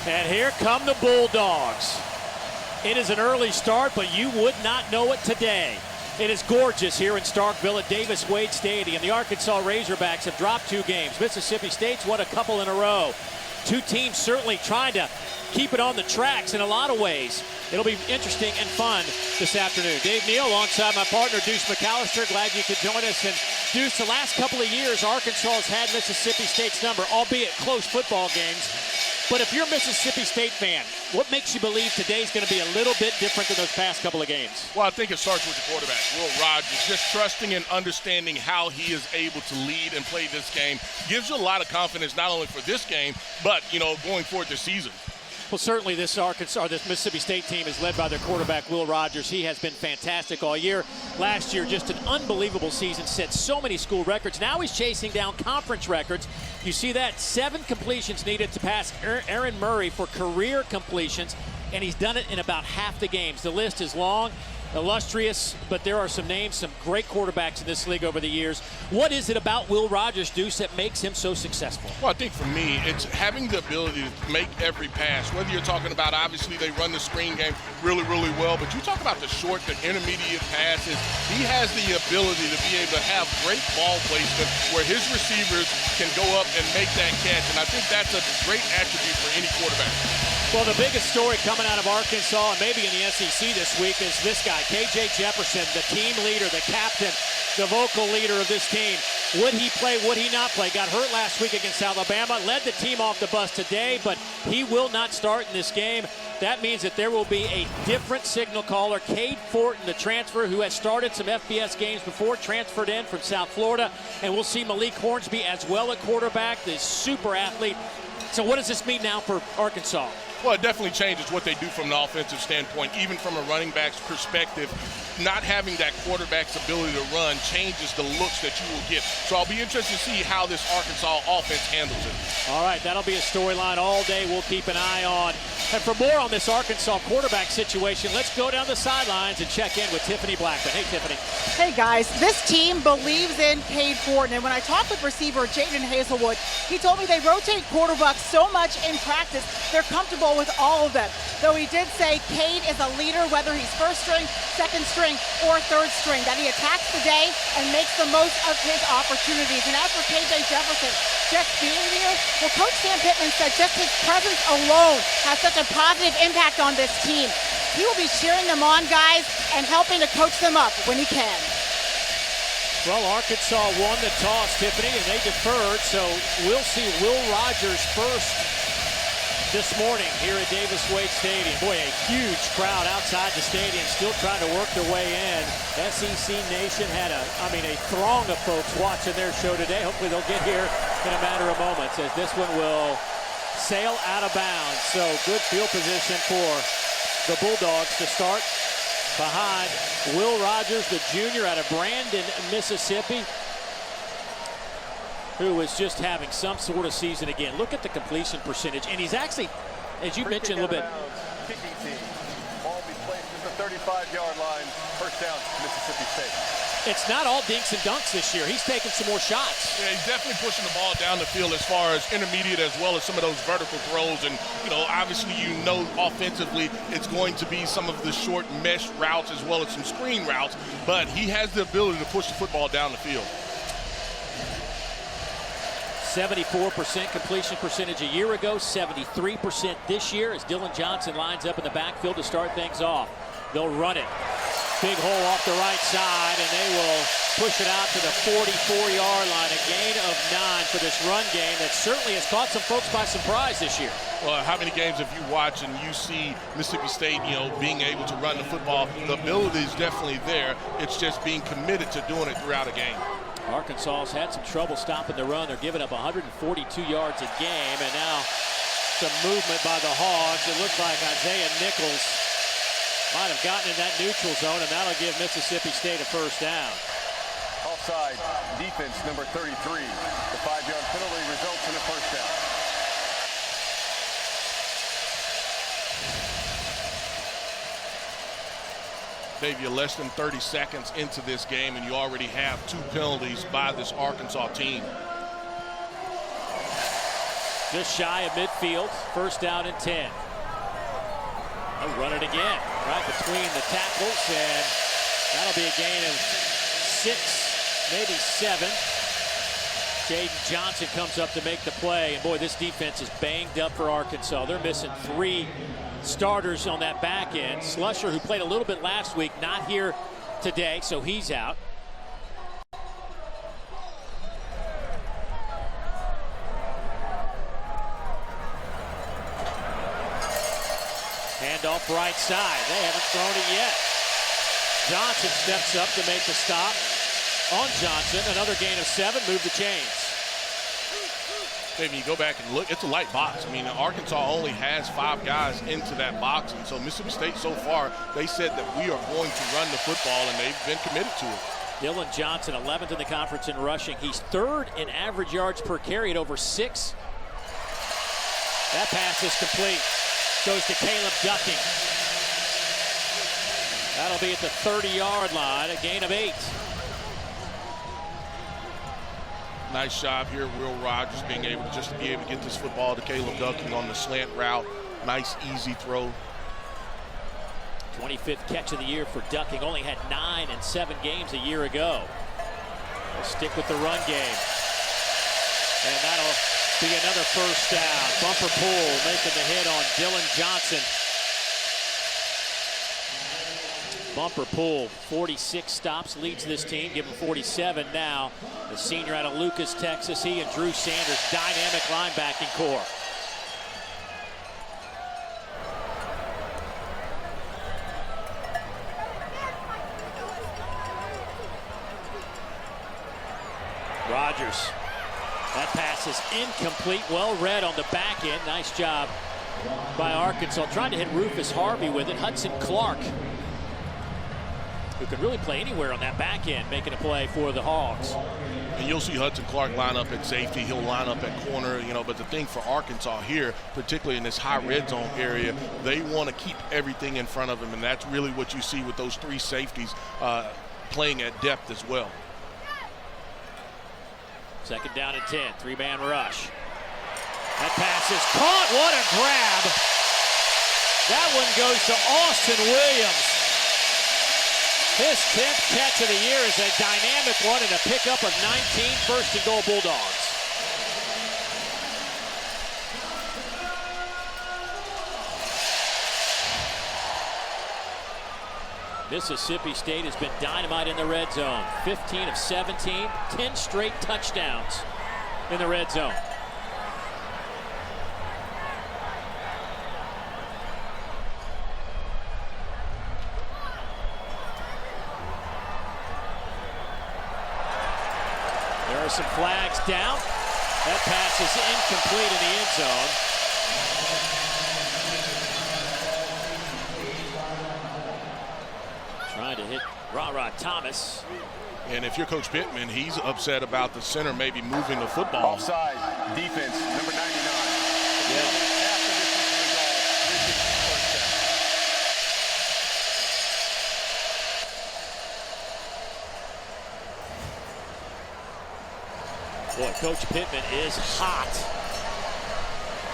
And here come the Bulldogs. It is an early start, but you would not know it today. It is gorgeous here in Starkville at Davis Wade Stadium. The Arkansas Razorbacks have dropped 2 games. Mississippi State's won a couple in a row. 2 teams certainly trying to keep it on the tracks in a lot of ways. It'll be interesting and fun this afternoon. Dave Neal alongside my partner, Deuce McAllister. Glad you could join us. And Deuce, the last couple of years, Arkansas has had Mississippi State's number, albeit close football games. But if you're a Mississippi State fan, what makes you believe today's going to be a little bit different than those past couple of games? Well, I think it starts with the quarterback, Will Rogers. Just trusting and understanding how he is able to lead and play this game gives you a lot of confidence, not only for this game, but, going forward this season. Well, certainly this Mississippi State team is led by their quarterback, Will Rogers. He has been fantastic all year. Last year, just an unbelievable season, set so many school records. Now he's chasing down conference records. You see that? 7 completions needed to pass Aaron Murray for career completions, and he's done it in about half the games. The list is long, illustrious, but there are some names, some great quarterbacks in this league over the years. What is it about Will Rogers, Deuce, that makes him so successful? Well, I think for me, it's having the ability to make every pass. Whether you're talking about, obviously, they run the screen game really, really well, but you talk about the short, the intermediate passes. He has the ability to be able to have great ball placement where his receivers can go up and make that catch, and I think that's a great attribute for any quarterback. Well, the biggest story coming out of Arkansas and maybe in the SEC this week is this guy, KJ Jefferson, the team leader, the captain, the vocal leader of this team. Would he play? Would he not play? Got hurt last week against Alabama, led the team off the bus today, but he will not start in this game. That means that there will be a different signal caller. Cade Fortin, the transfer who has started some FBS games before, transferred in from South Florida. And we'll see Malik Hornsby as well at quarterback, the super athlete. So what does this mean now for Arkansas? Well, it definitely changes what they do from an offensive standpoint, even from a running back's perspective. Not having that quarterback's ability to run changes the looks that you will get. So I'll be interested to see how this Arkansas offense handles it. All right, that'll be a storyline all day we'll keep an eye on. And for more on this Arkansas quarterback situation, let's go down the sidelines and check in with Tiffany Blackman. Hey, Tiffany. Hey, guys. This team believes in Cade Fortin. And when I talked with receiver Jaden Hazelwood, he told me they rotate quarterbacks so much in practice, they're comfortable with all of them. Though he did say Cade is a leader, whether he's first string, second string, or third string, that he attacks the day and makes the most of his opportunities. And as for KJ Jefferson, just being here, well, Coach Sam Pittman said just his presence alone has such a positive impact on this team. He will be cheering them on, guys, and helping to coach them up when he can. Well, Arkansas won the toss, Tiffany, and they deferred, so we'll see Will Rogers first this morning here at Davis Wade Stadium. Boy, a huge crowd outside the stadium still trying to work their way in. SEC Nation had a throng of folks watching their show today. Hopefully they'll get here in a matter of moments as this one will sail out of bounds. So good field position for the Bulldogs to start behind Will Rogers, the junior out of Brandon, Mississippi, who is just having some sort of season again. Look at the completion percentage. And he's actually, as you mentioned a little bit. Kicking team. Ball be placed at the 35-yard line. First down, Mississippi State. It's not all dinks and dunks this year. He's taking some more shots. Yeah, he's definitely pushing the ball down the field as far as intermediate as well as some of those vertical throws. And, obviously offensively it's going to be some of the short mesh routes as well as some screen routes. But he has the ability to push the football down the field. 74% completion percentage a year ago, 73% this year as Dylan Johnson lines up in the backfield to start things off. They'll run it. Big hole off the right side, and they will push it out to the 44-yard line. A gain of 9 for this run game that certainly has caught some folks by surprise this year. Well, how many games have you watched and you see Mississippi State, being able to run the football? The ability is definitely there. It's just being committed to doing it throughout a game. Arkansas has had some trouble stopping the run. They're giving up 142 yards a game, and now some movement by the Hogs. It looks like Isaiah Nichols might have gotten in that neutral zone, and that'll give Mississippi State a first down. Offside, defense number 33. The 5-yard penalty results in a first down. Dave, you're less than 30 seconds into this game, and you already have 2 penalties by this Arkansas team. Just shy of midfield. First down and 10. They'll run it again, right between the tackles, and that'll be a gain of 6, maybe 7. Jaden Johnson comes up to make the play, and boy, this defense is banged up for Arkansas. They're missing 3 starters on that back end. Slusher, who played a little bit last week, not here today, so he's out. Handoff right side. They haven't thrown it yet. Johnson steps up to make the stop on Johnson. Another gain of 7. Move the chains. Maybe you go back and look, it's a light box. I mean, Arkansas only has 5 guys into that box, and so Mississippi State so far, they said that we are going to run the football, and they've been committed to it. Dylan Johnson, 11th in the conference in rushing. He's 3rd in average yards per carry at over 6. That pass is complete. Goes to Caleb Ducking. That'll be at the 30-yard line, a gain of 8. Nice job here, Will Rogers, being able to get this football to Caleb Ducking on the slant route. Nice, easy throw. 25th catch of the year for Ducking. Only had 9 in 7 games a year ago. They'll stick with the run game. And that'll be another first down. Bumper Pool making the hit on Dylan Johnson. Bumper Pool, 46 stops, leads this team, give him 47 now. The senior out of Lucas, Texas. He and Drew Sanders, dynamic linebacking core. Rogers. That pass is incomplete, well read on the back end. Nice job by Arkansas. Trying to hit Rufus Harvey with it. Hudson Clark, who can really play anywhere on that back end, making a play for the Hogs. And you'll see Hudson Clark line up at safety. He'll line up at corner, but the thing for Arkansas here, particularly in this high red zone area, they want to keep everything in front of them, and that's really what you see with those 3 safeties playing at depth as well. Second down and 10, 3-man rush. That pass is caught, what a grab. That one goes to Austin Williams. His 10th catch of the year is a dynamic one and a pickup of 19, first and goal Bulldogs. Mississippi State has been dynamite in the red zone. 15 of 17, 10 straight touchdowns in the red zone. There are some flags down. That pass is incomplete in the end zone. Trying to hit Ra Thomas. And if you're Coach Pittman, he's upset about the center maybe moving the football. Offside, defense, number 99. Yeah. Boy, Coach Pittman is hot.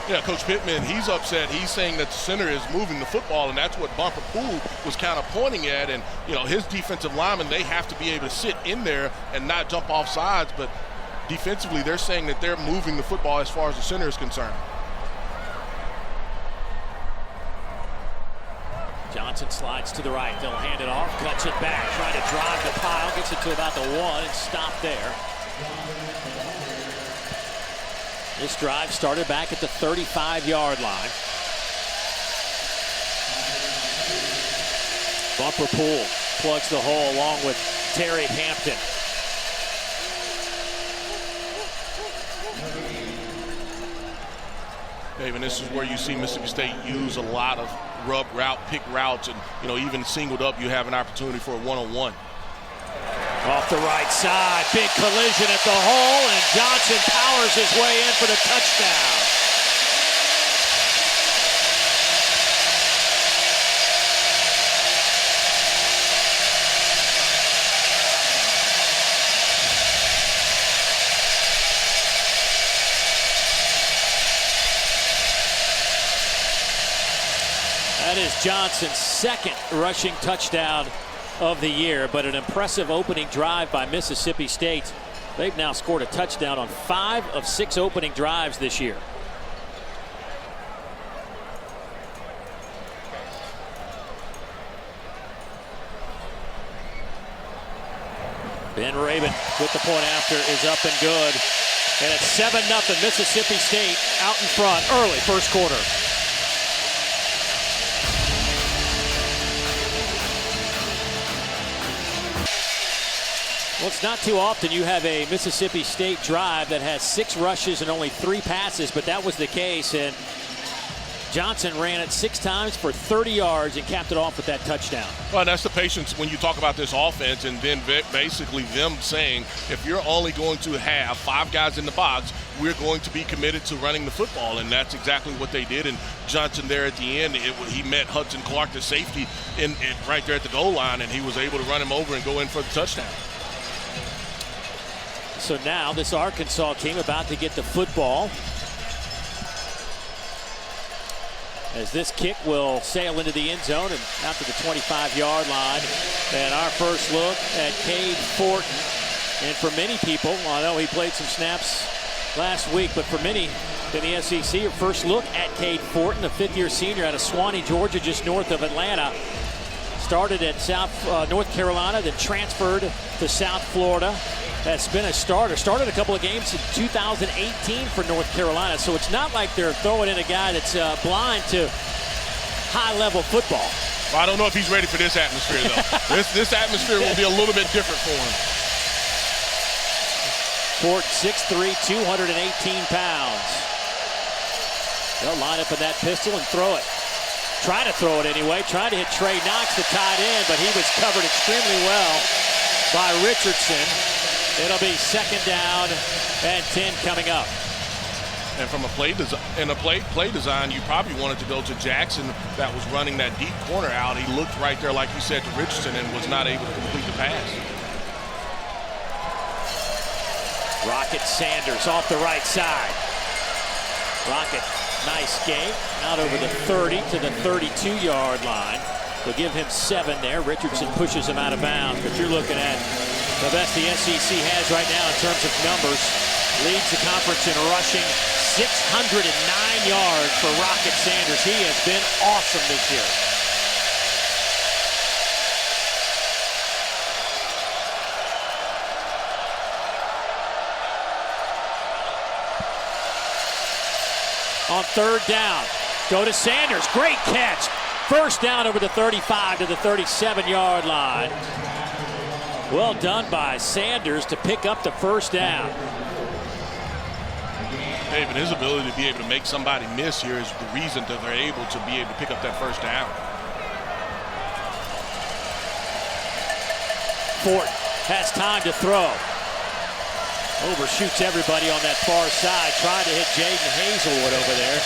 Yeah, Coach Pittman, he's upset. He's saying that the center is moving the football, and that's what Bumper Pool was kind of pointing at. And, his defensive linemen, they have to be able to sit in there and not jump off sides. But defensively, they're saying that they're moving the football as far as the center is concerned. Johnson slides to the right. They'll hand it off, cuts it back, trying to drive the pile, gets it to about the 1 and stop there. This drive started back at the 35-yard line. Bumper Pool plugs the hole along with Terry Hampton. Dave, and this is where you see Mississippi State use a lot of rub route, pick routes, and even singled up, you have an opportunity for a one-on-one. Off the right side, big collision at the hole, and Johnson powers his way in for the touchdown. That is Johnson's second rushing touchdown of the year, but an impressive opening drive by Mississippi State. They've now scored a touchdown on 5 of 6 opening drives this year. Ben Raven with the point after is up and good. And it's 7-0 Mississippi State out in front early first quarter. Well, it's not too often you have a Mississippi State drive that has 6 rushes and only 3 passes, but that was the case. And Johnson ran it 6 times for 30 yards and capped it off with that touchdown. Well, that's the patience when you talk about this offense, and then basically them saying, if you're only going to have 5 guys in the box, we're going to be committed to running the football, and that's exactly what they did. And Johnson there at the end, he met Hudson Clark, the safety, right there at the goal line, and he was able to run him over and go in for the touchdown. So now this Arkansas team about to get the football, as this kick will sail into the end zone and out to the 25-yard line. And our first look at Cade Fortin. And for many people, I know he played some snaps last week, but for many in the SEC, your first look at Cade Fortin, a 5th-year senior out of Swanee, Georgia, just north of Atlanta. Started at North Carolina, then transferred to South Florida. That's been a starter. Started a couple of games in 2018 for North Carolina. So it's not like they're throwing in a guy that's blind to high-level football. Well, I don't know if he's ready for this atmosphere, though. this atmosphere will be a little bit different for him. Fort 6'3", 218 pounds. They'll line up in that pistol and throw it. Try to throw it anyway. Tried to hit Trey Knox, the tight end, but he was covered extremely well by Richardson. It'll be 2nd down and 10 coming up. And from a play design, you probably wanted to go to Jackson that was running that deep corner out. He looked right there, like you said, to Richardson and was not able to complete the pass. Rocket Sanders off the right side. Rocket, nice game. Out over the 30 to the 32-yard line. They'll give him 7 there. Richardson pushes him out of bounds. But you're looking at the best the SEC has right now in terms of numbers. Leads the conference in rushing. 609 yards for Rocket Sanders. He has been awesome this year. On 3rd down, go to Sanders. Great catch. 1st down over the 35 to the 37-yard line. Well done by Sanders to pick up the 1st down. David, his ability to be able to make somebody miss here is the reason that they're able to be able to pick up that 1st down. Fort has time to throw. Overshoots everybody on that far side. Trying to hit Jaden Hazelwood over there.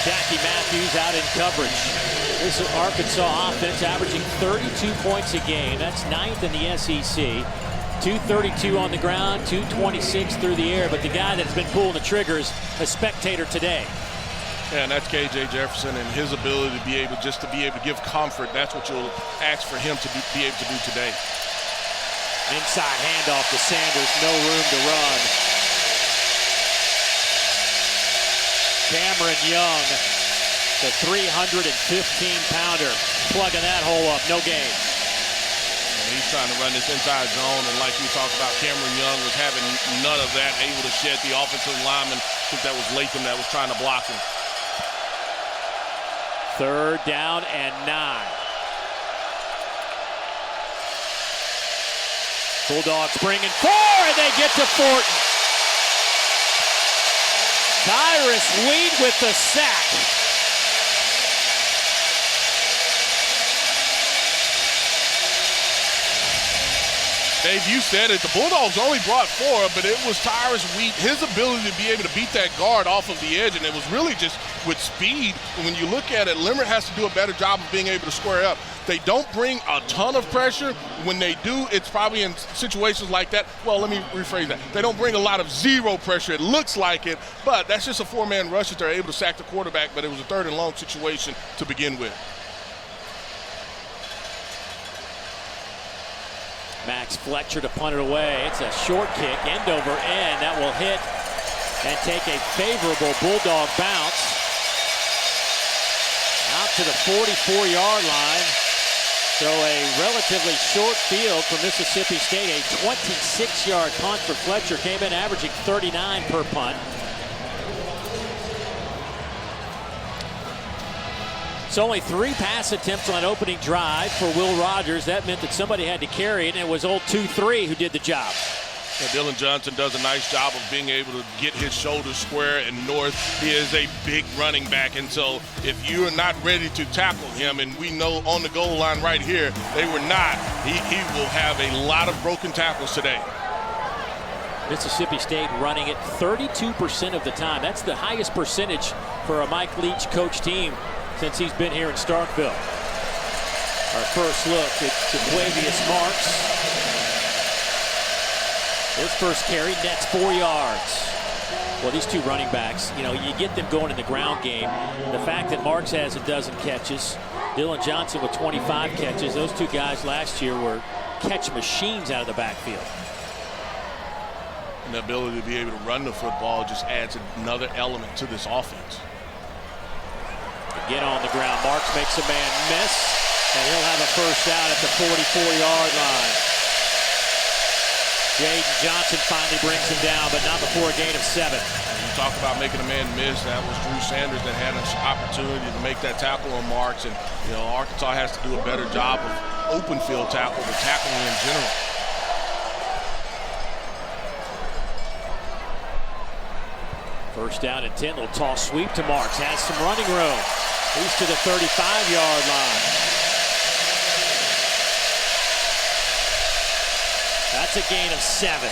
Jackie Matthews out in coverage. This Arkansas offense averaging 32 points a game. That's 9th in the SEC. 232 on the ground, 226 through the air. But the guy that's been pulling the trigger is a spectator today. Yeah, and that's KJ Jefferson and his ability to be able to give comfort. That's what you'll ask for him to be able to do today. Inside handoff to Sanders, no room to run. Cameron Young, the 315-pounder, plugging that hole up, no gain. And he's trying to run this inside zone, and like we talked about, Cameron Young was having none of that, able to shed the offensive lineman. I think that was Latham that was trying to block him. 3rd down and 9. Bulldogs bringing 4, and they get to Fortin. Tyrus Wheat with the sack. Dave, you said it. The Bulldogs only brought 4, but it was Tyrus Wheat, his ability to be able to beat that guard off of the edge, and it was really just with speed. When you look at it, Limerick has to do a better job of being able to square up. They don't bring a ton of pressure. When they do, it's probably in situations like that. Well, let me rephrase that. They don't bring a lot of zero pressure. It looks like it, but that's just a 4-man rush that they're able to sack the quarterback, but it was a 3rd and long situation to begin with. Max Fletcher to punt it away. It's a short kick, end over end. That will hit and take a favorable Bulldog bounce out to the 44-yard line. So a relatively short field for Mississippi State. A 26-yard punt for Fletcher came in averaging 39 per punt. It's only 3 pass attempts on opening drive for Will Rogers. That meant that somebody had to carry it, and it was old 2-3 who did the job. Yeah, Dillon Johnson does a nice job of being able to get his shoulders square and north. He is a big running back, and so if you are not ready to tackle him, and we know on the goal line right here, they were not, he will have a lot of broken tackles today. Mississippi State running it 32% of the time. That's the highest percentage for a Mike Leach coach team since he's been here in Starkville. Our first look at Jaquavius Marks. His first carry nets 4 yards. Well, these two running backs, you get them going in the ground game. The fact that Marks has a dozen catches, Dillon Johnson with 25 catches, those two guys last year were catch machines out of the backfield. And the ability to be able to run the football just adds another element to this offense. Again on the ground, Marks makes a man miss, and he'll have a first down at the 44-yard line. Jaden Johnson finally brings him down, but not before a gain of 7. You talk about making a man miss. That was Drew Sanders that had an opportunity to make that tackle on Marks, and Arkansas has to do a better job of open field tackle, but tackling in general. First down and 10. Little toss sweep to Marks. Has some running room. He's to the 35-yard line. That's a gain of 7.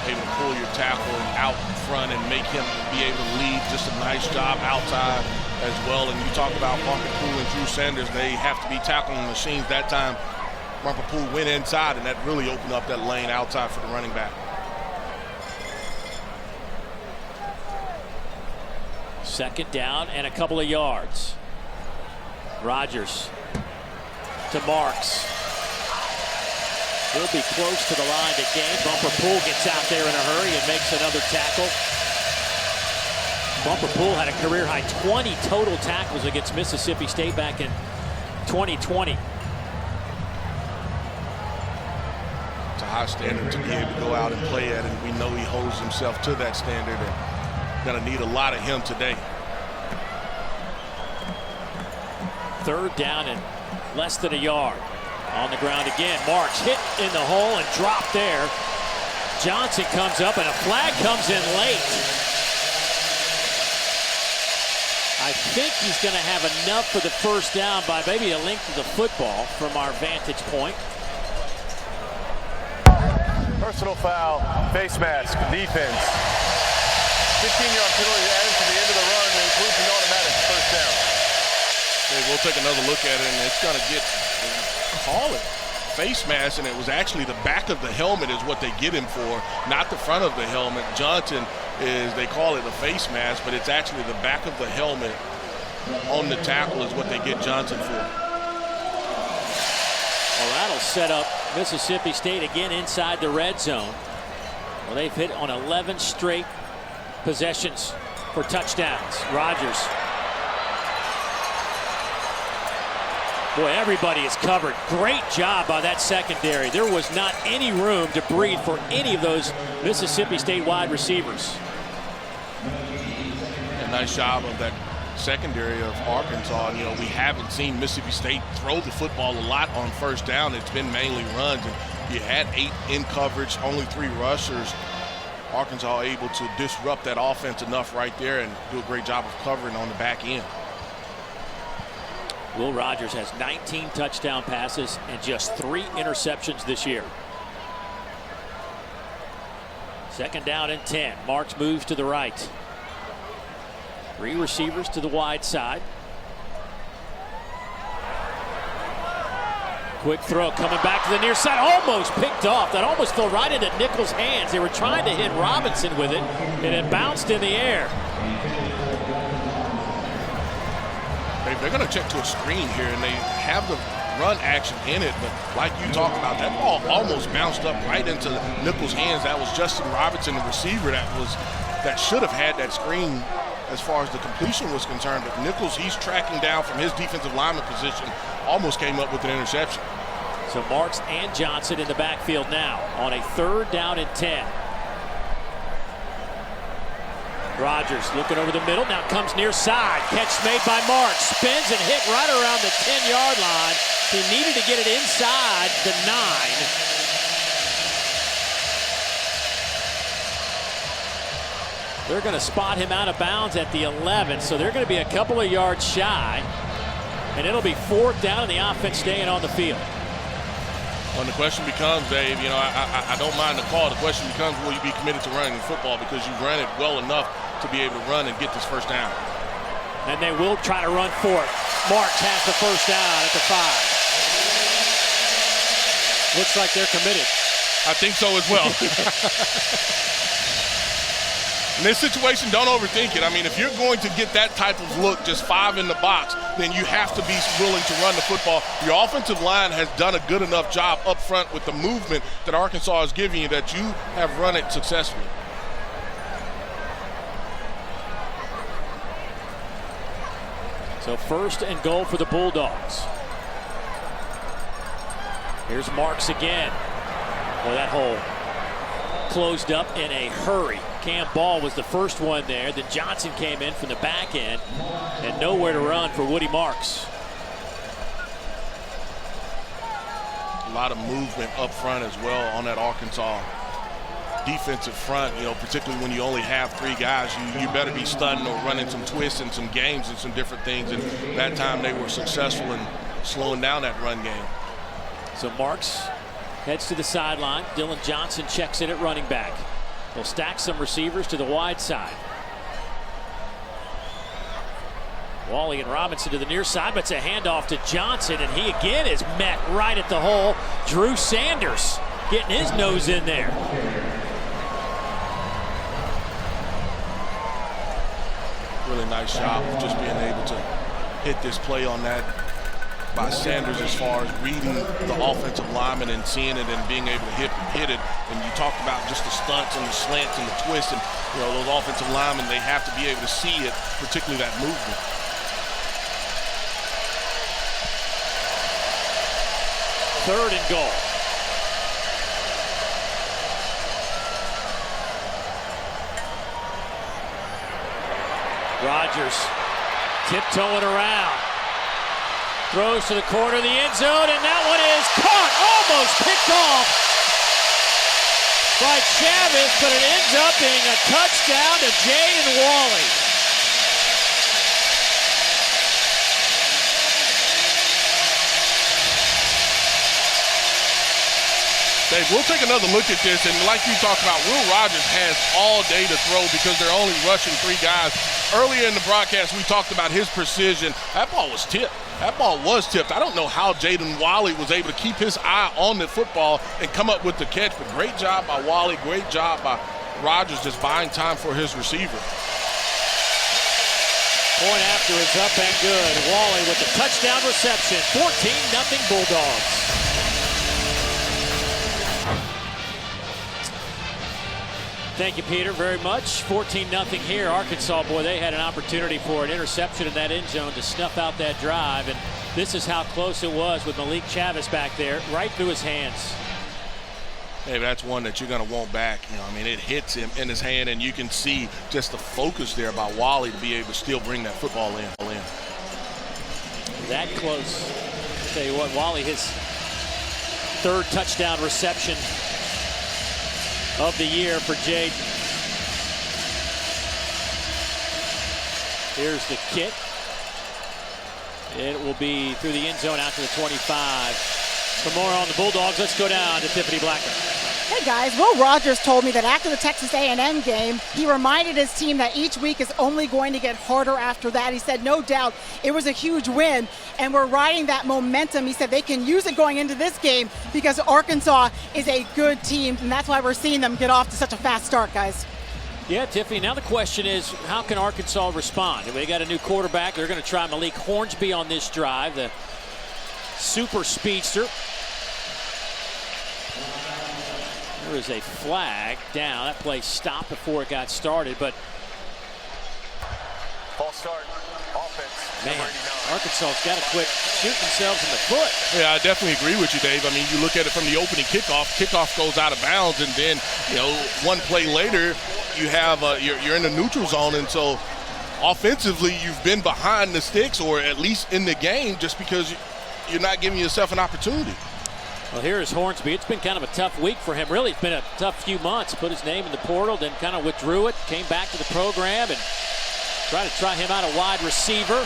Able to pull your tackle out in front and make him be able to lead. Just a nice job outside as well. And you talk about Markapoo and Drew Sanders. They have to be tackling machines. That time, Markapoo went inside, and that really opened up that lane outside for the running back. Second down and a couple of yards. Rogers to Marks. He'll be close to the line to gain. Bumper Poole gets out there in a hurry and makes another tackle. Bumper Poole had a career-high 20 total tackles against Mississippi State back in 2020. It's a high standard to be able to go out and play at, and we know he holds himself to that standard. And going to need a lot of him today. Third down and less than a yard. On the ground again. Marks hit in the hole and dropped there. Johnson comes up and a flag comes in late. I think he's going to have enough for the first down by maybe a length of the football from our vantage point. Personal foul, face mask, defense. 15-yard penalty added to the end of the run and includes an automatic first down. Okay, we'll take another look at it, and it's going to get, call it face mask, and it was actually the back of the helmet is what they get him for, not the front of the helmet. Johnson is, they call it a face mask, but it's actually the back of the helmet on the tackle is what they get Johnson for. Well, that'll set up Mississippi State again inside the red zone. Well, they've hit on 11 straight possessions for touchdowns. Rogers. Boy, everybody is covered. Great job by that secondary. There was not any room to breathe for any of those Mississippi State wide receivers. A nice job of that secondary of Arkansas. And, we haven't seen Mississippi State throw the football a lot on first down. It's been mainly runs. And you had 8 in coverage, only 3 rushers. Arkansas able to disrupt that offense enough right there and do a great job of covering on the back end. Will Rogers has 19 touchdown passes and just 3 interceptions this year. Second down and 10. Marks moves to the right. 3 receivers to the wide side. Quick throw coming back to the near side. Almost picked off. That almost fell right into Nichols' hands. They were trying to hit Robinson with it, and it bounced in the air. They're going to check to a screen here, and they have the run action in it, but like you talked about, that ball almost bounced up right into Nichols' hands. That was Justin Robinson, the receiver, that should have had that screen as far as the completion was concerned. But Nichols, he's tracking down from his defensive lineman position, almost came up with an interception. So Marks and Johnson in the backfield now on a 3rd down and 10. Rodgers looking over the middle, now comes near side. Catch made by Marks, spins and hit right around the 10-yard line. He needed to get it inside the 9. They're going to spot him out of bounds at the 11, so they're going to be a couple of yards shy. And it'll be 4th down and the offense staying on the field. When the question becomes, Dave, you know, I don't mind the call. The question becomes, will you be committed to running the football because you ran it well enough to be able to run and get this first down? And they will try to run for it. Marks has the first down at the 5. Looks like they're committed. I think so as well. In this situation, don't overthink it. I mean, if you're going to get that type of look, just 5 in the box, then you have to be willing to run the football. Your offensive line has done a good enough job up front with the movement that Arkansas is giving you that you have run it successfully. So 1st and goal for the Bulldogs. Here's Marks again. Boy, that hole closed up in a hurry. Cam Ball was the first one there. Then Johnson came in from the back end, and nowhere to run for Woody Marks. A lot of movement up front as well on that Arkansas defensive front, you know, particularly when you only have 3 guys. You better be stunting or running some twists and some games and some different things. And that time they were successful in slowing down that run game. So Marks heads to the sideline. Dylan Johnson checks in at running back. They'll stack some receivers to the wide side. Wally and Robinson to the near side, but it's a handoff to Johnson, and he again is met right at the hole. Drew Sanders getting his nose in there. Really nice job of just being able to hit this play on that by Sanders as far as reading the offensive lineman and seeing it and being able to hit it. And you talked about just the stunts and the slants and the twists, and you know, those offensive linemen, they have to be able to see it, particularly that movement. Third and goal. Rodgers tiptoeing around. Throws to the corner of the end zone, and that one is caught, almost picked off by Chavis, but it ends up being a touchdown to Jaden Wally. Dave, we'll take another look at this, and like you talked about, Will Rogers has all day to throw because they're only rushing 3 guys. Earlier in the broadcast, we talked about his precision. That ball was tipped. That ball was tipped. I don't know how Jaden Wally was able to keep his eye on the football and come up with the catch, but great job by Wally, great job by Rogers just buying time for his receiver. Point after is up and good. Wally with the touchdown reception. 14-0 Bulldogs. Thank you, Peter, very much. 14-0 here. Arkansas, boy, they had an opportunity for an interception in that end zone to snuff out that drive, and this is how close it was with Malik Chavis back there, right through his hands. Hey, that's one that you're going to want back. You know, I mean, it hits him in his hand, and you can see just the focus there by Wally to be able to still bring that football in. That close. I'll tell you what, Wally, his 3rd touchdown reception of the year for Jade. Here's the kick. It will be through the end zone out to the 25. For more on the Bulldogs, let's go down to Tiffany Blackman. Hey guys, Will Rogers told me that after the Texas A&M game, he reminded his team that each week is only going to get harder after that. He said, no doubt, it was a huge win, and we're riding that momentum. He said they can use it going into this game because Arkansas is a good team, and that's why we're seeing them get off to such a fast start, guys. Yeah, Tiffany, now the question is, how can Arkansas respond? They got a new quarterback. They're going to try Malik Hornsby on this drive. The super speedster. There is a flag down. That play stopped before it got started, but False start. Offense. man, Arkansas's got to quit shooting themselves in the foot. Yeah, I definitely agree with you, Dave. I mean, you look at it from the opening kickoff. Kickoff goes out of bounds, and then, one play later, you have you're in the neutral zone, and so offensively, you've been behind the sticks, or at least in the game, just because you're not giving yourself an opportunity. Well, here is Hornsby. It's been kind of a tough week for him. Really, it's been a tough few months. Put his name in the portal, then kind of withdrew it, came back to the program, and try him out a wide receiver.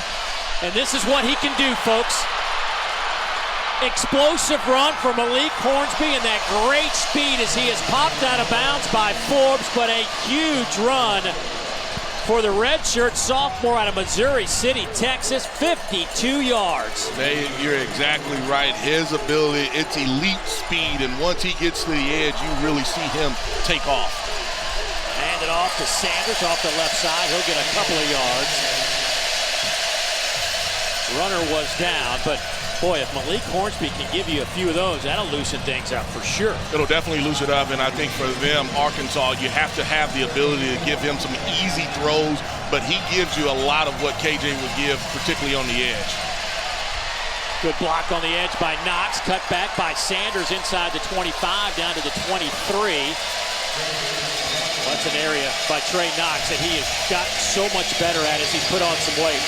And this is what he can do, folks. Explosive run for Malik Hornsby, and that great speed as he is popped out of bounds by Forbes, but a huge run for the redshirt sophomore out of Missouri City, Texas, 52 yards. You're exactly right. His ability, it's elite speed, and once he gets to the edge, you really see him take off. Hand it off to Sanders off the left side. He'll get a couple of yards. Runner was down, but boy, if Malik Hornsby can give you a few of those, that'll loosen things up for sure. It'll definitely loosen it up, and I think for them, Arkansas, you have to have the ability to give him some easy throws, but he gives you a lot of what KJ would give, particularly on the edge. Good block on the edge by Knox. Cut back by Sanders inside the 25 down to the 23. That's an area by Trey Knox that he has gotten so much better at as he's put on some weight.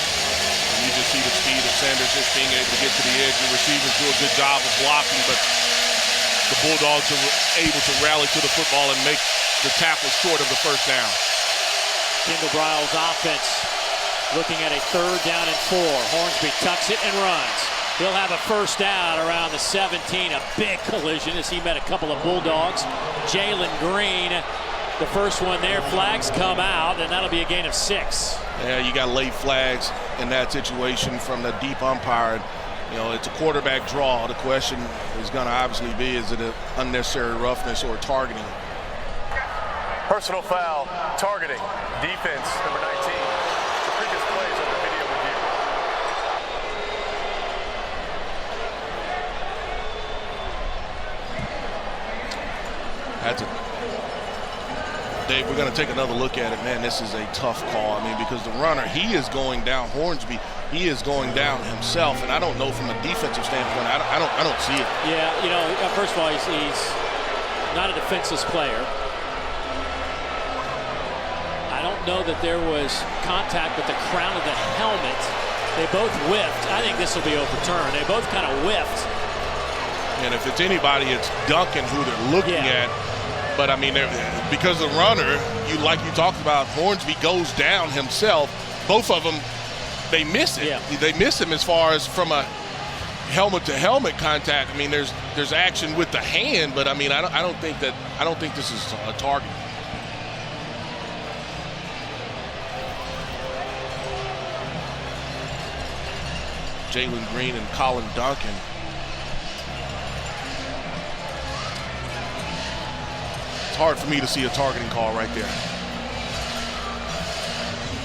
You just see the speed of Sanders just being able to get to the edge. The receivers do a good job of blocking, but the Bulldogs are able to rally to the football and make the tackle short of the first down. Kendall Briles' offense looking at a 3rd down and 4. Hornsby tucks it and runs. He'll have a first down around the 17. A big collision as he met a couple of Bulldogs. Jalen Green, the first one there. Flags come out, and that'll be a gain of 6. Yeah, you got late flags in that situation from the deep umpire. It's a quarterback draw. The question is going to obviously be, is it an unnecessary roughness or targeting? Personal foul, targeting, defense, number 19. The previous plays under video review. That's it. Dave, we're going to take another look at it. Man, this is a tough call. I mean, because the runner, he is going down. Hornsby, he is going down himself, and I don't know from a defensive standpoint. I don't see it. Yeah, first of all, he's not a defenseless player. I don't know that there was contact with the crown of the helmet. They both whiffed. I think this will be overturned. They both kind of whiffed. And if it's anybody, it's Duncan who they're looking at. But, I mean, because the runner, like you talked about, Hornsby goes down himself. Both of them, they miss it. Yeah. They miss him as far as from a helmet-to-helmet contact. I mean, there's action with the hand, but, I mean, I don't think this is a target. Jalen Green and Colin Duncan. It's hard for me to see a targeting call right there.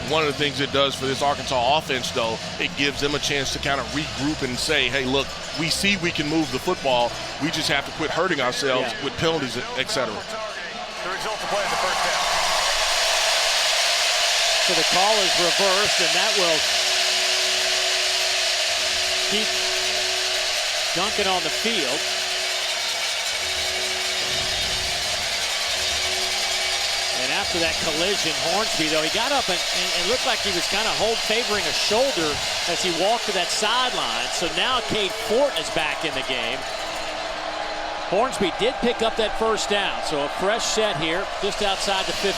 One of the things it does for this Arkansas offense, though, it gives them a chance to kind of regroup and say, hey, look, we see we can move the football. We just have to quit hurting ourselves with penalties, et cetera. The result of play is the first down. So the call is reversed, and that will keep Duncan on the field. And after that collision, Hornsby, though, he got up and looked like he was kind of favoring a shoulder as he walked to that sideline. So now Cade Fortin is back in the game. Hornsby did pick up that first down, so a fresh set here just outside the 15.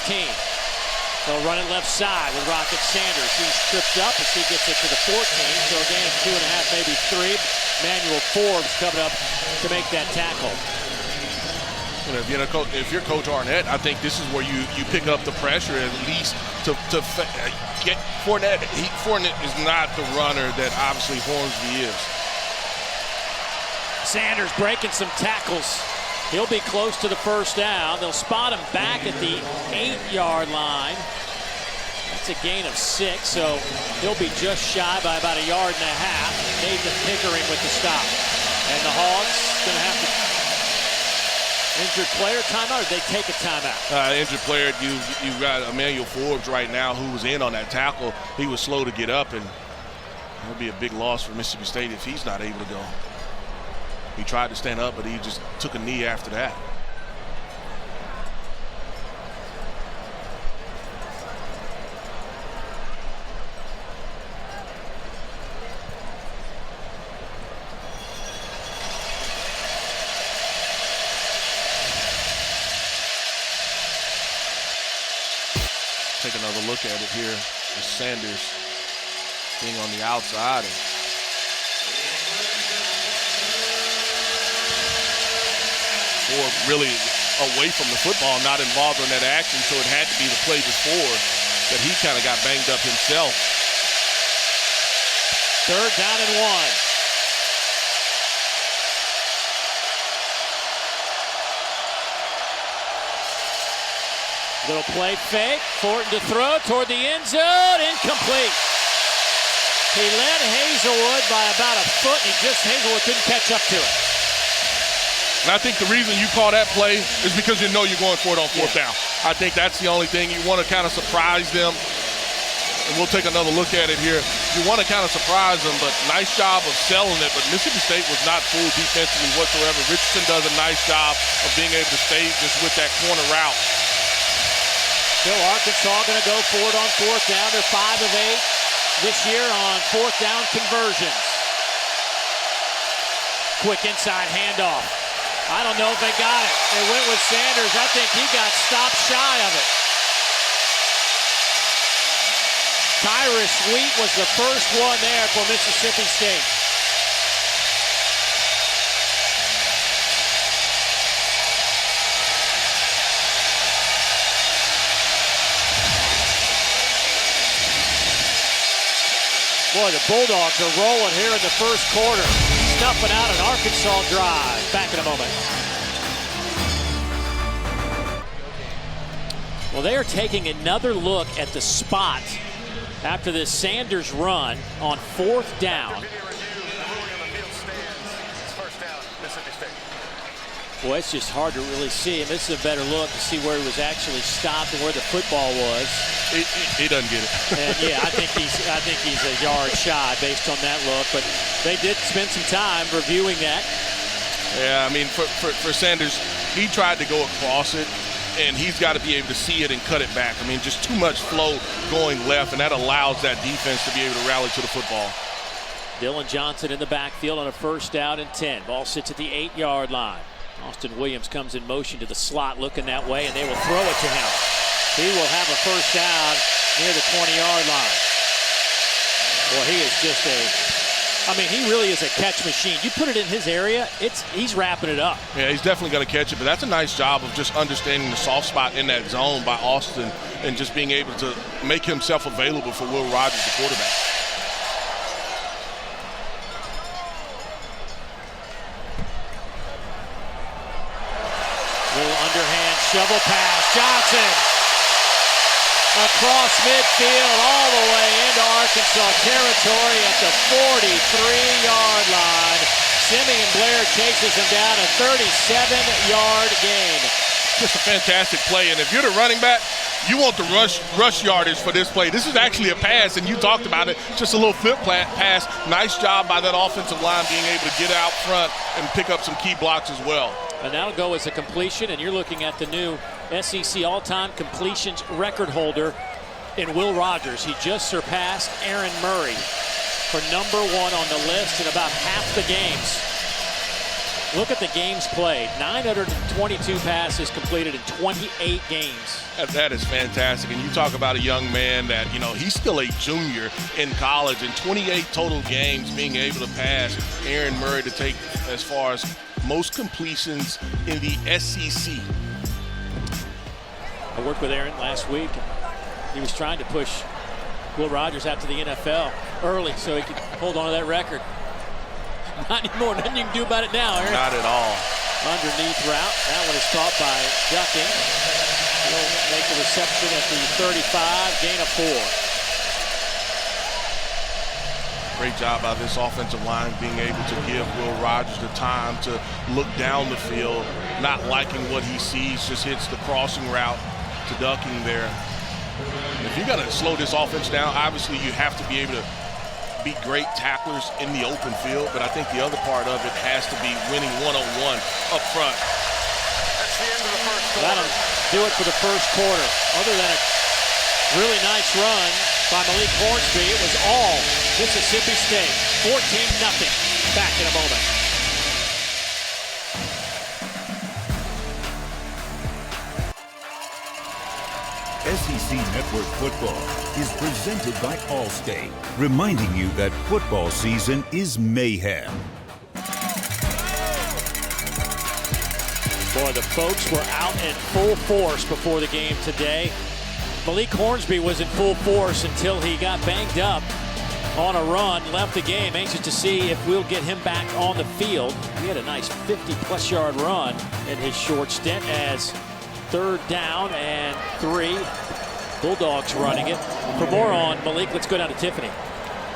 They'll run it left side with Rocket Sanders. He's tripped up as he gets it to the 14, so a gain of 2.5, maybe 3. Manuel Forbes coming up to make that tackle. If you're Coach Arnett, I think this is where you pick up the pressure at least to get Fournette. Fournette is not the runner that obviously Hornsby is. Sanders breaking some tackles. He'll be close to the first down. They'll spot him back at the 8-yard line. That's That's a gain of 6, so he'll be just shy by about 1.5 yards. Nathan Pickering with the stop. And the Hogs going to have to injured player timeout, or they take a timeout? Injured player, you got Emmanuel Forbes right now who was in on that tackle. He was slow to get up, and it'll be a big loss for Mississippi State if he's not able to go. He tried to stand up, but he just took a knee after that. Take another look at it here with Sanders being on the outside. Or really away from the football, not involved in that action, so it had to be the play before that he kind of got banged up himself. 3rd down and 1. Little play fake, Fortin to throw toward the end zone, incomplete. He led Hazelwood by about a foot, and Hazelwood couldn't catch up to it. And I think the reason you call that play is because you know you're going for it on 4th down. I think that's the only thing. You want to kind of surprise them. And we'll take another look at it here. You want to kind of surprise them, but nice job of selling it. But Mississippi State was not fooled defensively whatsoever. Richardson does a nice job of being able to stay just with that corner route. Still Arkansas going to go for it on 4th down. They're 5 of 8 this year on 4th down conversions. Quick inside handoff. I don't know if they got it. They went with Sanders. I think he got stopped shy of it. Tyrus Wheat was the first one there for Mississippi State. Boy, the Bulldogs are rolling here in the first quarter. Snuffing out an Arkansas drive. Back in a moment. Well, they are taking another look at the spot after this Sanders run on 4th down. Boy, it's just hard to really see him. This is a better look to see where he was actually stopped and where the football was. He doesn't get it. And yeah, I think he's a yard shy based on that look. But they did spend some time reviewing that. Yeah, I mean, for Sanders, he tried to go across it, and he's got to be able to see it and cut it back. I mean, just too much flow going left, and that allows that defense to be able to rally to the football. Dylan Johnson in the backfield on a 1st down and 10. Ball sits at the 8-yard line. Austin Williams comes in motion to the slot looking that way, and they will throw it to him. He will have a 1st down near the 20-yard line. Boy, he is just he really is a catch machine. You put it in his area, he's wrapping it up. Yeah, he's definitely going to catch it, but that's a nice job of just understanding the soft spot in that zone by Austin and just being able to make himself available for Will Rogers, the quarterback. Little underhand shovel pass. Johnson across midfield all the way into Arkansas territory at the 43-yard line. Simeon Blair chases him down, a 37-yard gain. Just a fantastic play, and if you're the running back, you want the rush yardage for this play. This is actually a pass, and you talked about it, just a little flip pass. Nice job by that offensive line being able to get out front and pick up some key blocks as well. And that'll go as a completion, and you're looking at the new SEC all-time completions record holder in Will Rogers. He just surpassed Aaron Murray for #1 on the list in about half the games. Look at the games played. 922 passes completed in 28 games. That is fantastic. And you talk about a young man that, he's still a junior in college, and 28 total games being able to pass Aaron Murray to take as far as most completions in the SEC. I worked with Aaron last week. He was trying to push Will Rogers out to the NFL early so he could hold on to that record. Not anymore. Nothing you can do about it now, Aaron. Not at all. Underneath route. That one is caught by Ducking. He'll make the reception at the 35, gain of 4. Great job by this offensive line being able to give Will Rogers the time to look down the field, not liking what he sees, just hits the crossing route to ducking there. If you're going to slow this offense down, obviously you have to be able to be great tacklers in the open field, but I think the other part of it has to be winning one-on-one up front. That's the end of the first quarter. That'll do it for the first quarter. Other than a really nice run by Malik Hornsby, it was all Mississippi State. 14-0. Back in a moment. SEC Network Football is presented by Allstate, reminding you that football season is mayhem. Boy, the folks were out in full force before the game today. Malik Hornsby was in full force until he got banged up on a run, left the game. Anxious to see if we'll get him back on the field. He had a nice 50-plus yard run in his short stint as 3rd down and 3. Bulldogs running it. For more on Malik, let's go down to Tiffany.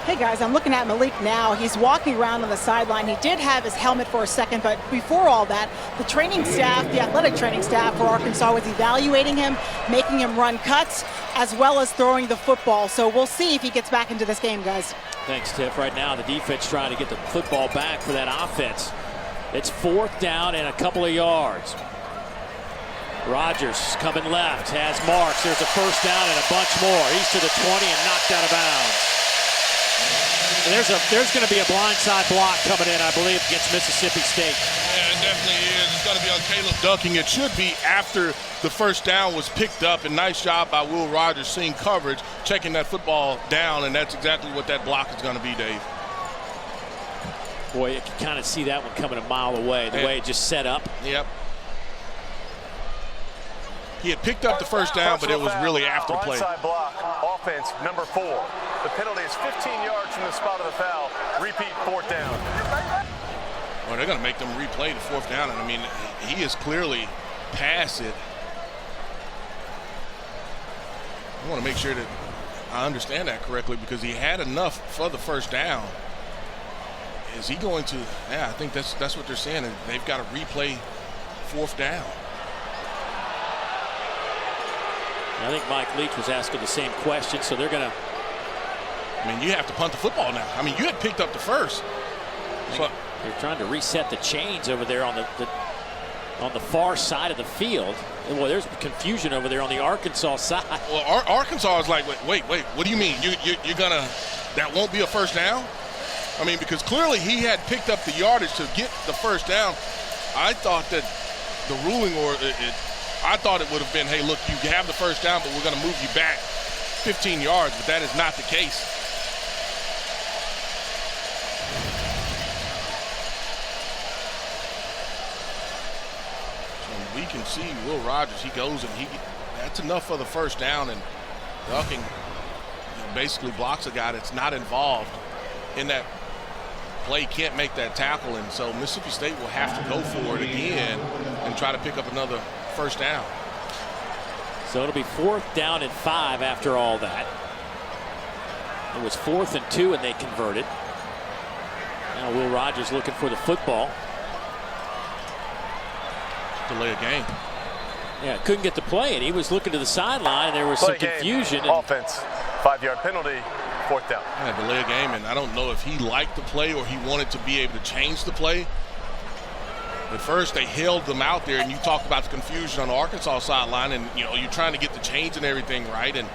Hey guys, I'm looking at Malik now. He's walking around on the sideline. He did have his helmet for a second, but before all that, the training staff, the athletic training staff for Arkansas was evaluating him, making him run cuts, as well as throwing the football. So we'll see if he gets back into this game, guys. Thanks, Tiff. Right now, the defense trying to get the football back for that offense. It's 4th down and a couple of yards. Rogers coming left, has marks. There's a 1st down and a bunch more. He's to the 20 and knocked out of bounds. And there's going to be a blindside block coming in, I believe, against Mississippi State. Yeah, it definitely is. It's going to be on Caleb Ducking. It should be after the 1st down was picked up. And nice job by Will Rogers seeing coverage, checking that football down, and that's exactly what that block is going to be, Dave. Boy, you can kind of see that one coming a mile away, the way it just set up. Yep. He had picked up the 1st down, but it was really after the play. Blindside block, offense, number 4. The penalty is 15 yards from the spot of the foul. Repeat, 4th down. Well, they're going to make them replay the 4th down. And I mean, he is clearly past it. I want to make sure that I understand that correctly, because he had enough for the 1st down. Is he going to? Yeah, I think that's what they're saying. They've got to replay 4th down. I think Mike Leach was asking the same question, so they're going to. I mean, you have to punt the football now. I mean, you had picked up the 1st. So they're trying to reset the chains over there on the far side of the field. And boy, there's confusion over there on the Arkansas side. Well, Arkansas is like, wait, what do you mean? You're gonna? That won't be a 1st down? I mean, because clearly he had picked up the yardage to get the 1st down. I thought that the ruling, I thought it would have been, hey, look, you have the 1st down, but we're going to move you back 15 yards, but that is not the case. So we can see Will Rogers, he goes and that's enough for the 1st down, and Ducking basically blocks a guy that's not involved in that play, can't make that tackle, and so Mississippi State will have to go for it again and try to pick up another 1st down. So it'll be 4th down and 5 after all that. It was 4th and 2 and they converted. Now Will Rogers looking for the football. Delay a game. Yeah, couldn't get the play, and he was looking to the sideline, and there was some confusion. Offense, 5-yard penalty, 4th down. Yeah, delay a game, and I don't know if he liked the play or he wanted to be able to change the play. At first, they held them out there, and you talked about the confusion on the Arkansas sideline, and you're trying to get the change and everything right. And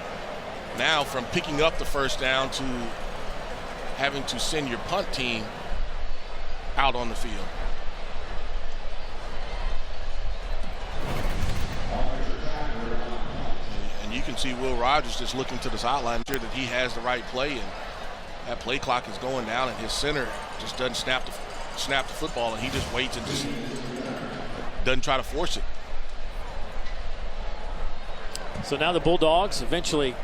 now, from picking up the 1st down to having to send your punt team out on the field. And you can see Will Rogers just looking to the sideline, sure that he has the right play, and that play clock is going down, and his center just doesn't snap the football, and he just waits and just doesn't try to force it. So now the Bulldogs eventually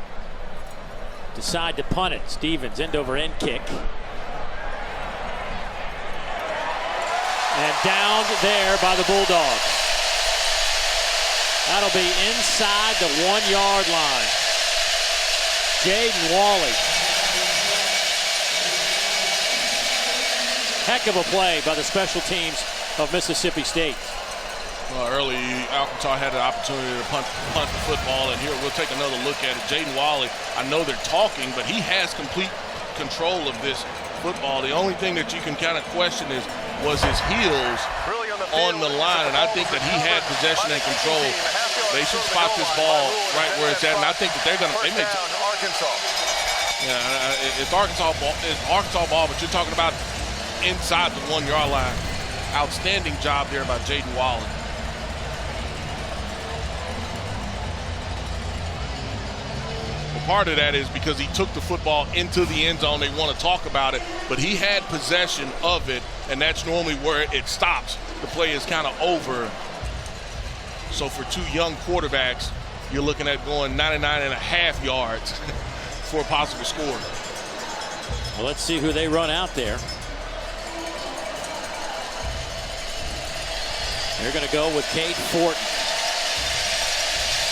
decide to punt it. Stevens end over end kick. And down there by the Bulldogs. That'll be inside the 1-yard line. Jaden Walley. Heck of a play by the special teams of Mississippi State. Well, early, Arkansas had an opportunity to punt the football, and here we'll take another look at it. Jaden Walley, I know they're talking, but he has complete control of this football. The only thing that you can kind of question was his heels on the line, and I think that he had possession and control. They should spot this ball right where it's at, and I think that they're going to. Yeah, it's Arkansas ball. It's Arkansas ball, but you're talking about inside the 1-yard line. Outstanding job there by Jaden Walley. Part of that is because he took the football into the end zone. They want to talk about it, but he had possession of it, and that's normally where it stops. The play is kind of over. So for two young quarterbacks, you're looking at going 99.5 yards for a possible score. Well, let's see who they run out there. They're going to go with Cade Fortin,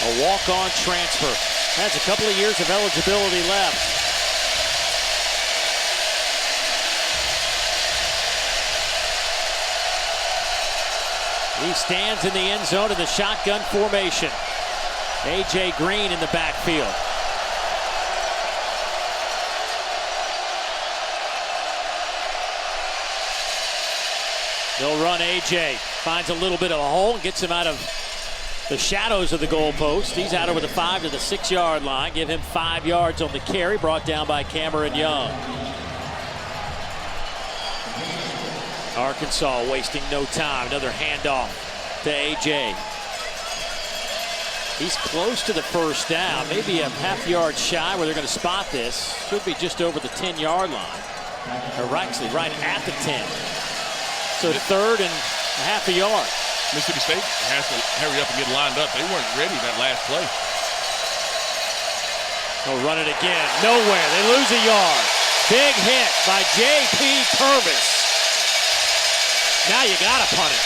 a walk-on transfer. Has a couple of years of eligibility left. He stands in the end zone in the shotgun formation. A.J. Green in the backfield. They'll run A.J. Finds a little bit of a hole and gets him out of the shadows of the goalpost. He's out over the 5 to the 6-yard line. Give him 5 yards on the carry, brought down by Cameron Young. Arkansas wasting no time. Another handoff to A.J. He's close to the first down, maybe a half-yard shy where they're going to spot this. Should be just over the 10-yard line. Or actually right at the 10. So 3rd and a half a yard. Mississippi State has to hurry up and get lined up. They weren't ready that last play. They'll run it again. Nowhere. They lose a yard. Big hit by J.P. Purvis. Now you got to punt it.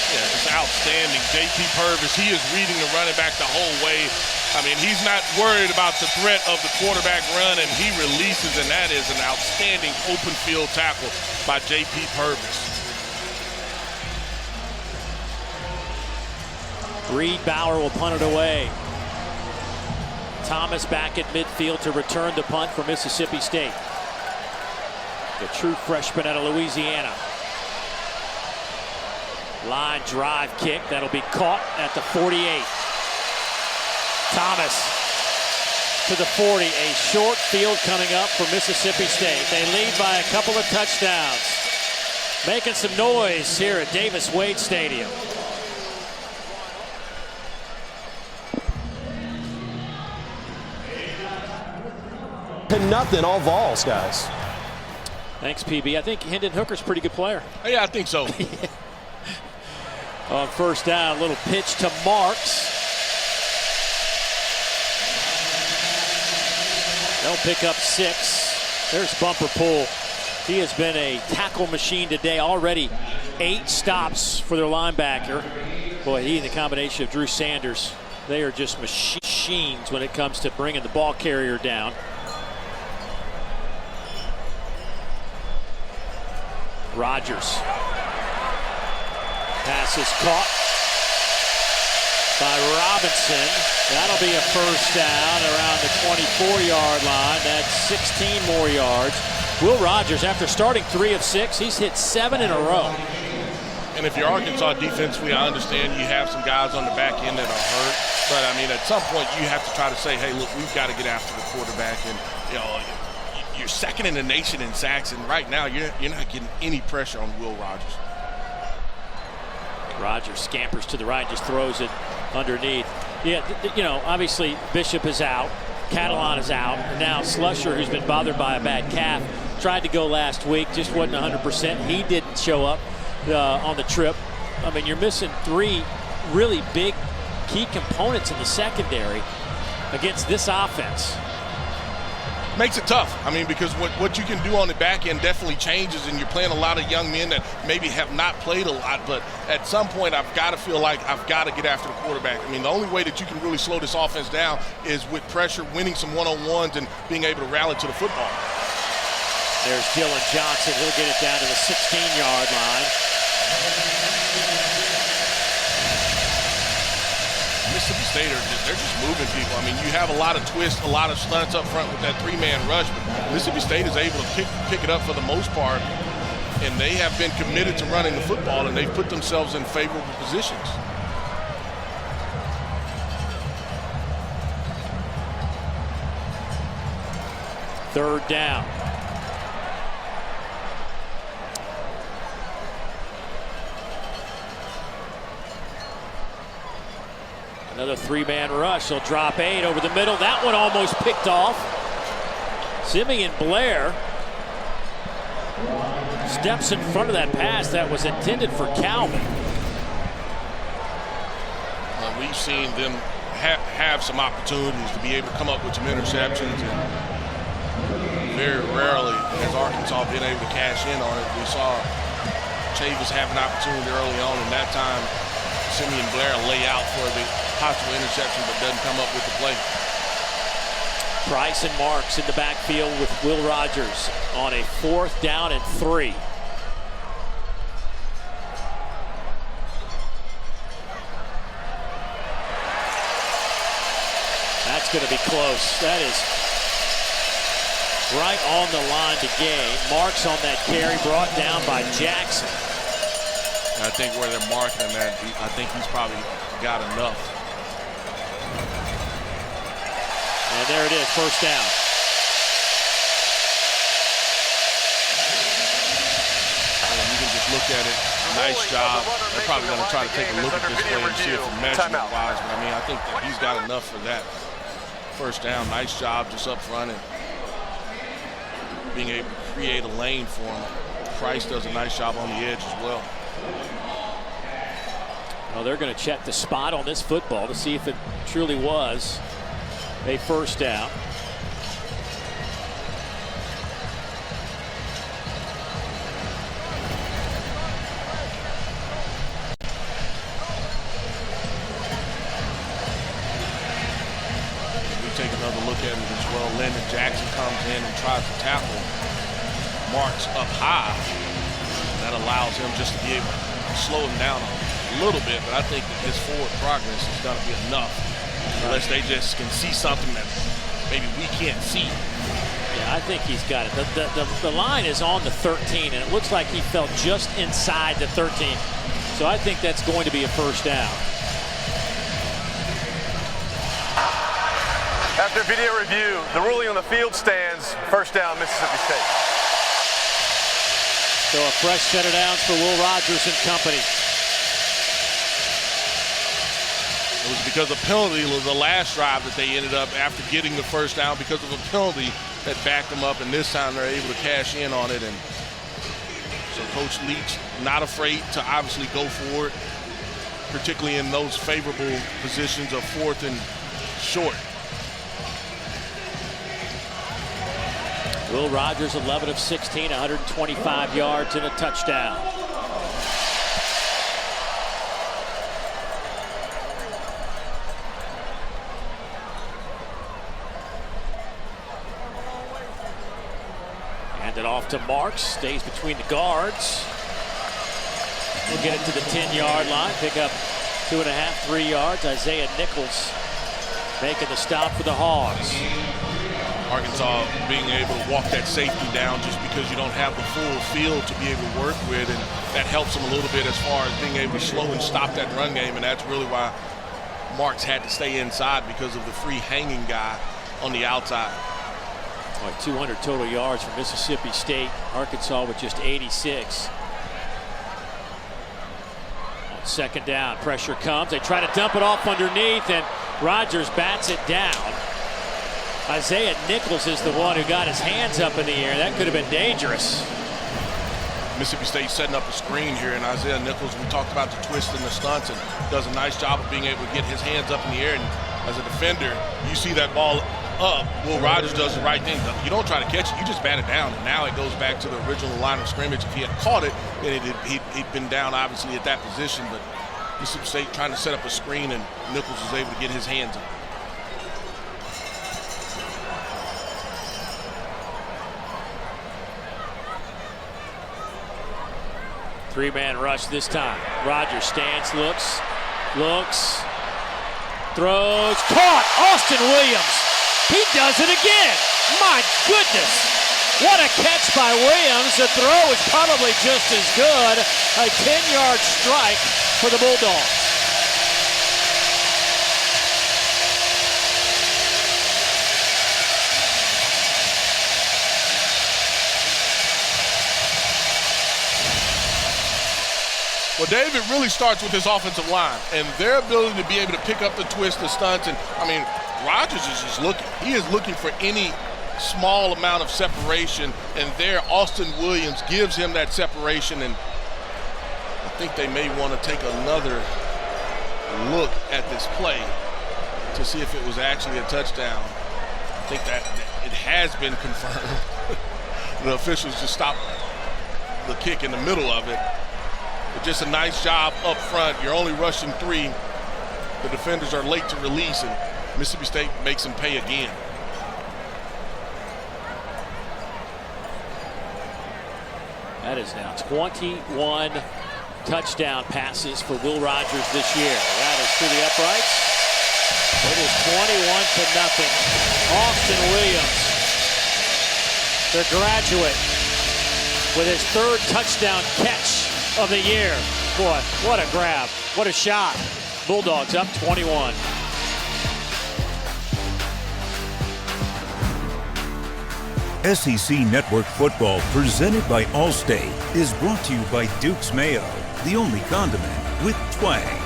Yeah, it's outstanding. J.P. Purvis, he is reading the running back the whole way. I mean, he's not worried about the threat of the quarterback run, and he releases, and that is an outstanding open field tackle by J.P. Purvis. Reed Bauer will punt it away. Thomas back at midfield to return the punt for Mississippi State. The true freshman out of Louisiana. Line drive kick. That'll be caught at the 48. Thomas to the 40. A short field coming up for Mississippi State. They lead by a couple of touchdowns. Making some noise here at Davis-Wade Stadium. To nothing, all Vols, guys. Thanks, PB. I think Hendon Hooker's a pretty good player. Yeah, I think so. On first down, a little pitch to Marks. They'll pick up 6. There's Bumper Pool. He has been a tackle machine today. Already 8 stops for their linebacker. Boy, he and the combination of Drew Sanders, they are just machines when it comes to bringing the ball carrier down. Rogers. Pass is caught by Robinson. That'll be a first down around the 24-yard line. That's 16 more yards. Will Rogers, after starting 3 of 6, he's hit 7 in a row. And if you're Arkansas defensively, I understand you have some guys on the back end that are hurt. But, I mean, at some point you have to try to say, hey, look, we've got to get after the quarterback. And, you know, you're second in the nation in sacks, and right now you're not getting any pressure on Will Rogers. Rogers scampers to the right, just throws it underneath. Yeah, you know, obviously Bishop is out, Catalan is out, and now Slusher, who's been bothered by a bad calf, tried to go last week, just wasn't 100%. He didn't show up on the trip. I mean, you're missing 3 really big key components in the secondary against this offense. makes it tough. I mean, because what you can do on the back end definitely changes, and you're playing a lot of young men that maybe have not played a lot, but at some point I've got to feel like I've got to get after the quarterback. I mean, the only way that you can really slow this offense down is with pressure, winning some one-on-ones, and being able to rally to the football. There's Dylan Johnson. He'll get it down to the 16-yard line. Mississippi State, they're just moving people. I mean, you have a lot of twists, a lot of stunts up front with that three-man rush, but Mississippi State is able to pick it up for the most part, and they have been committed to running the football, and they've put themselves in favorable positions. Third down. Another three-man rush. He'll drop 8 over the middle. That one almost picked off. Simeon Blair steps in front of that pass that was intended for Calvin. We've seen them have some opportunities to be able to come up with some interceptions, and very rarely has Arkansas been able to cash in on it. We saw Chavis have an opportunity early on, and that time Simeon Blair lay out for the possible interception, but doesn't come up with the play. Price and Marks in the backfield with Will Rogers on a 4th down and 3. That's going to be close. That is right on the line to gain. Marks on that carry, brought down by Jackson. I think where they're marking that, I think he's probably got enough. And there it is, first down. And you can just look at it. Nice job. They're probably going to try to take a look at this play and see if it's measurement-wise. But I mean, I think that he's got enough for that first down. Nice job just up front and being able to create a lane for him. Price does a nice job on the edge as well. Well, they're going to check the spot on this football to see if it truly was a first down. We take another look at it as well. Landon Jackson comes in and tries to tackle Marks up high. That allows him just to be able to slow him down a little bit, but I think that his forward progress is going to be enough, unless they just can see something that maybe we can't see. Yeah, I think he's got it. The line is on the 13, and it looks like he fell just inside the 13. So I think that's going to be a first down. After video review, the ruling on the field stands. First down, Mississippi State. So a fresh set of downs for Will Rogers and company. It was because of penalty the last drive that they ended up after getting the first down because of a penalty that backed them up, and this time they're able to cash in on it. And so Coach Leach not afraid to obviously go for it, particularly in those favorable positions of 4th and short. Will Rogers 11 of 16, 125 yards and a touchdown. Hand it off to Marks, stays between the guards. We'll get it to the 10-yard line, pick up 2.5, 3 yards. Isaiah Nichols making the stop for the Hogs. Arkansas being able to walk that safety down just because you don't have the full field to be able to work with, and that helps them a little bit as far as being able to slow and stop that run game, and that's really why Marks had to stay inside because of the free hanging guy on the outside. Like 200 total yards for Mississippi State. Arkansas with just 86. On second down, pressure comes. They try to dump it off underneath, and Rogers bats it down. Isaiah Nichols is the one who got his hands up in the air. That could have been dangerous. Mississippi State setting up a screen here, and Isaiah Nichols, we talked about the twist and the stunts, and does a nice job of being able to get his hands up in the air. And as a defender, you see that ball up, Will Rogers does the right thing. You don't try to catch it, you just bat it down. And now it goes back to the original line of scrimmage. If he had caught it, then he'd been down, obviously, at that position. But Mississippi State trying to set up a screen, and Nichols was able to get his hands on it. Three-man rush this time. Rogers stands, looks, throws, caught! Austin Williams. He does it again. My goodness. What a catch by Williams. The throw is probably just as good. A 10-yard strike for the Bulldogs. Well, Dave, it really starts with his offensive line and their ability to be able to pick up the twist, the stunts. And, I mean, Rogers is just looking. He is looking for any small amount of separation, and there Austin Williams gives him that separation. And I think they may want to take another look at this play to see if it was actually a touchdown. I think that it has been confirmed. The officials just stopped the kick in the middle of it. But just a nice job up front. You're only rushing 3. The defenders are late to release, and Mississippi State makes them pay again. That is now 21 touchdown passes for Will Rogers this year. That is to the uprights. It is 21-0. Austin Williams, their graduate, with his 3rd touchdown catch of the year. Boy, what a grab. What a shot. Bulldogs up 21. SEC Network Football, presented by Allstate, is brought to you by Duke's Mayo, the only condiment with twang.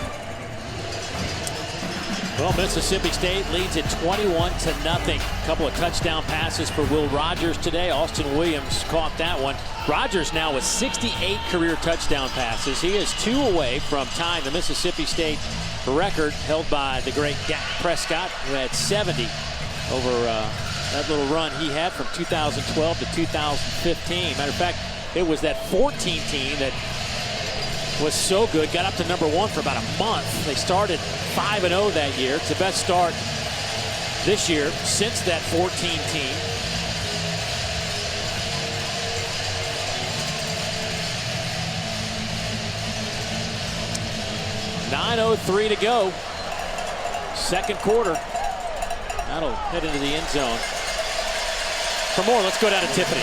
Well, Mississippi State leads it 21-0. A couple of touchdown passes for Will Rogers today. Austin Williams caught that one. Rogers now with 68 career touchdown passes. He is 2 away from tying the Mississippi State record held by the great Dak Prescott, who had 70 over that little run he had from 2012 to 2015. Matter of fact, it was that 14 team that was so good, got up to #1 for about a month. They started 5-0 that year. It's the best start this year since that 14 team. .903 to go. Second quarter. That'll head into the end zone. For more, let's go down to Tiffany.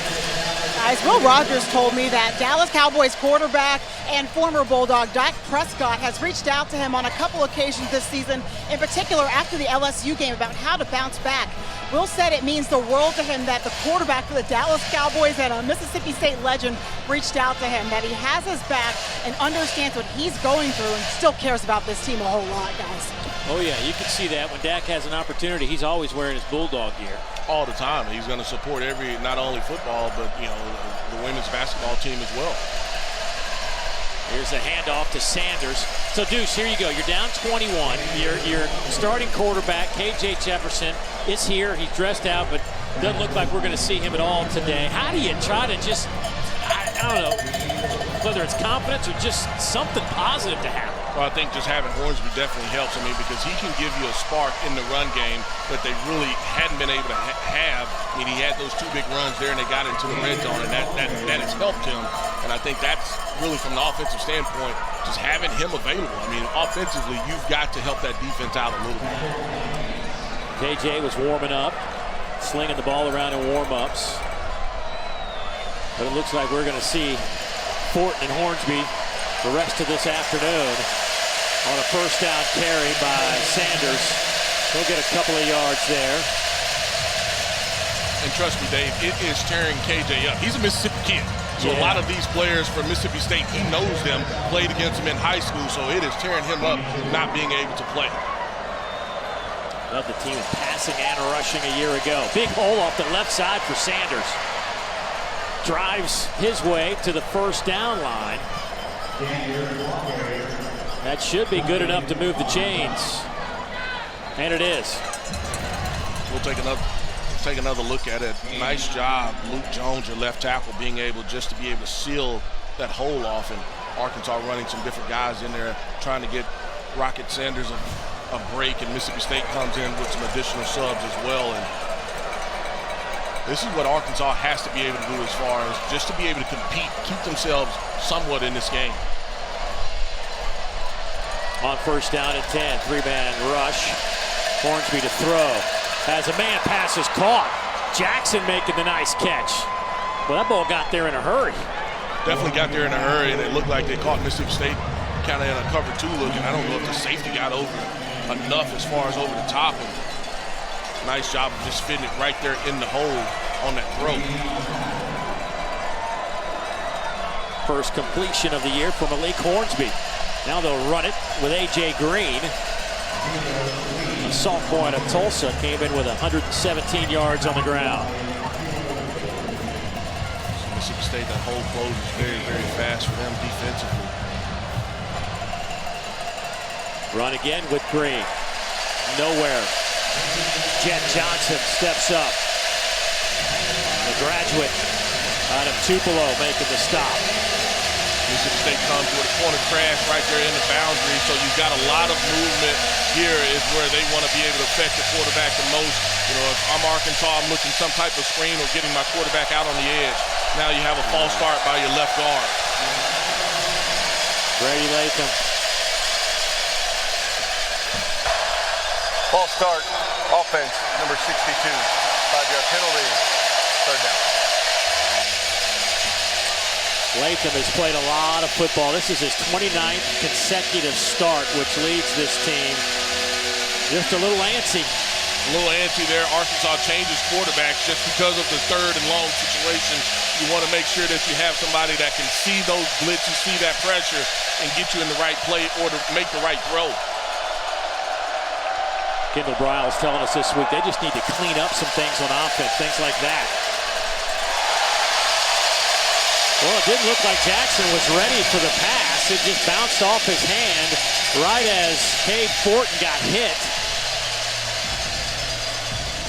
Guys, Will Rogers told me that Dallas Cowboys quarterback and former Bulldog Dak Prescott has reached out to him on a couple occasions this season, in particular after the LSU game, about how to bounce back. Will said it means the world to him that the quarterback for the Dallas Cowboys and a Mississippi State legend reached out to him, that he has his back and understands what he's going through and still cares about this team a whole lot, guys. Oh, yeah, you can see that when Dak has an opportunity. He's always wearing his Bulldog gear. All the time. He's going to support not only football, but, the women's basketball team as well. Here's a handoff to Sanders. So, Deuce, here you go. You're down 21. Your starting quarterback, KJ Jefferson, is here. He's dressed out, but doesn't look like we're going to see him at all today. How do you try to just, I don't know, whether it's confidence or just something positive to happen? Well, I think just having Hornsby definitely helps. Because he can give you a spark in the run game that they really hadn't been able to have. He had those 2 big runs there, and they got into the red zone, and that has helped him. And I think that's really, from an offensive standpoint, just having him available. Offensively, you've got to help that defense out a little bit. KJ was warming up, slinging the ball around in warm-ups. But it looks like we're going to see Fortin and Hornsby the rest of this afternoon on a first down carry by Sanders. He'll get a couple of yards there. And trust me, Dave, it is tearing KJ up. He's a Mississippi kid. So a lot of these players from Mississippi State, he knows them, played against them in high school, so it is tearing him up not being able to play. Led the team in passing and rushing a year ago. Big hole off the left side for Sanders. Drives his way to the first down line. That should be good enough to move the chains. And it is. We'll take another look at it. Nice job, Luke Jones, your left tackle, being able just to be able to seal that hole off, and Arkansas running some different guys in there, trying to get Rocket Sanders a break, and Mississippi State comes in with some additional subs as well. And this is what Arkansas has to be able to do as far as just to be able to compete, keep themselves somewhat in this game. On first down and 10, three-man rush. Hornsby to throw. As a man pass is caught. Jackson making the nice catch. Well, that ball got there in a hurry. Definitely got there in a hurry, and it looked like they caught Mississippi State kind of in a cover two look, and I don't know if the safety got over enough as far as over the top. And nice job of just fitting it right there in the hole on that throw. First completion of the year for Malik Hornsby. Now they'll run it with A.J. Green. The sophomore out of Tulsa came in with 117 yards on the ground. Mississippi State, that hole closes very, very fast for them defensively. Run again with Green. Nowhere. Jet Johnson steps up. The graduate out of Tupelo making the stop. Mississippi State comes with a corner crash right there in the boundary, so you've got a lot of movement. Here is where they want to be able to affect the quarterback the most. You know, if I'm Arkansas, I'm looking some type of screen or getting my quarterback out on the edge. Now you have a false start by your left guard. Brady Latham. False start, offense, number 62. 5-yard penalty, third down. Latham has played a lot of football. This is his 29th consecutive start, which leads this team just a little antsy. A little antsy there. Arkansas changes quarterbacks just because of the third and long situation. You want to make sure that you have somebody that can see those blitzes, see that pressure, and get you in the right play or to make the right throw. Kendall Briles telling us this week they just need to clean up some things on offense, things like that. Well, it didn't look like Jackson was ready for the pass. It just bounced off his hand right as Cade Fortin got hit.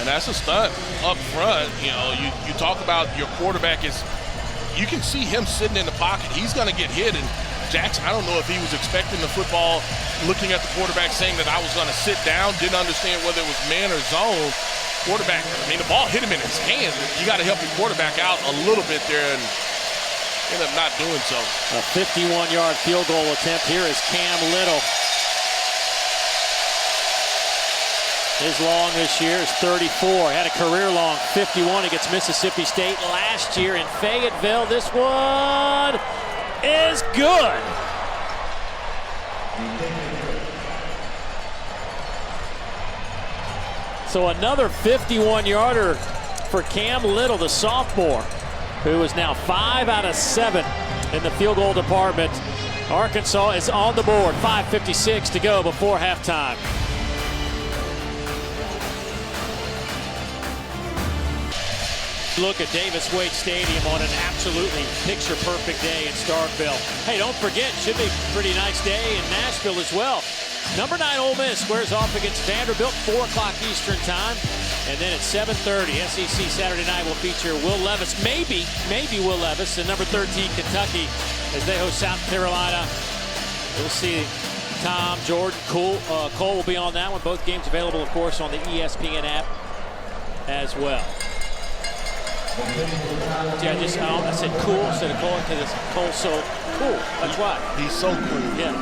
And that's a stunt up front. You know, you talk about your quarterback is, you can see him sitting in the pocket. He's going to get hit. And Jackson, I don't know if he was expecting the football, looking at the quarterback saying that I was going to sit down, didn't understand whether it was man or zone. Quarterback, I mean, the ball hit him in his hands. You got to help your quarterback out a little bit there, and end up not doing so. A 51-yard field goal attempt. Here is Cam Little. His long this year is 34. Had a career-long 51 against Mississippi State last year in Fayetteville. This one is good. So another 51-yarder for Cam Little, the sophomore, who is now 5 out of 7 in the field goal department. Arkansas is on the board. 5:56 to go before halftime. Look at Davis Wade Stadium on an absolutely picture-perfect day in Starkville. Hey, don't forget, should be a pretty nice day in Nashville as well. Number 9 Ole Miss squares off against Vanderbilt, 4 o'clock Eastern time. And then at 7:30, SEC Saturday Night will feature Will Levis, maybe Will Levis, and number 13 Kentucky as they host South Carolina. We'll see Tom, Jordan, Cole will be on that one. Both games available, of course, on the ESPN app as well. Yeah, I said cool instead of Cole because Cole's so cool. That's why. He's so cool. Yeah.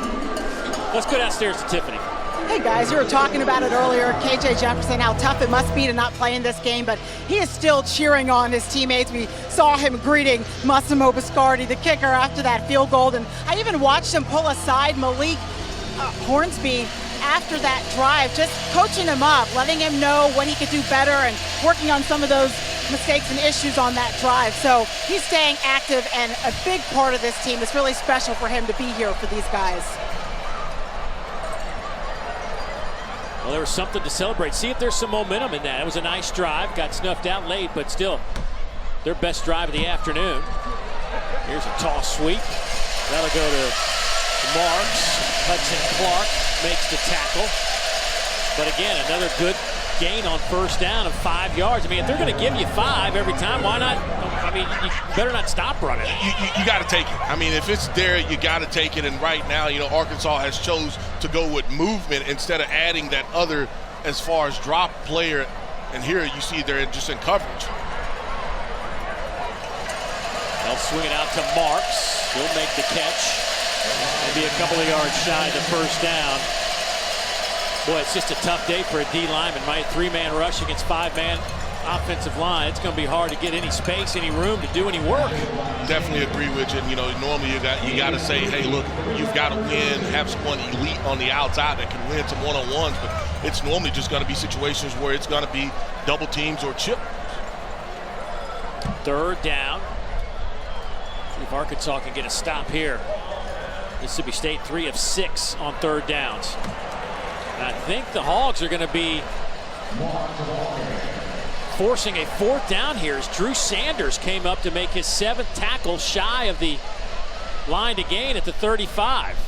Let's go downstairs to Tiffany. Hey guys, you were talking about it earlier, KJ Jefferson, how tough it must be to not play in this game, but he is still cheering on his teammates. We saw him greeting Massimo Biscardi, the kicker, after that field goal, and I even watched him pull aside Malik Hornsby after that drive, just coaching him up, letting him know what he could do better and working on some of those mistakes and issues on that drive. So he's staying active, and a big part of this team. It's really special for him to be here for these guys. Well, there was something to celebrate. See if there's some momentum in that. It was a nice drive. Got snuffed out late, but still their best drive of the afternoon. Here's a toss sweep. That'll go to Marks. Hudson Clark makes the tackle. But again, another good gain on first down of 5 yards. I mean, if they're going to give you 5 every time, why not? I mean, you better not stop running. You got to take it. I mean, if it's there, you got to take it. And right now, you know, Arkansas has chose to go with movement instead of adding that other as far as drop player. And here you see they're just in coverage. They'll swing it out to Marks. He'll make the catch. Maybe a couple of yards shy of the first down. Boy, it's just a tough day for a D lineman. My 3-man rush against 5-man offensive line. It's going to be hard to get any space, any room to do any work. Definitely agree with you. And, you know, normally you got to say, hey, look, you've got to win, have someone elite on the outside that can win some one-on-ones. But it's normally just going to be situations where it's going to be double teams or chip. Third down. See if Arkansas can get a stop here. Mississippi State 3 of 6 on third downs. And I think the Hogs are going to be forcing a fourth down here as Drew Sanders came up to make his 7th tackle shy of the line to gain at the 35.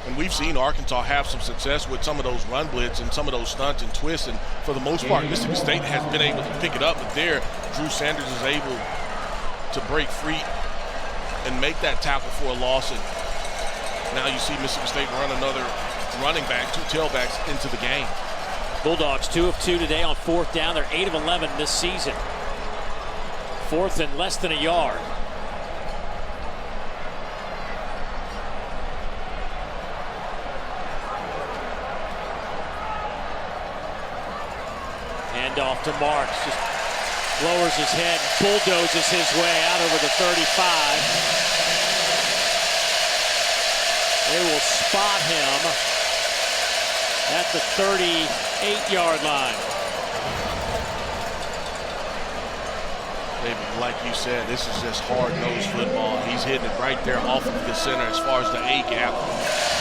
And we've seen Arkansas have some success with some of those run blitz and some of those stunts and twists. And for the most part, Mississippi State has been able to pick it up. But there, Drew Sanders is able to break free and make that tackle for a loss. And now you see Mississippi State run another running back, 2 tailbacks into the game. Bulldogs 2 of 2 today on fourth down. They're 8 of 11 this season. 4th and less than a yard. Hand off to Marks. Just lowers his head, bulldozes his way out over the 35. They will spot him at the 38-yard line. David, like you said, this is just hard-nosed football. He's hitting it right there off of the center as far as the A-gap.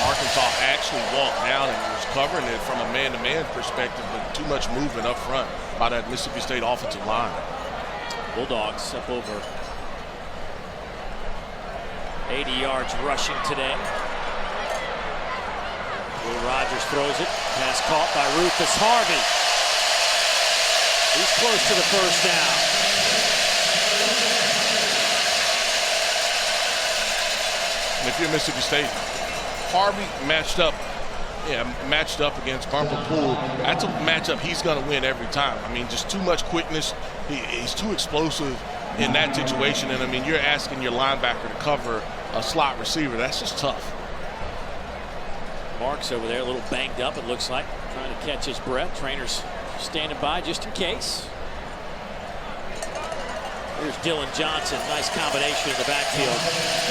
Arkansas actually walked down and was covering it from a man-to-man perspective, but too much movement up front by that Mississippi State offensive line. Bulldogs up over 80 yards rushing today. Will Rogers throws it. Pass caught by Rufus Harvey. He's close to the first down. And if you're Mississippi State, Harvey matched up against Bumper Pool. That's a matchup he's going to win every time. I mean, just too much quickness. He's too explosive in that situation. And, I mean, you're asking your linebacker to cover a slot receiver. That's just tough. Marks over there, a little banged up, it looks like, trying to catch his breath. Trainer's standing by just in case. Here's Dylan Johnson. Nice combination in the backfield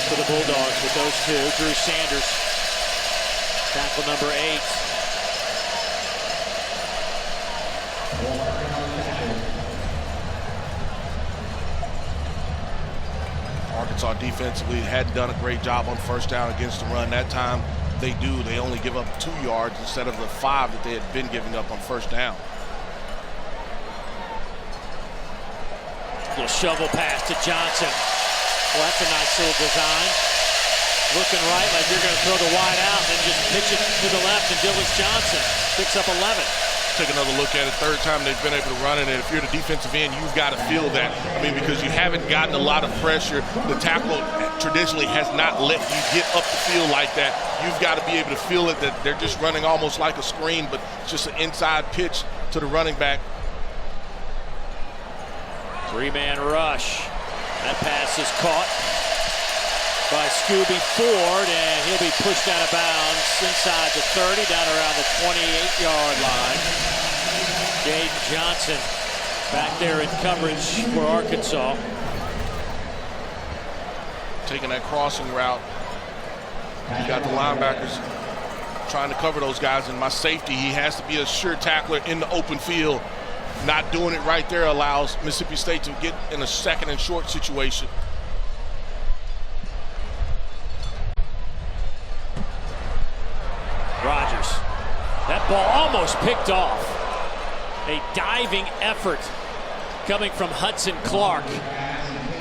for the Bulldogs with those two. Drew Sanders, tackle number 8. Arkansas defensively hadn't done a great job on first down against the run. That time they do. They only give up 2 yards instead of the 5 that they had been giving up on first down. Little shovel pass to Johnson. Well, that's a nice little design. Looking right like you're going to throw the wide out and then just pitch it to the left, and Dylan Johnson picks up 11. Take another look at it. Third time they've been able to run it, and if you're the defensive end, you've got to feel that. I mean, because you haven't gotten a lot of pressure. The tackle traditionally has not let you get up the field like that. You've got to be able to feel it, that they're just running almost like a screen, but it's just an inside pitch to the running back. 3-man rush. That pass is caught by Scooby Ford, and he'll be pushed out of bounds inside the 30, down around the 28-yard line. Jaden Johnson back there in coverage for Arkansas. Taking that crossing route. You got the linebackers trying to cover those guys, and my safety, he has to be a sure tackler in the open field. Not doing it right there allows Mississippi State to get in a second and short situation. Rogers. That ball almost picked off. A diving effort coming from Hudson Clark.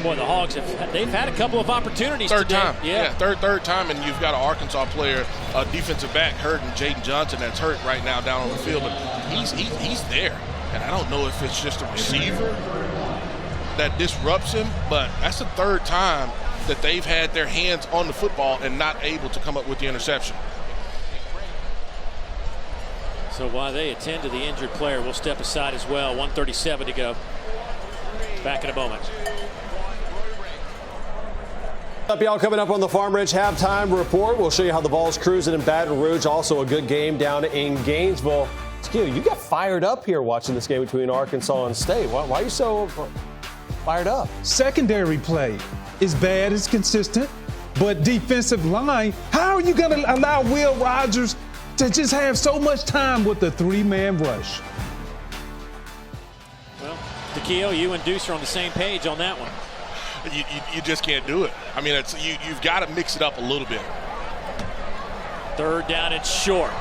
Boy, the Hogs they've had a couple of opportunities Third today. time. Yeah, third time, and you've got an Arkansas player, a defensive back hurt, and Jaden Johnson that's hurt right now down on the field, but he's there. And I don't know if it's just a receiver that disrupts him, but that's the third time that they've had their hands on the football and not able to come up with the interception. So while they attend to the injured player, we'll step aside as well. 1:37 to go. Back in a moment. Up, y'all, coming up on the Farm Ridge halftime report. We'll show you how the ball's cruising in Baton Rouge. Also a good game down in Gainesville. Skill, you got fired up here watching this game between Arkansas and State. Why are you so fired up? Secondary play is bad, it's consistent, but defensive line, how are you going to allow Will Rogers to just have so much time with the three-man rush? Well, Takeo, you and Deuce are on the same page on that one. You just can't do it. I mean, you've got to mix it up a little bit. Third down and short.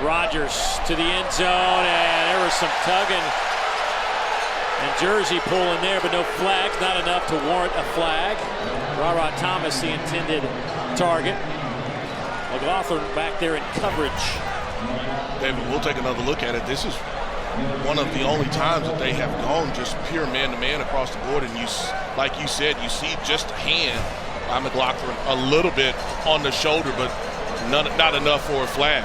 Rogers to the end zone, and there was some tugging and jersey pulling there, but no flags, not enough to warrant a flag. Ra Thomas, the intended target. McLaughlin back there in coverage. David, we'll take another look at it. This is one of the only times that they have gone just pure man-to-man across the board, and like you said, you see just a hand by McLaughlin, a little bit on the shoulder, but not enough for a flag.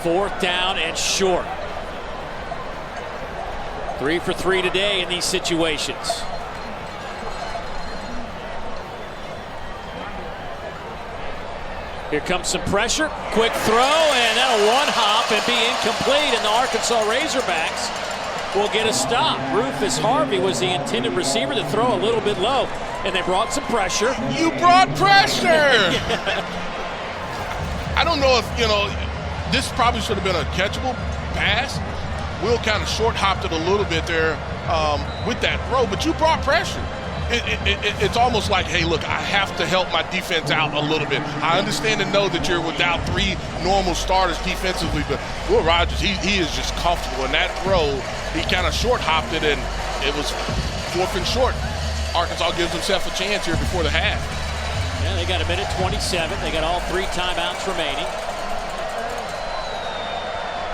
Fourth down and short. 3 for 3 today in these situations. Here comes some pressure. Quick throw, and that'll one hop and be incomplete, and the Arkansas Razorbacks will get a stop. Rufus Harvey was the intended receiver to throw a little bit low, and they brought some pressure. You brought pressure! I don't know if, this probably should have been a catchable pass. Will kind of short hopped it a little bit there with that throw, but you brought pressure. It's almost like, hey, look, I have to help my defense out a little bit. I understand and know that you're without 3 normal starters defensively, but Will Rogers, he is just comfortable. In that throw, he kind of short hopped it, and it was 4th and short. Arkansas gives himself a chance here before the half. Yeah, they got a minute 27. They got all 3 timeouts remaining.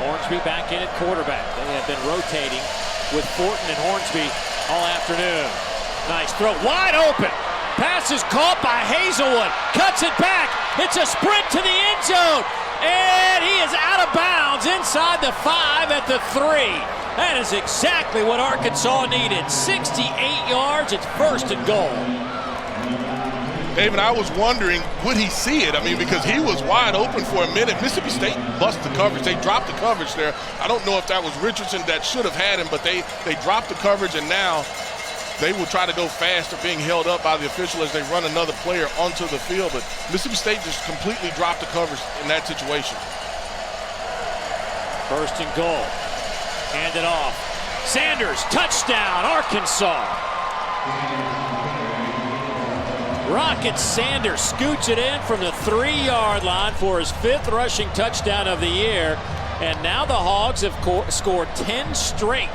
Hornsby back in at quarterback. They have been rotating with Fortin and Hornsby all afternoon. Nice throw, wide open. Pass is caught by Hazelwood. Cuts it back. It's a sprint to the end zone. And he is out of bounds inside the 5 at the 3. That is exactly what Arkansas needed. 68 yards, it's 1st and goal. David, I was wondering, would he see it? I mean, because he was wide open for a minute. Mississippi State busted the coverage. They dropped the coverage there. I don't know if that was Richardson that should have had him, but they dropped the coverage, and now they will try to go fast. They're being held up by the official as they run another player onto the field. But Mississippi State just completely dropped the coverage in that situation. 1st and goal. Hand it off. Sanders, touchdown, Arkansas. Rocket Sanders scoots it in from the 3-yard line for his 5th rushing touchdown of the year. And now the Hogs have scored 10 straight.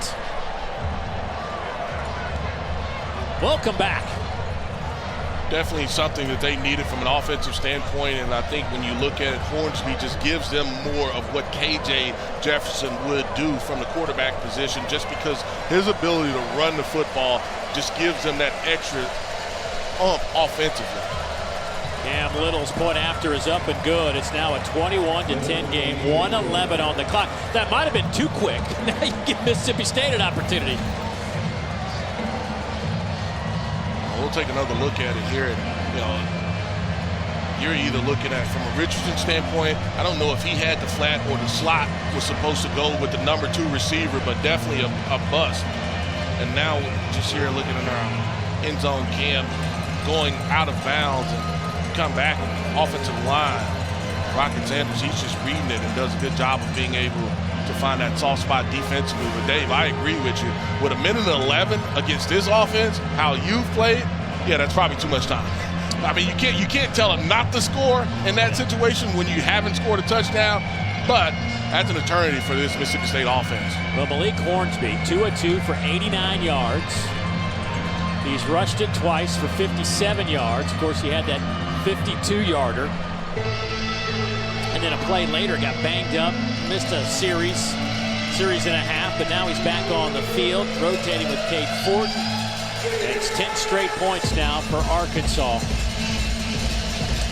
Welcome back. Definitely something that they needed from an offensive standpoint, and I think when you look at it, Hornsby just gives them more of what KJ Jefferson would do from the quarterback position, just because his ability to run the football just gives them that extra offensively. Cam Little's point after is up and good. It's now a 21-10 game, 1:11 on the clock. That might have been too quick. Now you give Mississippi State an opportunity. We'll take another look at it here. You're either looking at, from a Richardson standpoint, I don't know if he had the flat or the slot was supposed to go with the number 2 receiver, but definitely a bust. And now just here looking at our end zone cam going out of bounds and come back with the offensive line. Rocket Sanders, he's just reading it and does a good job of being able to find that soft spot defensively. But Dave, I agree with you. With a minute 11 against this offense, how you've played, yeah, that's probably too much time. I mean, you can't tell them not to score in that situation when you haven't scored a touchdown, but that's an eternity for this Mississippi State offense. Well, Malik Hornsby, 2 of 2 for 89 yards. He's rushed it twice for 57 yards. Of course, he had that 52-yarder. And then a play later, got banged up, missed a series and a half, but now he's back on the field, rotating with Cade Fortin. And it's 10 straight points now for Arkansas.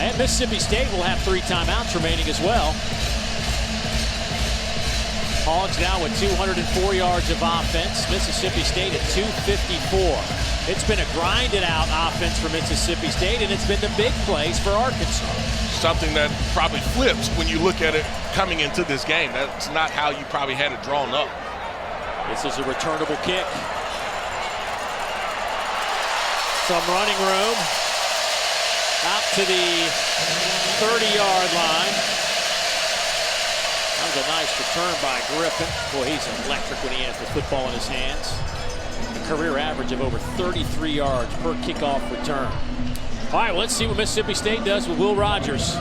And Mississippi State will have 3 timeouts remaining as well. Hogs now with 204 yards of offense. Mississippi State at 254. It's been a grinded out offense for Mississippi State, and it's been the big plays for Arkansas. Something that probably flips when you look at it coming into this game. That's not how you probably had it drawn up. This is a returnable kick. Some running room. Out to the 30-yard line. That was a nice return by Griffin. Boy, he's electric when he has the football in his hands. A career average of over 33 yards per kickoff return. All right, let's see what Mississippi State does with Will Rogers.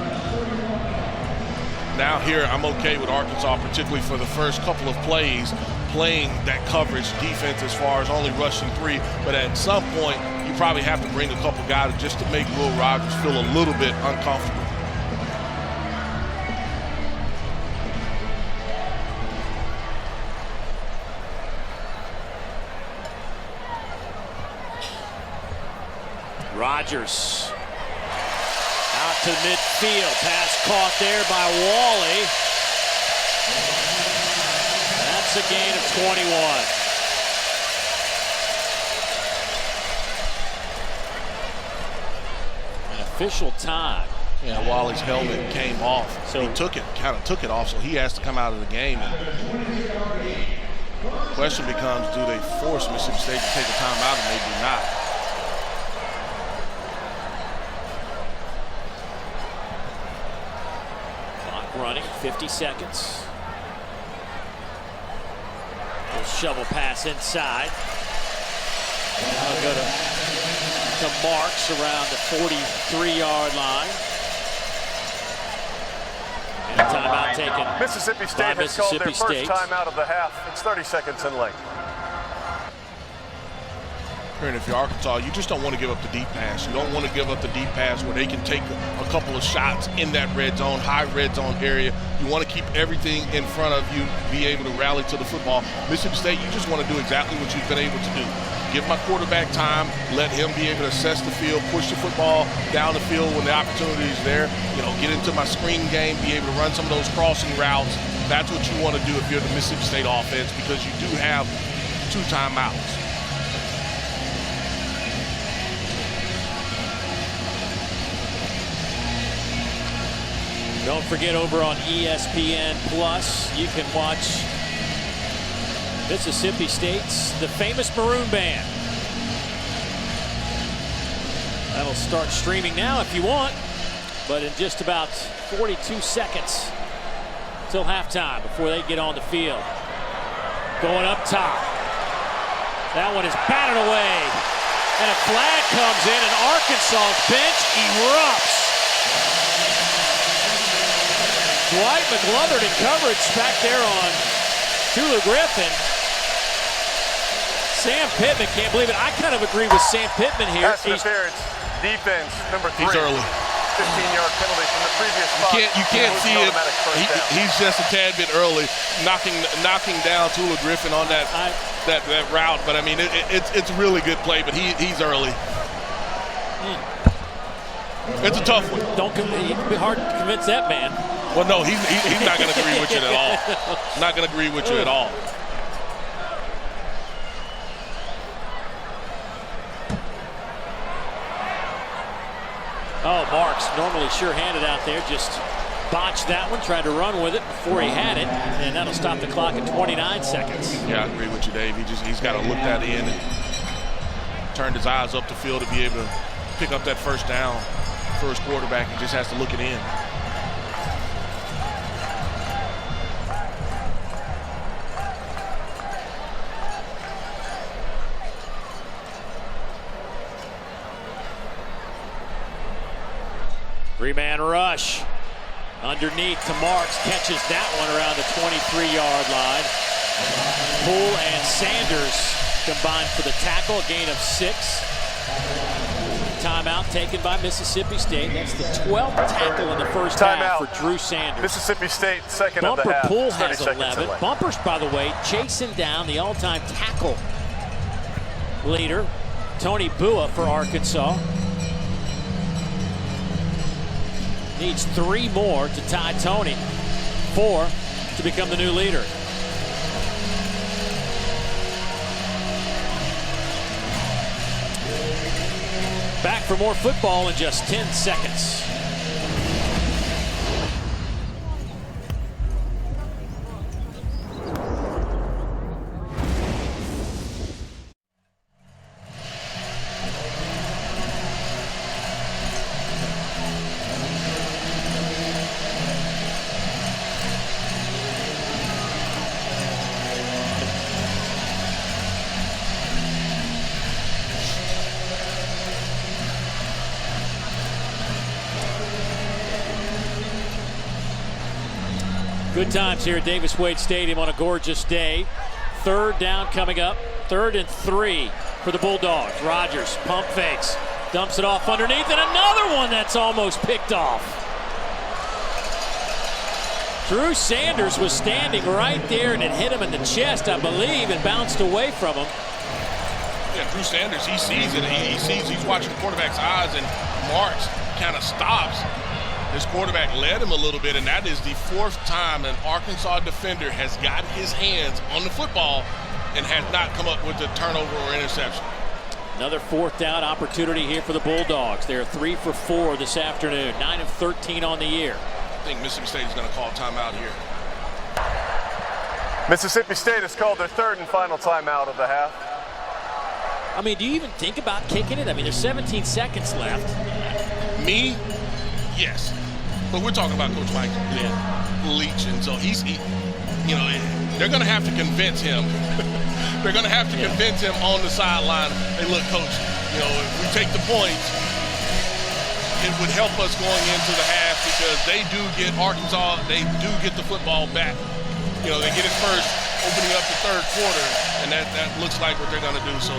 Now here, I'm okay with Arkansas, particularly for the first couple of plays, playing that coverage defense as far as only rushing 3. But at some point, you probably have to bring a couple guys just to make Will Rogers feel a little bit uncomfortable. Rogers out to midfield. Pass caught there by Wally. That's a gain of 21. An official time. Yeah, Wally's helmet came off. So he kind of took it off, so he has to come out of the game. And the question becomes, do they force Mississippi State to take a timeout, and they do not? Running, 50 seconds. Little shovel pass inside. I'll go to Marks around the 43-yard line. And a timeout taken. Mississippi State has called their first timeout of the half. It's 30 seconds in length. And if you're Arkansas, you just don't want to give up the deep pass. You don't want to give up the deep pass where they can take a couple of shots in that red zone, high red zone area. You want to keep everything in front of you, be able to rally to the football. Mississippi State, you just want to do exactly what you've been able to do. Give my quarterback time, let him be able to assess the field, push the football down the field when the opportunity is there. You know, get into my screen game, be able to run some of those crossing routes. That's what you want to do if you're the Mississippi State offense, because you do have 2 timeouts. Don't forget, over on ESPN Plus, you can watch Mississippi State's The Famous Maroon Band. That'll start streaming now if you want, but in just about 42 seconds till halftime before they get on the field. Going up top. That one is batted away. And a flag comes in, and Arkansas's bench erupts. Dwight McGlothern in coverage back there on Tulu Griffin. Sam Pittman can't believe it. I kind of agree with Sam Pittman here. Pass interference, defense, number 3. He's early. 15-yard penalty from the previous spot. You can't see it. He's just a tad bit early, knocking down Tulu Griffin on that route. But I mean, it's a really good play. But he's early. It's a tough one. It'd be hard to convince that man. Well, no, he's not going to agree with you at all. Not going to agree with you at all. Oh, Marks, normally sure-handed out there, just botched that one, tried to run with it before he had it, and that'll stop the clock at 29 seconds. Yeah, I agree with you, Dave. He's got to look that in and turned his eyes up the field to be able to pick up that first down. First quarterback, he just has to look it in. Three-man rush. Underneath to Marks, catches that one around the 23-yard line. Poole and Sanders combined for the tackle, a gain of 6. timeout taken by Mississippi State. That's the 12th tackle in the first half for Drew Sanders. Mississippi State, second of the Bumper half. Poole has 11. Bumper's, by the way, chasing down the all-time tackle leader, Tony Bua for Arkansas. Needs 3 more to tie Tony, 4 to become the new leader. Back for more football in just 10 seconds. Good times here at Davis Wade Stadium on a gorgeous day. 3rd down coming up. 3rd and 3 for the Bulldogs. Rodgers pump fakes, dumps it off underneath, and another one that's almost picked off. Drew Sanders was standing right there, and it hit him in the chest, I believe, and bounced away from him. Yeah, Drew Sanders, he sees it. He sees, he's watching the quarterback's eyes, and Marks kind of stops. His quarterback led him a little bit, and that is the 4th time an Arkansas defender has got his hands on the football and has not come up with a turnover or interception. Another 4th down opportunity here for the Bulldogs. They're 3 for 4 this afternoon, 9 of 13 on the year. I think Mississippi State is going to call timeout here. Mississippi State has called their 3rd and final timeout of the half. I mean, do you even think about kicking it? I mean, there's 17 seconds left. Me? Yes. But we're talking about Coach Mike Leach, and so you know, they're going to have to convince him. They're going to have to convince him on the sideline. Hey, look, Coach, you know, if we take the points, it would help us going into the half because they do get Arkansas, they do get the football back. You know, they get it first, opening up the 3rd quarter, and that looks like what they're going to do. So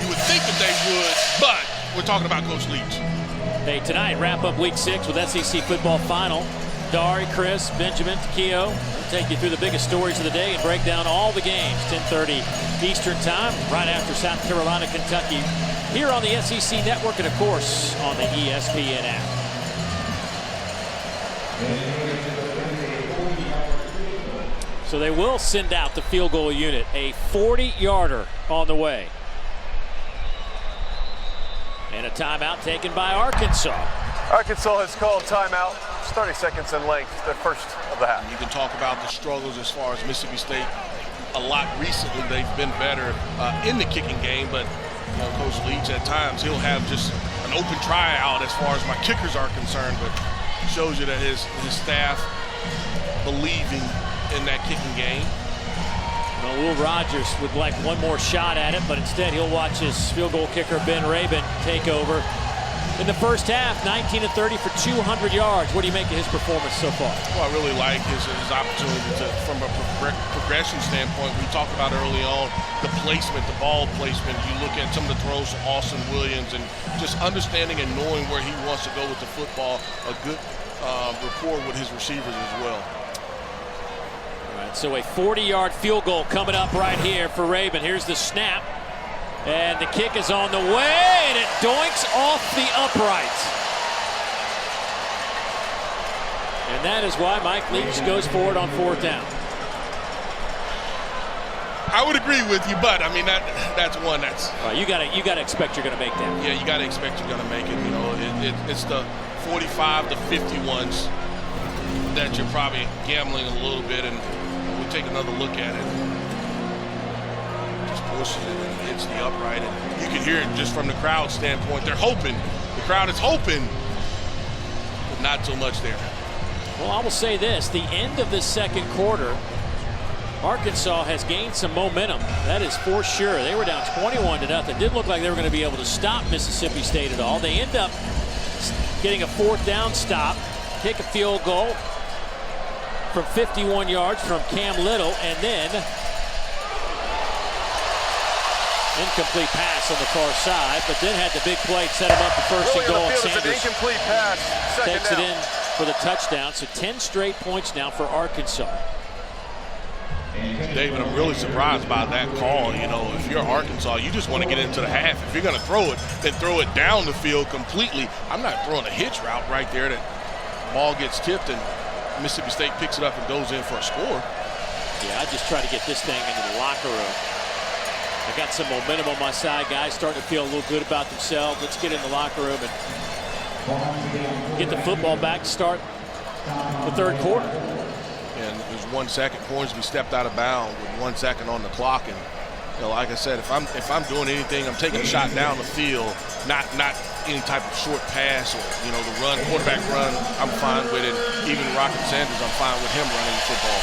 you would think that they would, but we're talking about Coach Leach. Hey, tonight, wrap up Week 6 with SEC football final. Dari, Chris, Benjamin, Takeo will take you through the biggest stories of the day and break down all the games. 10:30 Eastern Time, right after South Carolina, Kentucky, here on the SEC Network and, of course, on the ESPN app. So they will send out the field goal unit, a 40-yarder on the way. And a timeout taken by Arkansas. Arkansas has called timeout. It's 30 seconds in length, the first of the half. You can talk about the struggles as far as Mississippi State. A lot recently, they've been better in the kicking game, but you know, Coach Leach at times, he'll have just an open tryout as far as my kickers are concerned, but shows you that his staff believing in that kicking game. Well, Will Rogers would like one more shot at it, but instead he'll watch his field goal kicker, Ben Rabin, take over. In the first half, 19 of 30 for 200 yards. What do you make of his performance so far? Well, I really like his opportunity to, from a progression standpoint, we talked about early on, the placement, the ball placement. You look at some of the throws to Austin Williams and just understanding and knowing where he wants to go with the football, a good rapport with his receivers as well. So a 40-yard field goal coming up right here for Rabin. Here's the snap. And the kick is on the way, and it doinks off the upright. And that is why Mike Leach goes forward on 4th down. I would agree with you, but I mean that's one that's you gotta expect you're gonna make that. Yeah, you gotta expect you're gonna make it. You know, it's the 45 to 50 ones that you're probably gambling a little bit, and we'll take another look at it. Just pushes it and hits the upright, and you can hear it just from the crowd standpoint. They're hoping. The crowd is hoping, but not so much there. Well, I will say this: the end of the second quarter, Arkansas has gained some momentum. That is for sure. They were down 21-0. It didn't look like they were going to be able to stop Mississippi State at all. They end up getting a 4th down stop, kick a field goal from 51 yards from Cam Little, and then Incomplete pass on the far side, but then had the big play to set him up for first and goal. It's an Sanders incomplete pass. Second takes down. it in for the touchdown. So 10 straight points now for Arkansas. David, I'm really surprised by that call. You know, if you're Arkansas, you just want to get into the half. If you're going to throw it, then throw it down the field completely. I'm not throwing a hitch route right there that ball gets tipped and Mississippi State picks it up and goes in for a score. Yeah, I just try to get this thing into the locker room. I got some momentum on my side. Guys starting to feel a little good about themselves. Let's get in the locker room and get the football back to start the third quarter. And it was 1 second. Hornsby stepped out of bounds with 1 second on the clock. And you know, like I said, if I'm doing anything, I'm taking a shot down the field, not any type of short pass or the run, quarterback run. I'm fine with it. Even Rocket Sanders, I'm fine with him running the football.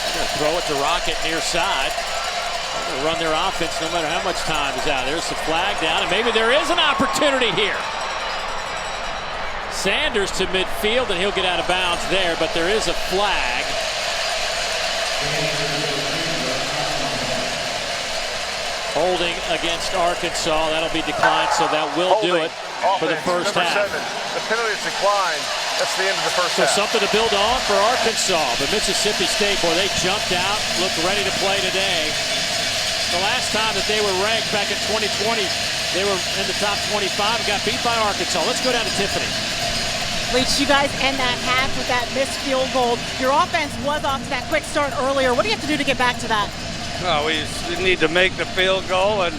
They're going to throw it to Rocket near side. They're going to run their offense no matter how much time is out. There's the flag down, and maybe there is an opportunity here. Sanders to midfield, and he'll get out of bounds there, but there is a flag. Holding against Arkansas. That'll be declined, so that will do it for the first half. Number 7. The penalty is declined. That's the end of the first half. So something to build on for Arkansas. But Mississippi State, boy, they jumped out, looked ready to play today. The last time that they were ranked back in 2020, they were in the top 25 and got beat by Arkansas. Let's go down to Tiffany. Leach, you guys end that half with that missed field goal. Your offense was off to that quick start earlier. What do you have to do to get back to that? No, we need to make the field goal and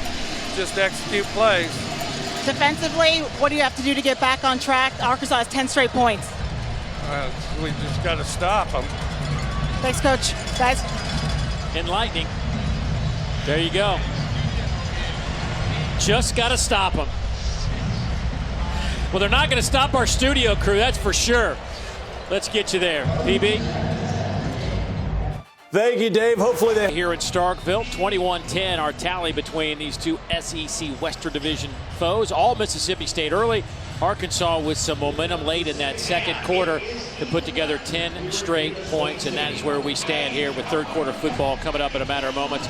just execute plays. Defensively, what do you have to do to get back on track? Arkansas has 10 straight points. We just got to stop them. Thanks, Coach. Guys. Enlightening. There you go. Just got to stop them. Well, they're not going to stop our studio crew, that's for sure. Let's get you there. PB? Thank you, Dave. Hopefully they... Here in Starkville, 21-10, our tally between these two SEC Western Division foes. All Mississippi State early. Arkansas with some momentum late in that second quarter to put together 10 straight points, and that is where we stand here with third quarter football coming up in a matter of moments.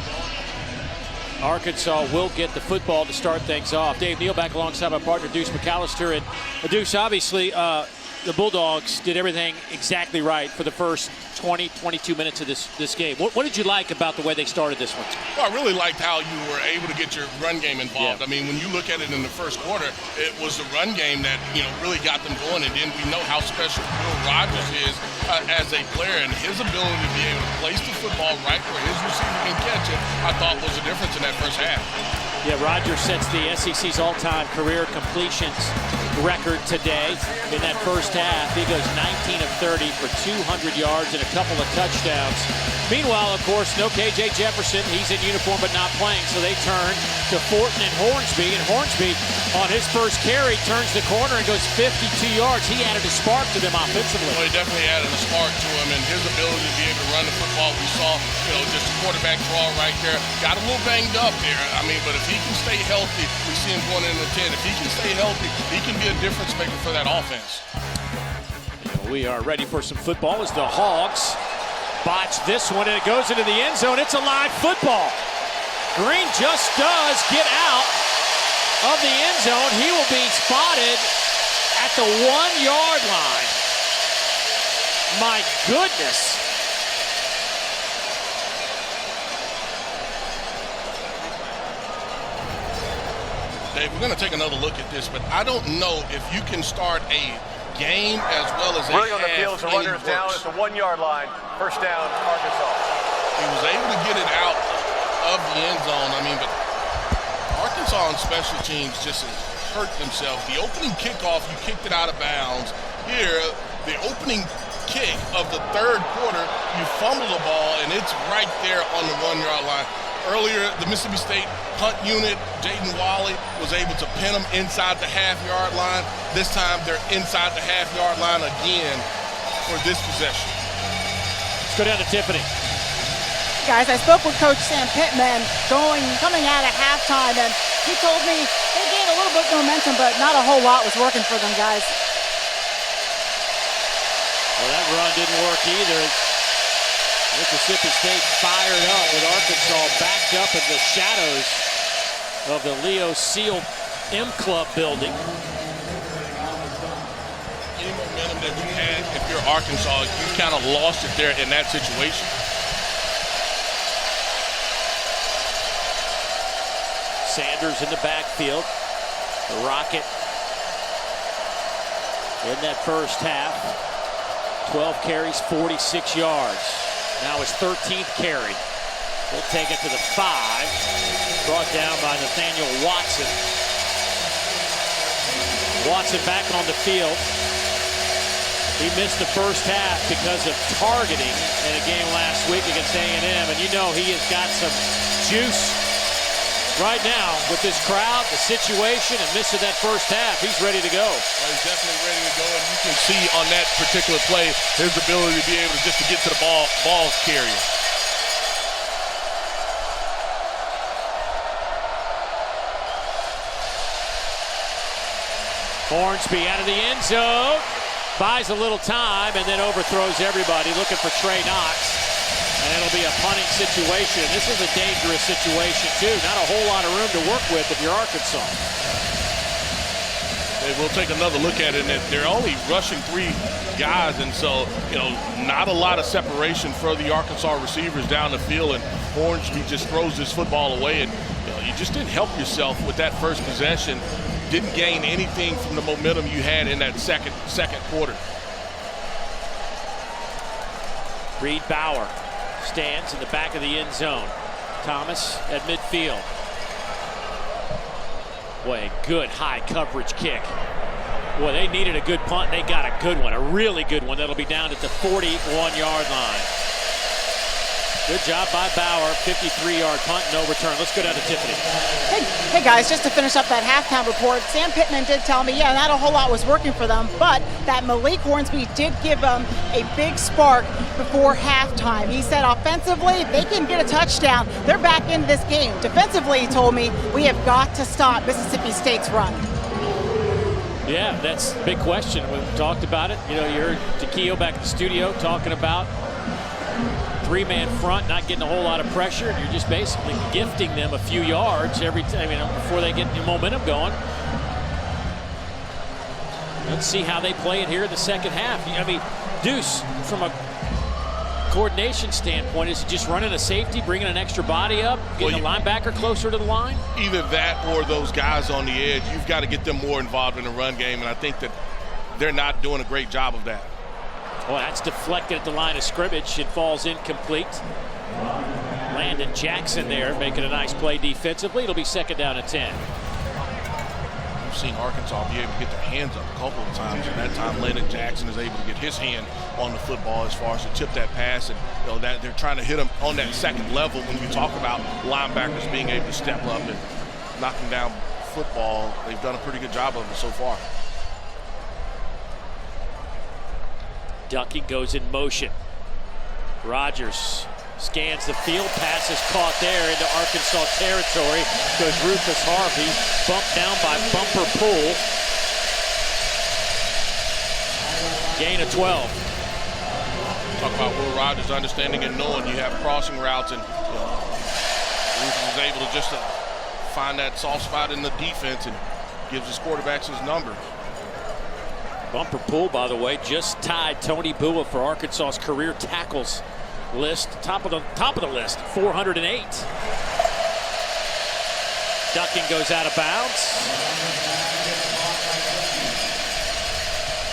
Arkansas will get the football to start things off. Dave Neal back alongside my partner Deuce McAllister. And Deuce, obviously, the Bulldogs did everything exactly right for the first 20-22 minutes of this game. What did you like about the way they started this one? Well, I really liked how you were able to get your run game involved. Yeah. I mean, when you look at it in the first quarter, it was the run game that really got them going. And then we know how special Will Rogers is as a player, and his ability to be able to place the football right where his receiver can catch it, I thought was the difference in that first half. Yeah, Rogers sets the SEC's all-time career completions record today. In that first half, he goes 19 of 30 for 200 yards and a couple of touchdowns. Meanwhile, of course, no KJ Jefferson. He's in uniform but not playing, so they turn to Fortin and Hornsby. And Hornsby, on his first carry, turns the corner and goes 52 yards. He added a spark to them offensively. Well, he definitely added a spark to him, and his ability to be able to run the football, we saw, just a quarterback draw right there. Got a little banged up there. I mean, but if he can stay healthy, we see him going into the 10. If he can stay healthy, he can be a difference maker for that offense. We are ready for some football as the Hogs botch this one, and it goes into the end zone. It's a live football. Green just does get out of the end zone. He will be spotted at the 1-yard line. My goodness. Dave, we're going to take another look at this, but I don't know if you can start a game as well as a Really on the half field, the runner is down at the 1-yard line. First down, Arkansas. He was able to get it out of the end zone. I mean, but Arkansas on special teams just has hurt themselves. The opening kickoff, you kicked it out of bounds. Here, the opening kick of the third quarter, you fumble the ball, and it's right there on the 1-yard line. Earlier, the Mississippi State punt unit, Jaden Wally, was able to pin them inside the half-yard line. This time, they're inside the half-yard line again for this possession. Let's go down to Tiffany. Guys, I spoke with Coach Sam Pittman coming out of halftime, and he told me they gained a little bit of momentum, but not a whole lot was working for them, guys. Well, that run didn't work either. Mississippi State fired up with Arkansas backed up in the shadows of the Leo Seal M Club building. Any momentum that you had, if you're Arkansas, you kind of lost it there in that situation. Sanders in the backfield. The Rocket in that first half. 12 carries, 46 yards. Now his 13th carry. He'll take it to the 5. Brought down by Nathaniel Watson. Watson back on the field. He missed the first half because of targeting in a game last week against A&M. And you know he has got some juice right now with this crowd, the situation, and missing that first half. He's ready to go. Well, he's definitely ready to go, and you can see on that particular play his ability to be able to just to get to the ball carrier. Hornsby out of the end zone. Buys a little time and then overthrows everybody, looking for Trey Knox. And it'll be a punting situation. This is a dangerous situation, too. Not a whole lot of room to work with if you're Arkansas. We'll take another look at it, and they're only rushing 3 guys, and so, not a lot of separation for the Arkansas receivers down the field, and Hornsby just throws this football away, and you just didn't help yourself with that first possession. Didn't gain anything from the momentum you had in that second quarter. Reed Bauer stands in the back of the end zone. Thomas at midfield. Boy, a good high coverage kick. Boy, they needed a good punt. They got a good one, a really good one. That'll be down at the 41-yard line. Good job by Bauer. 53-yard punt, no return. Let's go down to Tiffany. Hey guys, just to finish up that halftime report, Sam Pittman did tell me, yeah, not a whole lot was working for them, but that Malik Hornsby did give them a big spark before halftime. He said offensively, they can get a touchdown. They're back in this game. Defensively, he told me, we have got to stop Mississippi State's run. Yeah, that's the big question. We've talked about it. You heard Takeo back in the studio talking about 3-man front, not getting a whole lot of pressure. You're just basically gifting them a few yards every time, before they get the momentum going. Let's see how they play it here in the second half. Deuce, from a coordination standpoint, is it just running a safety, bringing an extra body up, getting a linebacker closer to the line? Either that or those guys on the edge. You've got to get them more involved in the run game, and I think that they're not doing a great job of that. Well, that's deflected at the line of scrimmage. It falls incomplete. Landon Jackson there making a nice play defensively. It'll be second down and 10. We've seen Arkansas be able to get their hands up a couple of times, and that time Landon Jackson is able to get his hand on the football as far as to tip that pass. And that they're trying to hit him on that second level when you talk about linebackers being able to step up and knocking down football. They've done a pretty good job of it so far. Ducking goes in motion. Rogers scans the field. Pass is caught there into Arkansas territory. Goes Rufus Harvey. Bumped down by Bumper Pool. Gain of 12. Talk about Will Rogers understanding and knowing you have crossing routes, and Rufus is able to just find that soft spot in the defense and gives his quarterbacks his number. Bumper Pool, by the way, just tied Tony Bua for Arkansas's career tackles list. Top of the list, 408. Ducking goes out of bounds.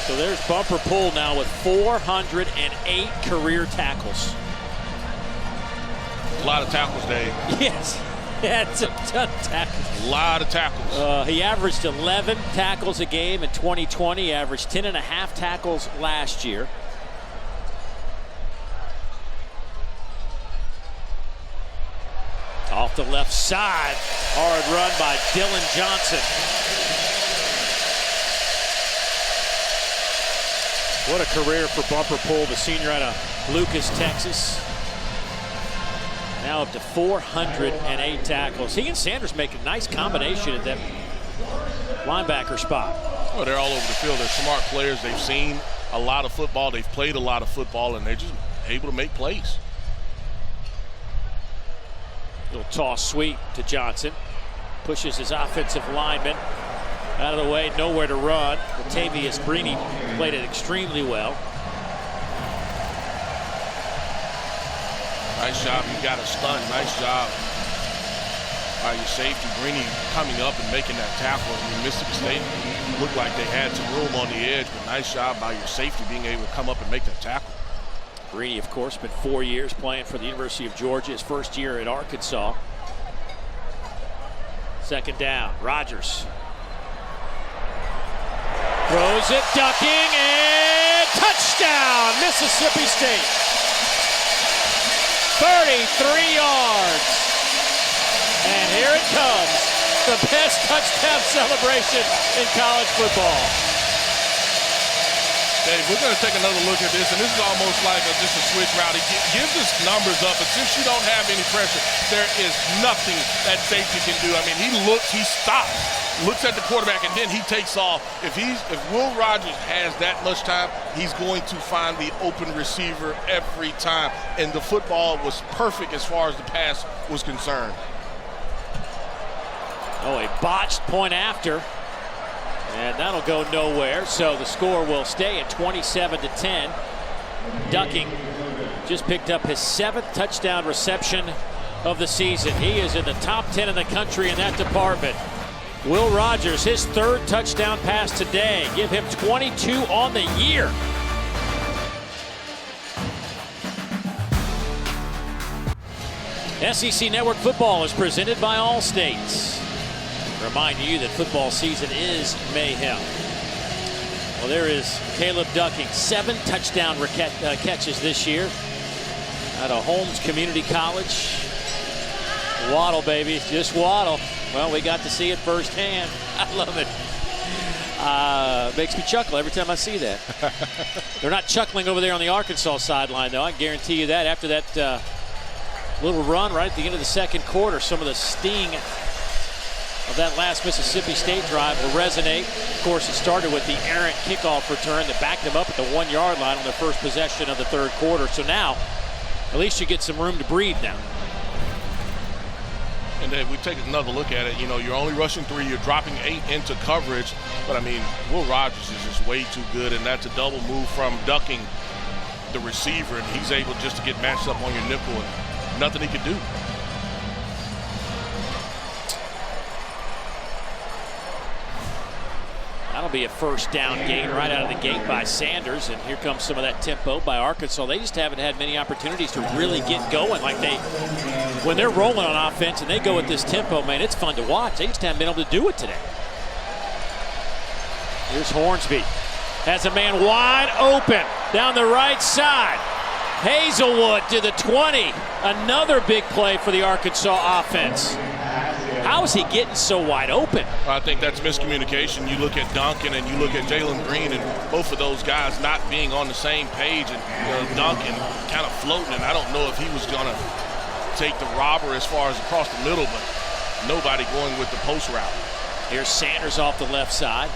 So there's Bumper Pool now with 408 career tackles. A lot of tackles, Dave. Yes. That's a ton of tackles. A lot of tackles. He averaged 11 tackles a game in 2020. He averaged 10.5 tackles last year. Off the left side. Hard run by Dylan Johnson. What a career for Bumper Pool, the senior out of Lucas, Texas. Now up to 408 tackles. He and Sanders make a nice combination at that linebacker spot. Well, they're all over the field. They're smart players. They've seen a lot of football. They've played a lot of football, and they're just able to make plays. Little toss sweep to Johnson. Pushes his offensive lineman out of the way, nowhere to run. Latavius Brini played it extremely well. Nice job. You got a stunt. Nice job by your safety. Brini coming up and making that tackle. I mean, Mississippi State looked like they had some room on the edge, but nice job by your safety being able to come up and make that tackle. Brini, of course, been 4 years playing for the University of Georgia, his first year at Arkansas. Second down, Rogers. Throws it, ducking, and touchdown, Mississippi State. 33 yards. And here it comes, the best touchdown celebration in college football. Dave, we're going to take another look at this, and this is almost like just a switch route. He gives us numbers up, but since you don't have any pressure, there is nothing that safety can do. I mean, he looks, he stops, looks at the quarterback, and then he takes off. If Will Rogers has that much time, he's going to find the open receiver every time. And the football was perfect as far as the pass was concerned. Oh, a botched point after. And that'll go nowhere, so the score will stay at 27-10. Ducking just picked up his 7th touchdown reception of the season. He is in the top 10 in the country in that department. Will Rogers, his 3rd touchdown pass today. Give him 22 on the year. SEC Network Football is presented by Allstate. Remind you that football season is mayhem. Well, there is Caleb Ducking, 7 touchdown catches this year out of Holmes Community College. Waddle, baby, just waddle. Well, we got to see it firsthand. I love it. Makes me chuckle every time I see that. They're not chuckling over there on the Arkansas sideline, though. I can guarantee you that after that little run right at the end of the second quarter, some of the sting of that last Mississippi State drive will resonate. Of course, it started with the errant kickoff return that backed them up at the 1 yard line on their first possession of the third quarter. So now, at least you get some room to breathe now. And then we take another look at it. You know, you're only rushing 3, you're dropping 8 into coverage. But I mean, Will Rogers is just way too good, and that's a double move from Ducking the receiver, and he's able just to get matched up on your nickel, and nothing he can do. That'll be a first down gain right out of the gate by Sanders, and here comes some of that tempo by Arkansas. They just haven't had many opportunities to really get going. Like when they're rolling on offense and they go at this tempo, man, it's fun to watch. They just haven't been able to do it today. Here's Hornsby. Has a man wide open down the right side. Hazelwood to the 20. Another big play for the Arkansas offense. How is he getting so wide open? I think that's miscommunication. You look at Duncan and you look at Jalen Green, and both of those guys not being on the same page, and Duncan kind of floating, and I don't know if he was going to take the robber as far as across the middle, but nobody going with the post route. Here's Sanders off the left side.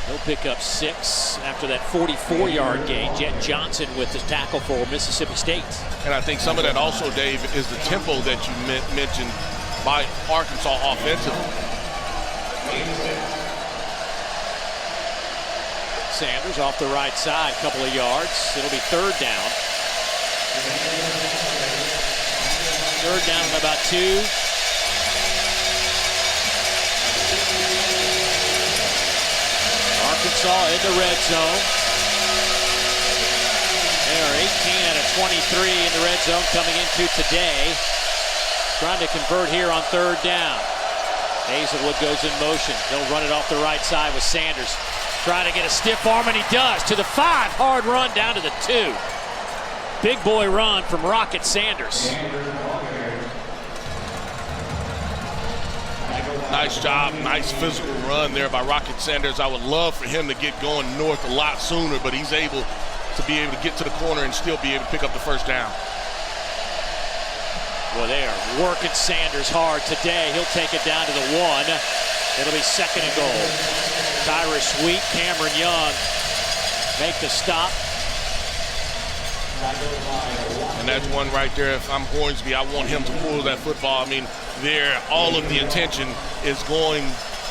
He'll pick up 6 after that 44-yard gain. Jet Johnson with the tackle for Mississippi State. And I think some of that also, Dave, is the tempo that you mentioned by Arkansas offensively. Sanders off the right side, couple of yards. It'll be 3rd down. 3rd down and about 2. Arkansas in the red zone. They are 18 out of 23 in the red zone coming into today. Trying to convert here on 3rd down. Hazelwood goes in motion. He'll run it off the right side with Sanders. Trying to get a stiff arm, and he does. To the 5, hard run down to the 2. Big boy run from Rocket Sanders. Nice job, nice physical run there by Rocket Sanders. I would love for him to get going north a lot sooner, but he's able to get to the corner and still be able to pick up the first down. Well, they are working Sanders hard today. He'll take it down to the 1. It'll be 2nd and goal. Tyrus Wheat, Cameron Young make the stop. And that's one right there. If I'm Hornsby, I want him to pull that football. I mean, all of the attention is going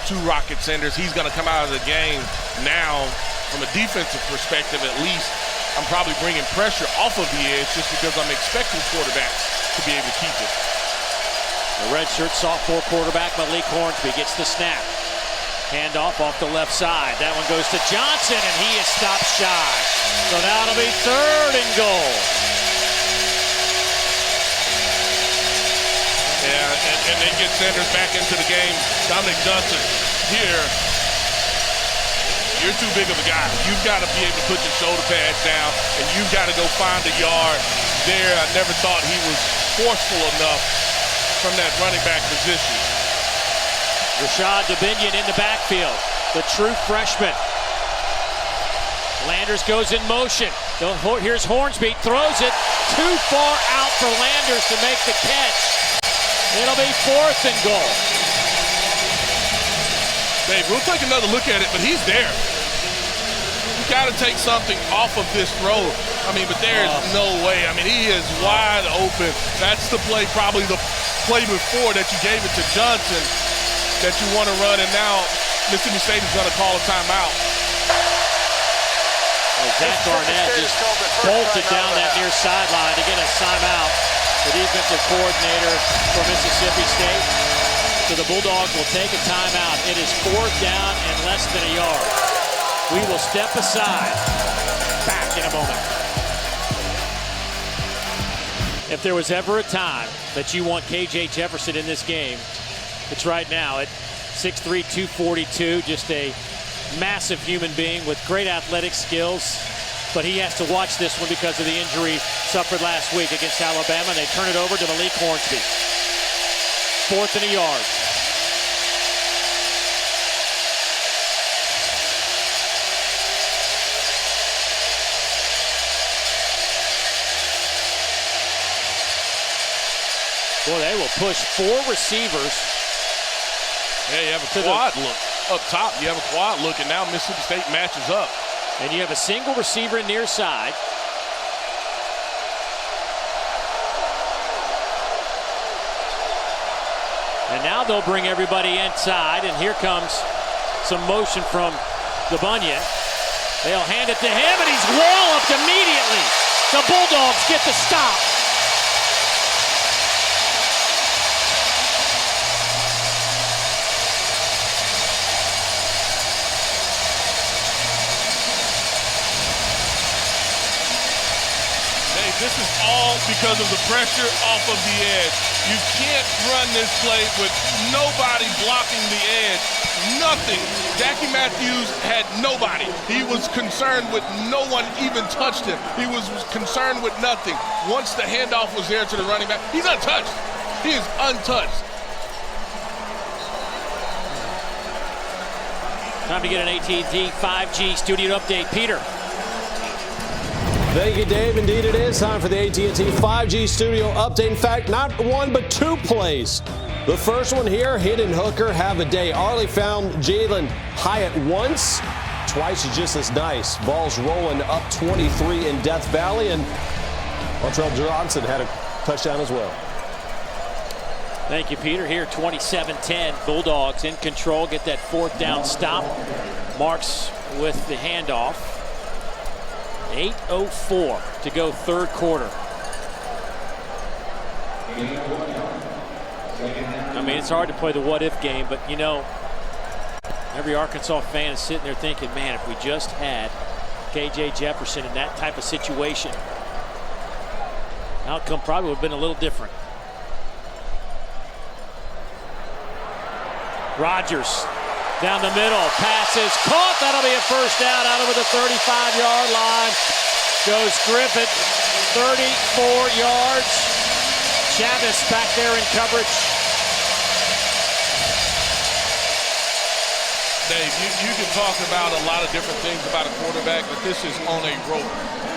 to Rocket Sanders. He's going to come out of the game now. From a defensive perspective, at least, I'm probably bringing pressure off of the edge just because I'm expecting quarterbacks to be able to keep it. The redshirt sophomore quarterback Malik Hornsby gets the snap. Handoff off the left side. That one goes to Johnson, and he is stopped shy. So now it'll be 3rd and goal. Yeah, and they get Sanders back into the game. Dominic Johnson here. You're too big of a guy. You've got to be able to put your shoulder pads down, and you've got to go find a yard there. I never thought he was forceful enough from that running back position. Rashad Dubinion in the backfield, the true freshman. Landers goes in motion. Here's Hornsby, throws it too far out for Landers to make the catch. It'll be 4th and goal. Dave, we'll take another look at it, but he's there. You've got to take something off of this throw. I mean, but there is no way. I mean, he is wide open. That's the play, probably the play before that you gave it to Johnson that you want to run, and now Mississippi State is going to call a timeout. Zach Garnett just bolted down that near sideline to get a timeout. The defensive coordinator for Mississippi State. So the Bulldogs will take a timeout. It is 4th down and less than a yard. We will step aside. Back in a moment. If there was ever a time that you want KJ Jefferson in this game, it's right now at 6'3", 242. Just a massive human being with great athletic skills. But he has to watch this one because of the injury suffered last week against Alabama. And they turn it over to Malik Hornsby. 4th and a yard. Boy, they will push 4 receivers. Yeah, you have a quad look. Up top, you have a quad look, and now Mississippi State matches up. And you have a single receiver near side. And now they'll bring everybody inside, and here comes some motion from Dubinion. They'll hand it to him, and he's walloped immediately. The Bulldogs get the stop. This is all because of the pressure off of the edge. You can't run this play with nobody blocking the edge. Nothing. Jackie Matthews had nobody. He was concerned with no one even touched him. He was concerned with nothing. Once the handoff was there to the running back, he's untouched. He is untouched. Time to get an AT&T 5G studio update. Peter. Thank you, Dave. Indeed, it is time for the AT&T 5G studio update. In fact, not 1 but 2 plays. The first one here, hidden hooker, have a day. Arley found Jalen Hyatt once. Twice is just as nice. Ball's rolling up 23 in Death Valley, and Montrell Johnson had a touchdown as well. Thank you, Peter. Here, 27-10. Bulldogs in control. Get that 4th down stop. Marks with the handoff. 8:04 to go, 3rd quarter. I mean, it's hard to play the what-if game, but, you know, every Arkansas fan is sitting there thinking, man, if we just had KJ Jefferson in that type of situation, outcome probably would have been a little different. Rodgers down the middle, passes caught. That'll be a 1st down out over the 35-yard line. Goes Griffith, 34 yards. Chavis back there in coverage. Dave, you can talk about a lot of different things about a quarterback, but this is on a rope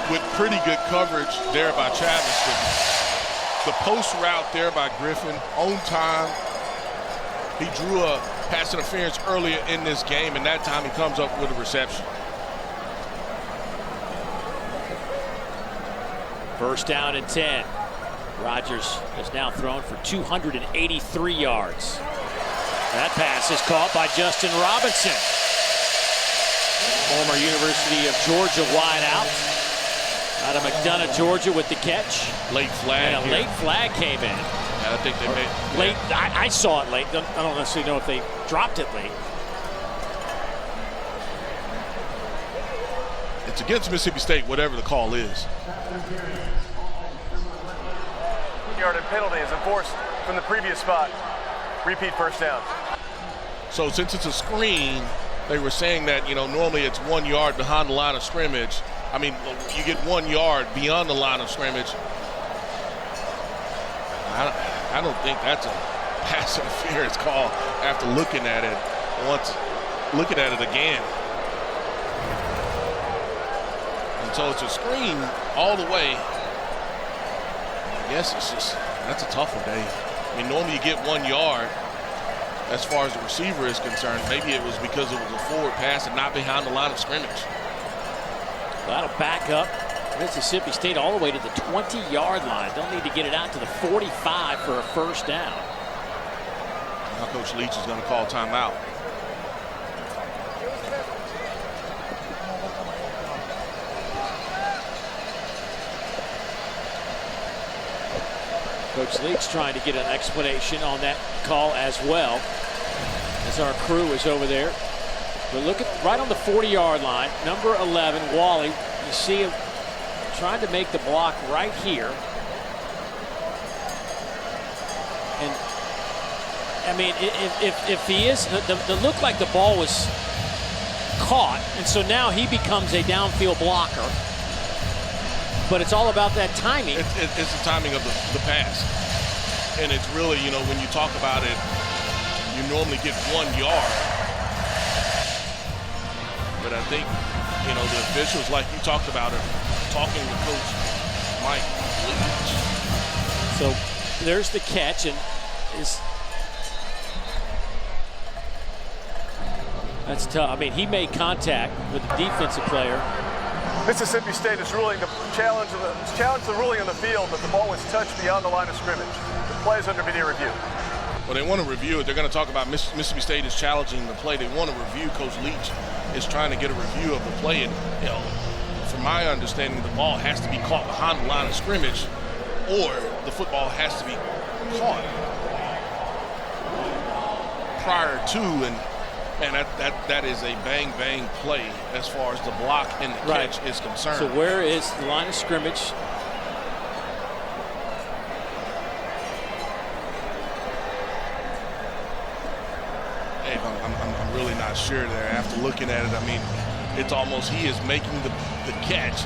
with pretty good coverage there by Chavis. The post route there by Griffin, on time. He drew a pass interference earlier in this game, and that time he comes up with a reception. First down and 10. Rodgers has now thrown for 283 yards. That pass is caught by Justin Robinson. Former University of Georgia wideout. Out of McDonough, Georgia with the catch. Late flag. And a late flag came in. Yeah, I think they made late. I saw it late. I don't necessarily know if they dropped it late. It's against Mississippi State, whatever the call is. Yard and penalty is enforced from the previous spot. Repeat first down. So since it's a screen, they were saying that, normally it's 1 yard behind the line of scrimmage. I mean, you get 1 yard beyond the line of scrimmage. I don't think that's a pass interference call after looking at it once, looking at it again. And so it's a screen all the way. I guess that's a tough one, Dave. I mean, normally you get 1 yard as far as the receiver is concerned. Maybe it was because it was a forward pass and not behind the line of scrimmage. That'll back up Mississippi State all the way to the 20-yard line. They'll need to get it out to the 45 for a first down. Now Coach Leach is going to call timeout. Coach Leach trying to get an explanation on that call as well, as our crew is over there. But look at right on the 40-yard line, number 11, Wally. You see him trying to make the block right here. And I mean, if he is, the look like the ball was caught, and so now he becomes a downfield blocker. But it's all about that timing. It's the timing of the pass. And it's really, when you talk about it, you normally get 1 yard. But I think, the officials, like you talked about, are talking with Coach Mike Leach. So there's the catch, and that's tough. I mean, he made contact with the defensive player. Mississippi State is challenge the ruling on the field that the ball was touched beyond the line of scrimmage. The play is under video review. Well, they want to review it. They're going to talk about Mississippi State is challenging the play. They want to review. Coach Leach is trying to get a review of the play. And, from my understanding, the ball has to be caught behind the line of scrimmage, or the football has to be caught prior to, and that is a bang play as far as the block and the catch is concerned. So where is the line of scrimmage? I'm really not sure there. After looking at it, I mean, it's almost he is making the catch.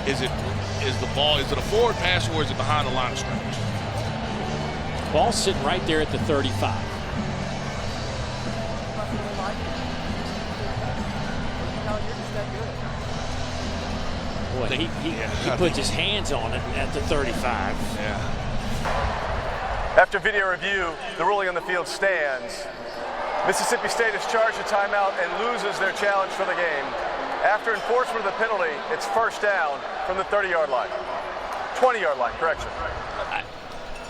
Is it a forward pass, or is it behind the line of scrimmage? Ball sitting right there at the 35. Boy, he puts his hands on it at the 35. Yeah. After video review, the ruling on the field stands. Mississippi State is charged a timeout and loses their challenge for the game. After enforcement of the penalty, it's first down from the 30-yard line. 20-yard line, correction.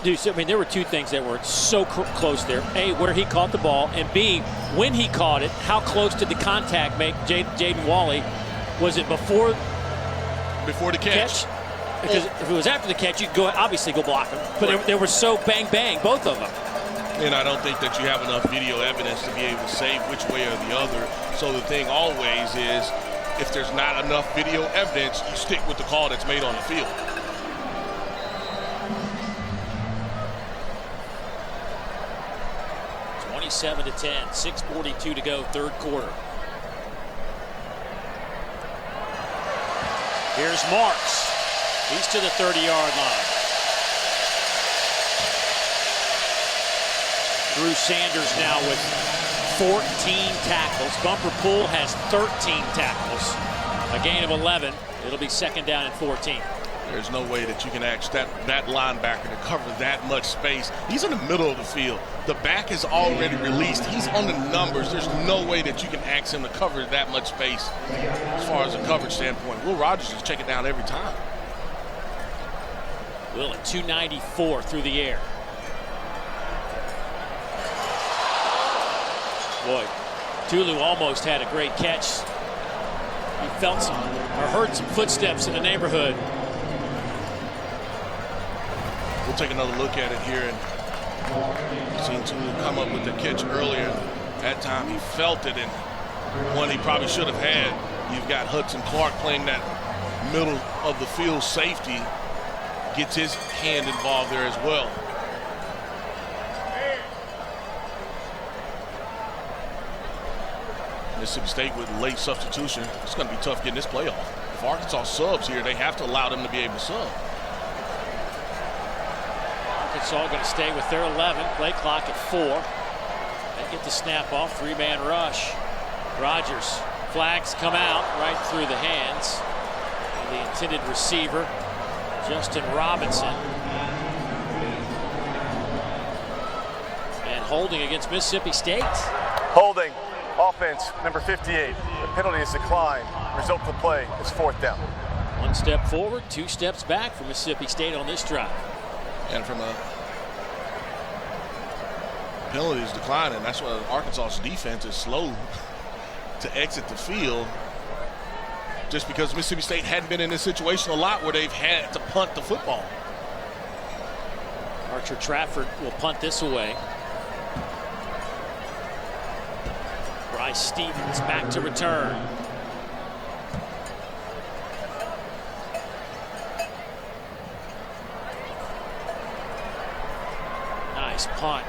I mean, there were two things that were so close there. A, where he caught the ball, and B, when he caught it, how close did the contact make Jaden Wally? Was it before the catch? Because if it was after the catch, you could obviously go block him. But they were so bang, both of them. And I don't think that you have enough video evidence to be able to say which way or the other. So the thing always is, if there's not enough video evidence, you stick with the call that's made on the field. (27 to 10), 6:42 to go, third quarter. Here's Marks. He's to the 30-yard line. Drew Sanders now with 14 tackles. Bumper Pool has 13 tackles. A gain of 11. It'll be second down and 14. There's no way that you can ask that linebacker to cover that much space. He's in the middle of the field. The back is already released. He's on the numbers. There's no way that you can ask him to cover that much space as far as a coverage standpoint. Will Rogers is checking down every time. Will at 294 through the air. Boy, Tulu almost had a great catch. He felt some, or heard some footsteps in the neighborhood. We'll take another look at it here, and seen Tulu come up with the catch earlier. That time he felt it, and one he probably should have had. You've got Hudson Clark playing that middle of the field safety, gets his hand involved there as well. Mississippi State with late substitution. It's going to be tough getting this play off. If Arkansas subs here, they have to allow them to be able to sub. Arkansas going to stay with their 11. Play clock at 4. They get the snap off. 3-man rush. Rogers. Flags come out right through the hands of the intended receiver, Justin Robinson. And holding against Mississippi State. Holding. Offense, number 58. The penalty is declined. Result of the play is 4th down. 1 step forward, 2 steps back for Mississippi State on this drive. And from a penalties declining, that's why Arkansas's defense is slow to exit the field, just because Mississippi State hadn't been in this situation a lot where they've had to punt the football. Archer Trafford will punt this away. Bryce Stevens back to return. Nice punt.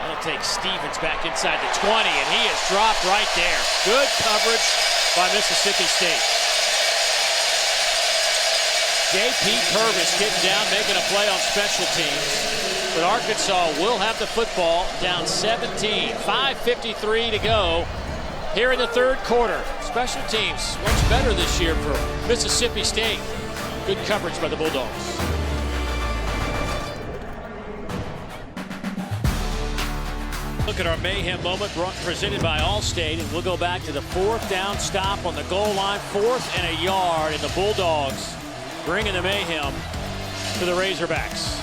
That'll take Stevens back inside the 20, and he is dropped right there. Good coverage by Mississippi State. J.P. Purvis getting down, making a play on special teams. But Arkansas will have the football down 17. 5:53 to go here in the 3rd quarter. Special teams much better this year for Mississippi State. Good coverage by the Bulldogs. Look at our mayhem moment presented by Allstate, and we'll go back to the 4th down stop on the goal line. 4th and a yard, and the Bulldogs bringing the mayhem to the Razorbacks.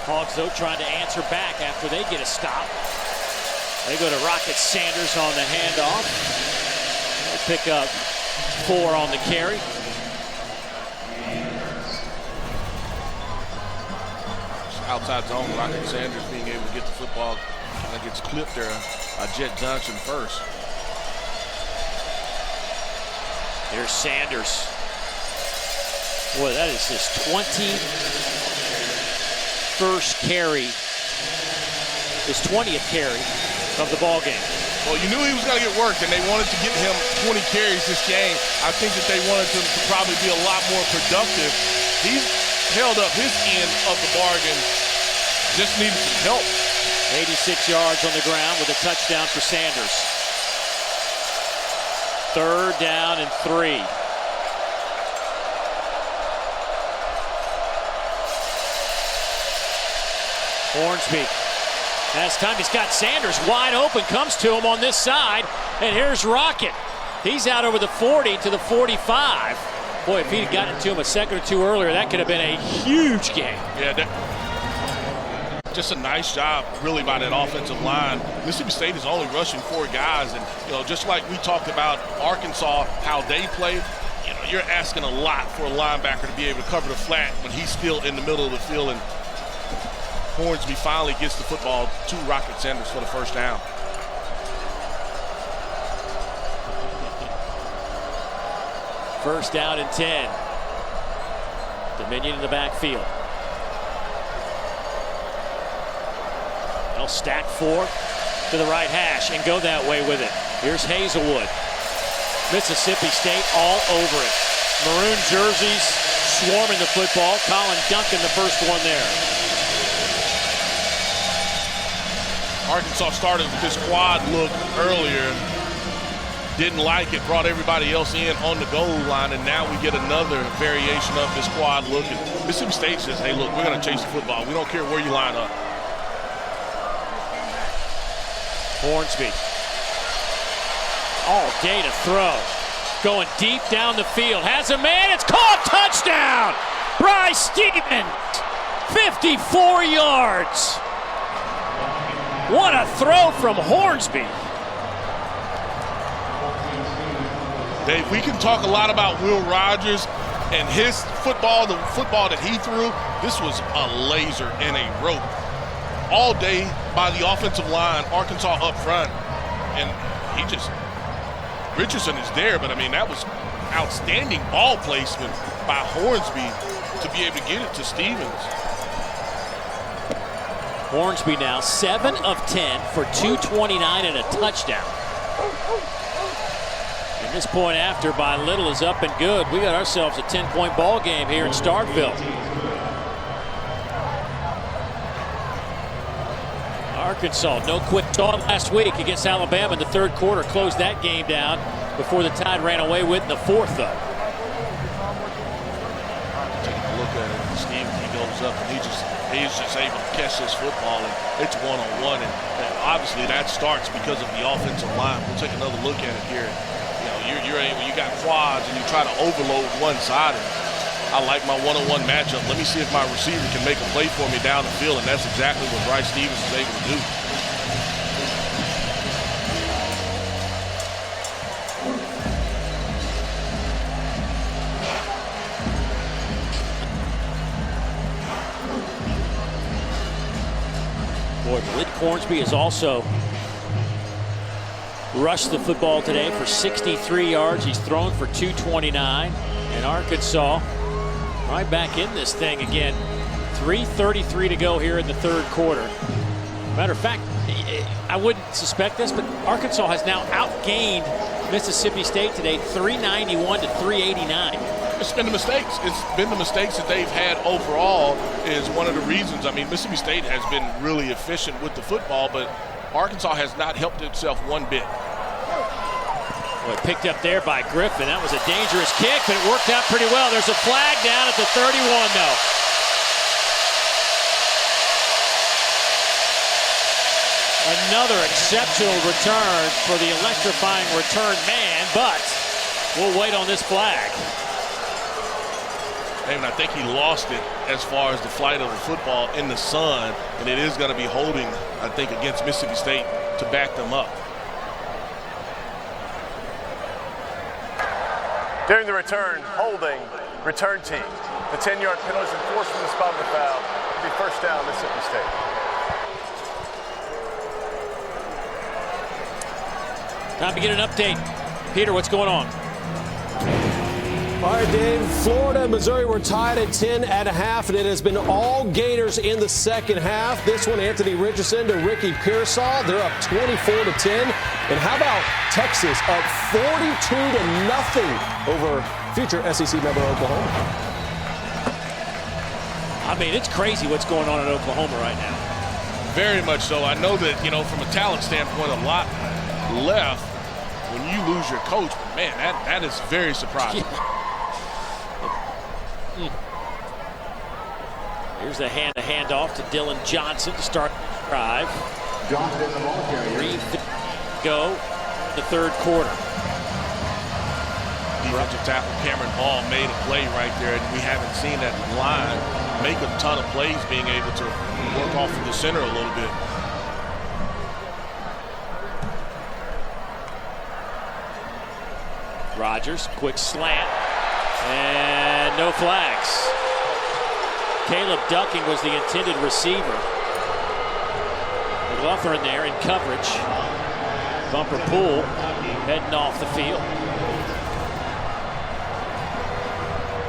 Hogs, though, trying to answer back after they get a stop. They go to Rocket Sanders on the handoff. They pick up 4 on the carry. Outside zone, Rocket Sanders being able to get the football. Kind of gets clipped there by Jet Johnson first. Here's Sanders. Boy, that is his 21st carry. His 20th carry of the ball game. Well, you knew he was going to get worked, and they wanted to get him 20 carries this game. I think that they wanted him to probably be a lot more productive. He's held up his end of the bargain. Just needed some help. 86 yards on the ground with a touchdown for Sanders. 3rd down and 3. Hornsby has time. He's got Sanders wide open. Comes to him on this side. And here's Rocket. He's out over the 40 to the 45. Boy, if he'd gotten to him a second or two earlier, that could have been a huge game. Yeah, just a nice job, really, by that offensive line. Mississippi State is only rushing 4 guys, and just like we talked about Arkansas, how they play. You're asking a lot for a linebacker to be able to cover the flat when he's still in the middle of the field. And Hornsby finally gets the football to Rocket Sanders for the 1st down. First down and 10. Dominion in the backfield. They'll stack 4 to the right hash and go that way with it. Here's Hazelwood. Mississippi State all over it. Maroon jerseys swarming the football. Colin Duncan, the first one there. Arkansas started with this quad look earlier. Didn't like it, brought everybody else in on the goal line, and now we get another variation of this quad look. And Mississippi State says, hey, look, we're going to chase the football. We don't care where you line up. Hornsby. All day to throw. Going deep down the field. Has a man. It's caught. Touchdown. Bryce Stevens. 54 yards. What a throw from Hornsby. Dave, we can talk a lot about Will Rogers and his football, the football that he threw. This was a laser and a rope all day by the offensive line, Arkansas up front. And Richardson is there, but I mean, that was outstanding ball placement by Hornsby to be able to get it to Stevens. Hornsby now 7 of 10 for 229 and a touchdown. And this point after by Little is up and good. We got ourselves a 10-point ball game here in Starkville. Arkansas, no quick start last week against Alabama in the third quarter. Closed that game down before the Tide ran away with in the fourth, though. Taking a look at it, Steve, he goes up and he's just able to catch this football, and it's one-on-one. And obviously that starts because of the offensive line. We'll take another look at it here. You got quads and you try to overload one side. And I like my one-on-one matchup. Let me see if my receiver can make a play for me down the field, and that's exactly what Bryce Stevens is able to do. Boy, Malik Hornsby has also rushed the football today for 63 yards. He's thrown for 229. And Arkansas right back in this thing again. 3:33 to go here in the third quarter. Matter of fact, I wouldn't suspect this, but Arkansas has now outgained Mississippi State today, 391 to 389. It's been the mistakes. It's been the mistakes that they've had overall is one of the reasons. I mean, Mississippi State has been really efficient with the football, but Arkansas has not helped itself one bit. Well, picked up there by Griffin. That was a dangerous kick, but it worked out pretty well. There's a flag down at the 31, though. Another exceptional return for the electrifying return man, but we'll wait on this flag. And I think he lost it as far as the flight of the football in the sun, and it is going to be holding, I think, against Mississippi State to back them up. During the return, holding, return team. The 10-yard penalty is enforced from the spot of the foul. It'll be first down, Mississippi State. Time to get an update. Peter, what's going on? All right, Dave, Florida and Missouri were tied at 10.5, and it has been all Gators in the second half. This one, Anthony Richardson to Ricky Pearsall. They're up 24-10. And how about Texas up 42-0 over future SEC member Oklahoma? I mean, it's crazy what's going on in Oklahoma right now. Very much so. I know that, from a talent standpoint, a lot left when you lose your coach, but man, that is very surprising. Here's the handoff to Dylan Johnson to start the drive. 3 go the third quarter. Defensive tackle Cameron Hall made a play right there, and we haven't seen that line make a ton of plays, being able to work off of the center a little bit. Rogers, quick slant, and no flags. Caleb Ducking was the intended receiver. McLaughlin there in coverage. Bumper Pool heading off the field.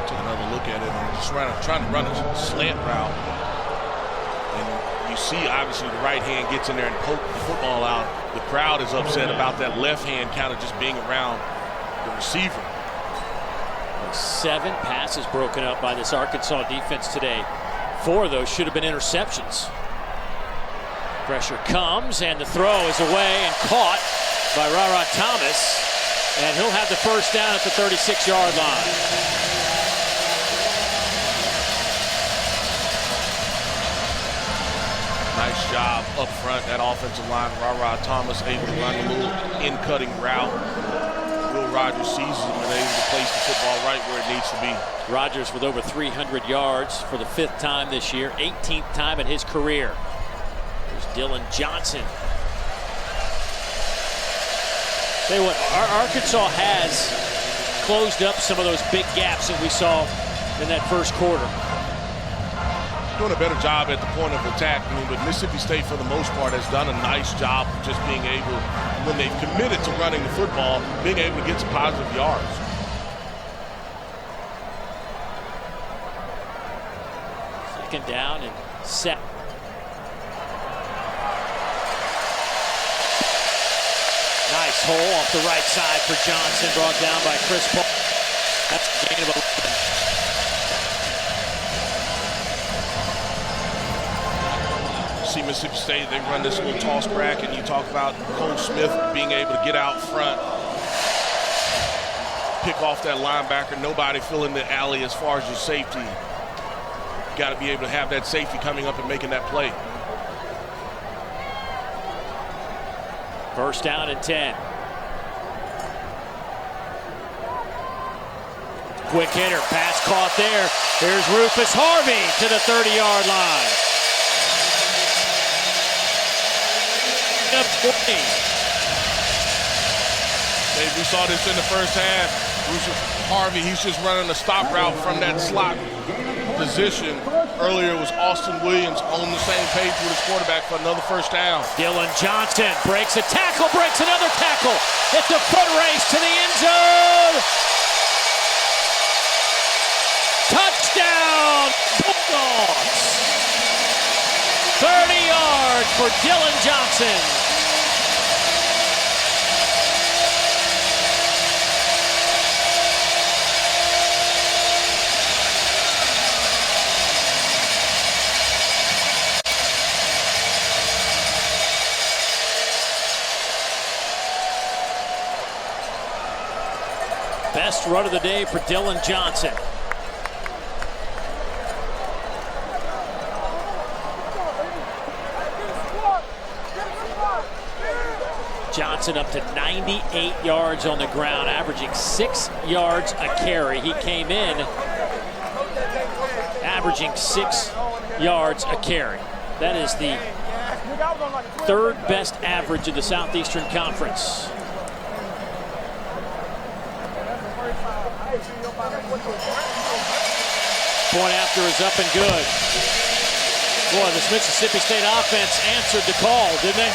Take another look at it and just trying to run a slant route. And you see, obviously, the right hand gets in there and poke the football out. The crowd is upset about that left hand kind of just being around the receiver. 7 passes broken up by this Arkansas defense today. 4 of those should have been interceptions. Pressure comes, and the throw is away and caught by Ra-Ra Thomas. And he'll have the first down at the 36-yard line. Nice job up front, that offensive line. Ra-Ra Thomas able to run a little in-cutting route Will Rogers sees him and able to place the football right where it needs to be. Rogers with over 300 yards for the 5th time this year, 18th time in his career. There's Dillon Johnson. Tell you what, Arkansas has closed up some of those big gaps that we saw in that first quarter. Doing a better job at the point of attack. But Mississippi State, for the most part, has done a nice job of just being able, when they've committed to running the football, being able to get some positive yards. Second down and set. Nice hole off the right side for Johnson, brought down by Chris Paul. That's a gain of 11. See Mississippi State, they run this little toss crack, and you talk about Cole Smith being able to get out front, pick off that linebacker, nobody filling the alley as far as your safety. You got to be able to have that safety coming up and making that play. First down and 10. Quick hitter, pass caught there. Here's Rufus Harvey to the 30-yard line. Up 20. Dave, we saw this in the first half. Rufus Harvey, he's just running a stop route from that slot position. Earlier it was Austin Williams on the same page with his quarterback for another first down. Dillon Johnson breaks a tackle, breaks another tackle. It's a foot race to the end zone. Touchdown, Bulldogs. 30 yards for Dillon Johnson. Best run of the day for Dillon Johnson. Johnson up to 98 yards on the ground, averaging 6 yards a carry. He came in averaging 6 yards a carry. That is the 3rd best average of the Southeastern Conference. Point after is up and good. Boy, this Mississippi State offense answered the call, didn't they?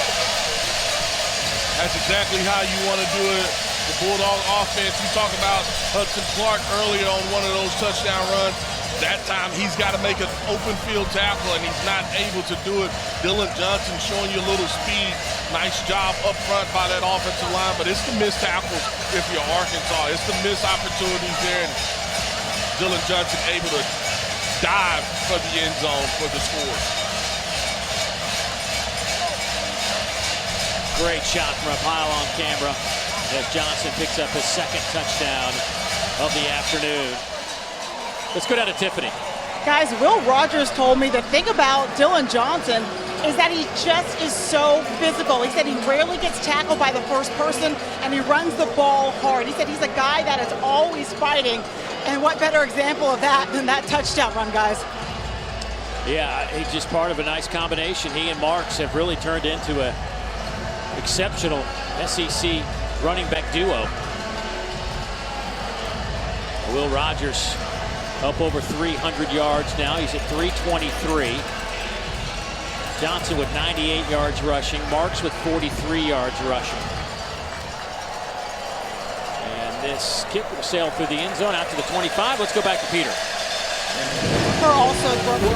That's exactly how you want to do it. The Bulldog offense, you talk about Hudson Clark earlier on one of those touchdown runs. That time he's got to make an open field tackle, and he's not able to do it. Dillon Johnson showing you a little speed. Nice job up front by that offensive line, but it's the missed tackles if you're Arkansas. It's the missed opportunities there. And Dillon Johnson able to dive for the end zone for the score. Great shot from up high along camera as Johnson picks up his 2nd touchdown of the afternoon. Let's go down to Tiffany. Guys, Will Rogers told me the thing about Dillon Johnson is that he just is so physical. He said he rarely gets tackled by the first person, and he runs the ball hard. He said he's a guy that is always fighting, and what better example of that than that touchdown run, guys? Yeah, he's just part of a nice combination. He and Marks have really turned into a exceptional SEC running back duo. Will Rogers up over 300 yards now. He's at 323. Johnson with 98 yards rushing. Marks with 43 yards rushing. And this kick will sail through the end zone out to the 25. Let's go back to Peter. Well,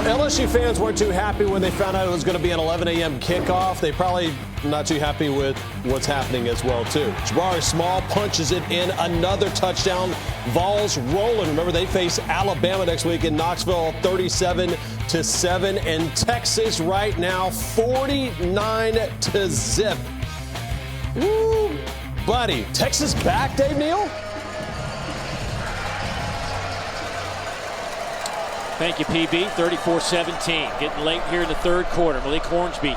LSU fans weren't too happy when they found out it was going to be an 11 a.m. kickoff. They probably not too happy with what's happening as well, too. Jabari Small punches it in, another touchdown. Vols rolling. Remember, they face Alabama next week in Knoxville, 37-7. And Texas right now, 49-0. Woo, buddy. Texas back, Dave Neal? Thank you, PB. 34-17. Getting late here in the 3rd quarter. Malik Hornsby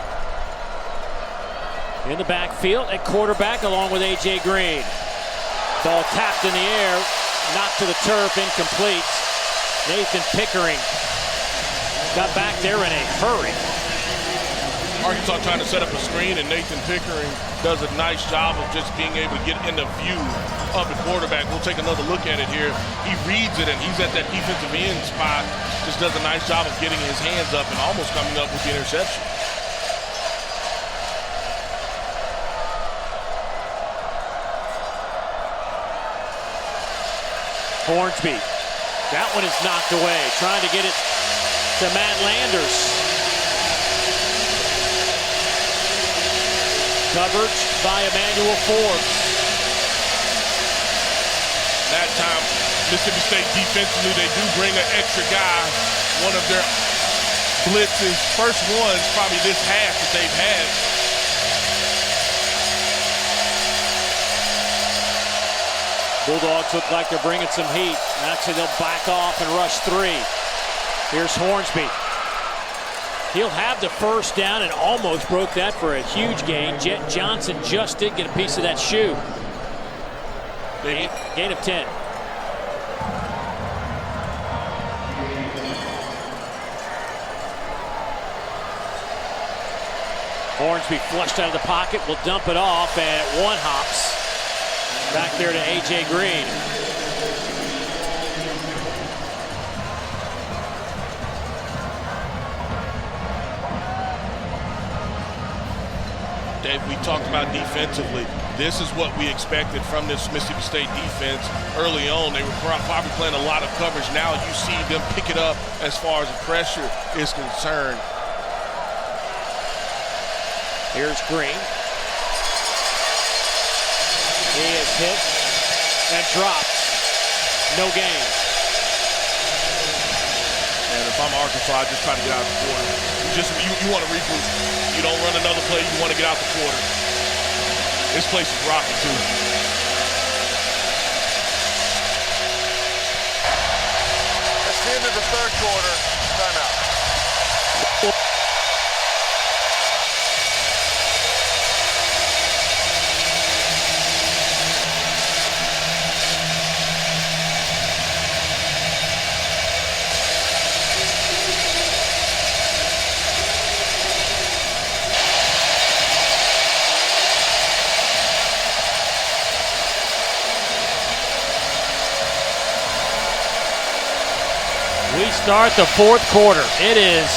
in the backfield at quarterback along with A.J. Green. Ball tapped in the air, knocked to the turf, incomplete. Nathan Pickering got back there in a hurry. Arkansas trying to set up a screen, and Nathan Pickering does a nice job of just being able to get in the view of the quarterback. We'll take another look at it here. He reads it, and he's at that defensive end spot. Just does a nice job of getting his hands up and almost coming up with the interception. Hornsby. That one is knocked away. Trying to get it to Matt Landers. Coverage by Emmanuel Forbes. That time, Mississippi State defensively, they do bring an extra guy. One of their blitzes, first ones probably this half that they've had. Bulldogs look like they're bringing some heat. Actually, they'll back off and rush 3. Here's Hornsby. He'll have the first down and almost broke that for a huge gain. Jet Johnson just did get a piece of that shoe. Gain of 10. Hornsby flushed out of the pocket, will dump it off, and one hops back there to A.J. Green. Dave, we talked about defensively. This is what we expected from this Mississippi State defense early on. They were probably playing a lot of coverage. Now you see them pick it up as far as the pressure is concerned. Here's Green. He is hit and dropped. No gain. And if I'm Arkansas, I just try to get out of the quarter. You want to regroup. You don't run another play. You want to get out the quarter. This place is rocking too. That's the end of the third quarter. Timeout. We start the fourth quarter. It is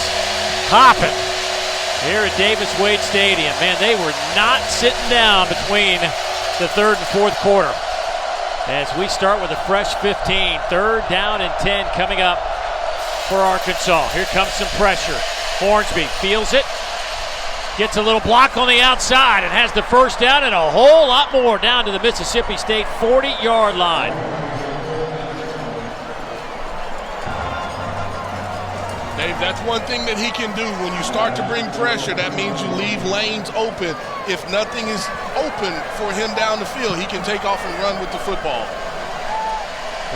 hopping here at Davis Wade Stadium. Man, they were not sitting down between the third and fourth quarter. As we start with a fresh 15, 3rd down and 10 coming up for Arkansas. Here comes some pressure. Hornsby feels it. Gets a little block on the outside and has the first down and a whole lot more down to the Mississippi State 40-yard line. Dave, that's one thing that he can do. When you start to bring pressure, that means you leave lanes open. If nothing is open for him down the field, he can take off and run with the football.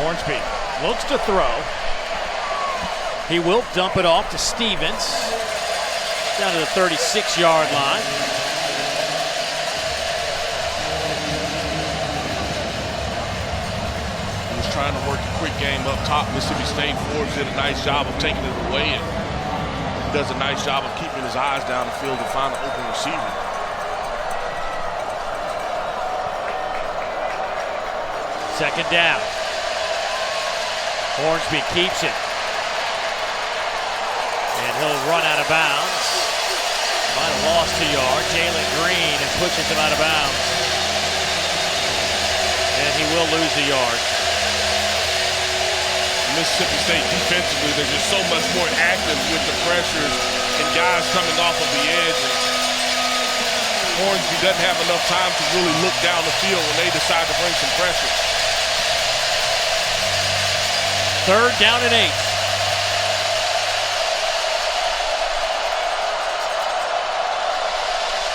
Hornsby looks to throw. He will dump it off to Stevens down to the 36-yard line. Trying to work a quick game up top. Mississippi State Forbes did a nice job of taking it away and does a nice job of keeping his eyes down the field to find an open receiver. Second down. Hornsby keeps it. And he'll run out of bounds. Might have lost a yard. Jalen Green and pushes him out of bounds. And he will lose a yard. Mississippi State defensively, they're just so much more active with the pressures and guys coming off of the edge. And Hornsby doesn't have enough time to really look down the field when they decide to bring some pressure. 3rd down and 8.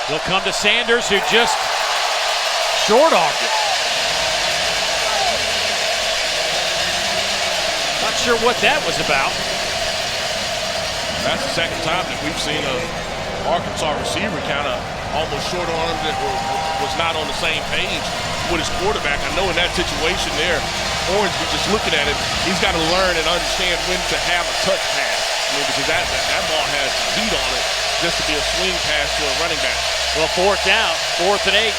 They'll come to Sanders, who just short-armed it. Not sure what that was about. That's the second time that we've seen a Arkansas receiver kind of almost short-armed it or was not on the same page with his quarterback. I know in that situation there, Hornsby, just looking at it, he's got to learn and understand when to have a touch pass. I mean, because that ball has heat on it just to be a swing pass to a running back. Well, fourth down, 4th and 8.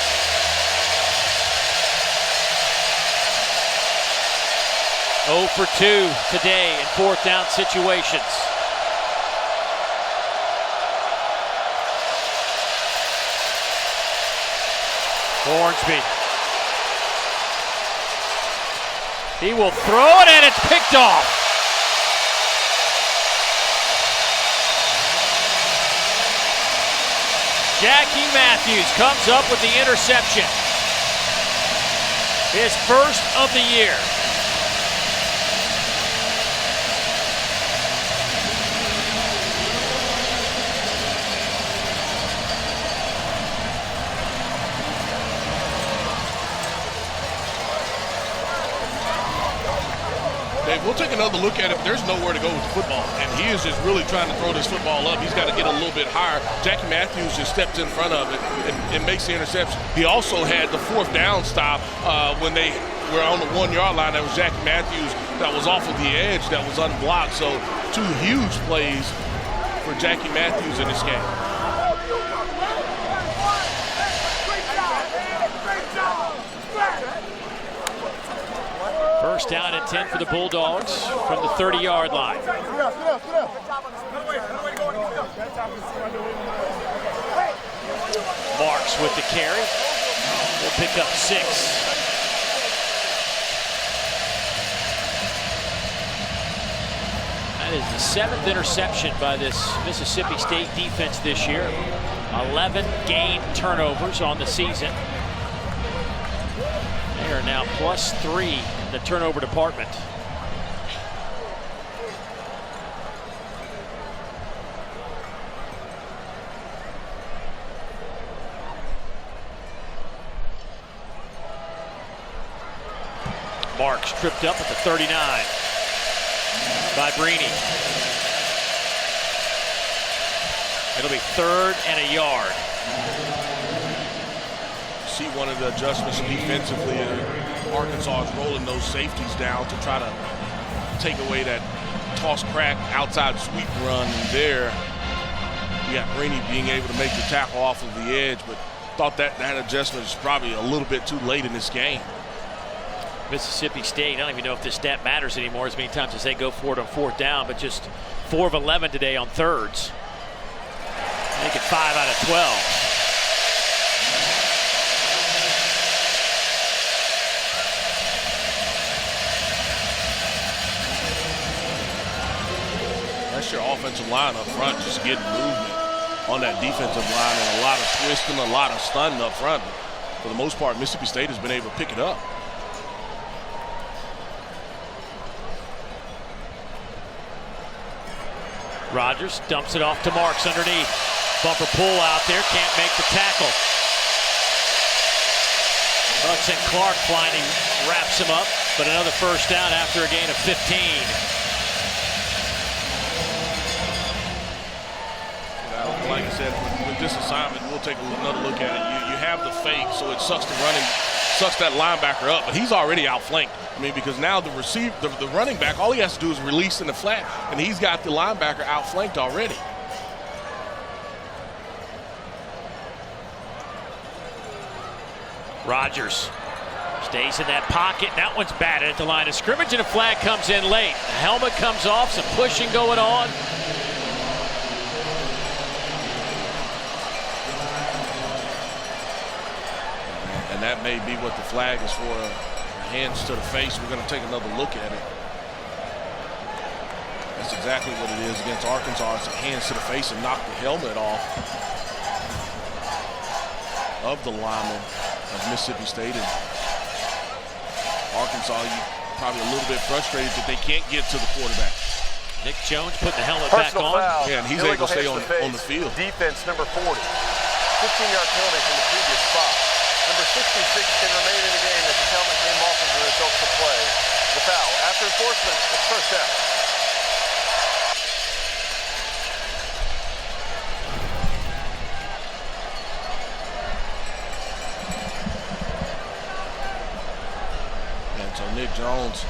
Oh for 2 today in 4th down situations. Hornsby. He will throw it, and it's picked off. Jackie Matthews comes up with the interception. His first of the year. We'll take another look at it. There's nowhere to go with the football, and he is just really trying to throw this football up. He's got to get a little bit higher. Jackie Matthews just steps in front of it and makes the interception. He also had the 4th down stop when they were on the 1-yard line. That was Jackie Matthews that was off of the edge that was unblocked. So 2 huge plays for Jackie Matthews in this game. First down and 10 for the Bulldogs from the 30-yard line. Marks with the carry. Will pick up 6. That is the 7th interception by this Mississippi State defense this year. 11 gained turnovers on the season. They are now +3 in the turnover department. Marks tripped up at the 39 by Brini. It'll be 3rd and a yard. See one of the adjustments defensively. Arkansas is rolling those safeties down to try to take away that toss crack outside sweep run. And there, you got Brini being able to make the tackle off of the edge, but thought that adjustment is probably a little bit too late in this game. Mississippi State, I don't even know if this stat matters anymore as many times as they go for it on 4th down, but just 4 of 11 today on thirds. Make it 5 out of 12. That's your offensive line up front, just getting movement on that defensive line, and a lot of twisting, a lot of stunning up front. But for the most part, Mississippi State has been able to pick it up. Rogers dumps it off to Marks underneath. Bumper pull out there, can't make the tackle. Hudson Clark finally wraps him up, but another first down after a gain of 15. Like I said, with this assignment, we'll take another look at it. You have the fake, so it sucks that linebacker up, but he's already outflanked. I mean, because now the running back, all he has to do is release in the flat, and he's got the linebacker outflanked already. Rogers stays in that pocket. That one's batted at the line of scrimmage, and a flag comes in late. The helmet comes off, some pushing going on. And that may be what the flag is for. Hands to the face. We're going to take another look at it. That's exactly what it is against Arkansas. It's a hands to the face and knock the helmet off of the lineman of Mississippi State. And Arkansas, probably a little bit frustrated that they can't get to the quarterback. Nick Jones put the helmet Personal back on. foul. Yeah, and he's able to stay on the field. Defense number 40. 15-yard penalty from the previous spot. Number 66 can remain in the game if his helmet came off as a result of play. The foul. After enforcement, it's first down. Jones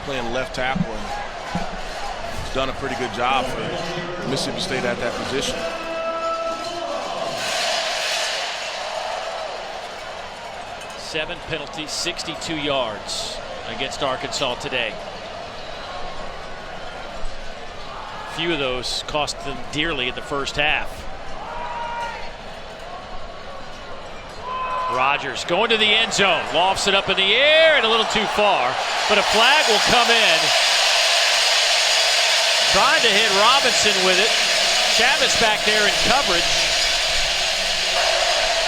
playing left tackle, and he's done a pretty good job for Mississippi State at that position. Seven penalties, 62 yards against Arkansas today. A few of those cost them dearly in the first half. Rogers going to the end zone, lofts it up in the air and a little too far, but a flag will come in. Trying to hit Robinson with it. Chavez back there in coverage.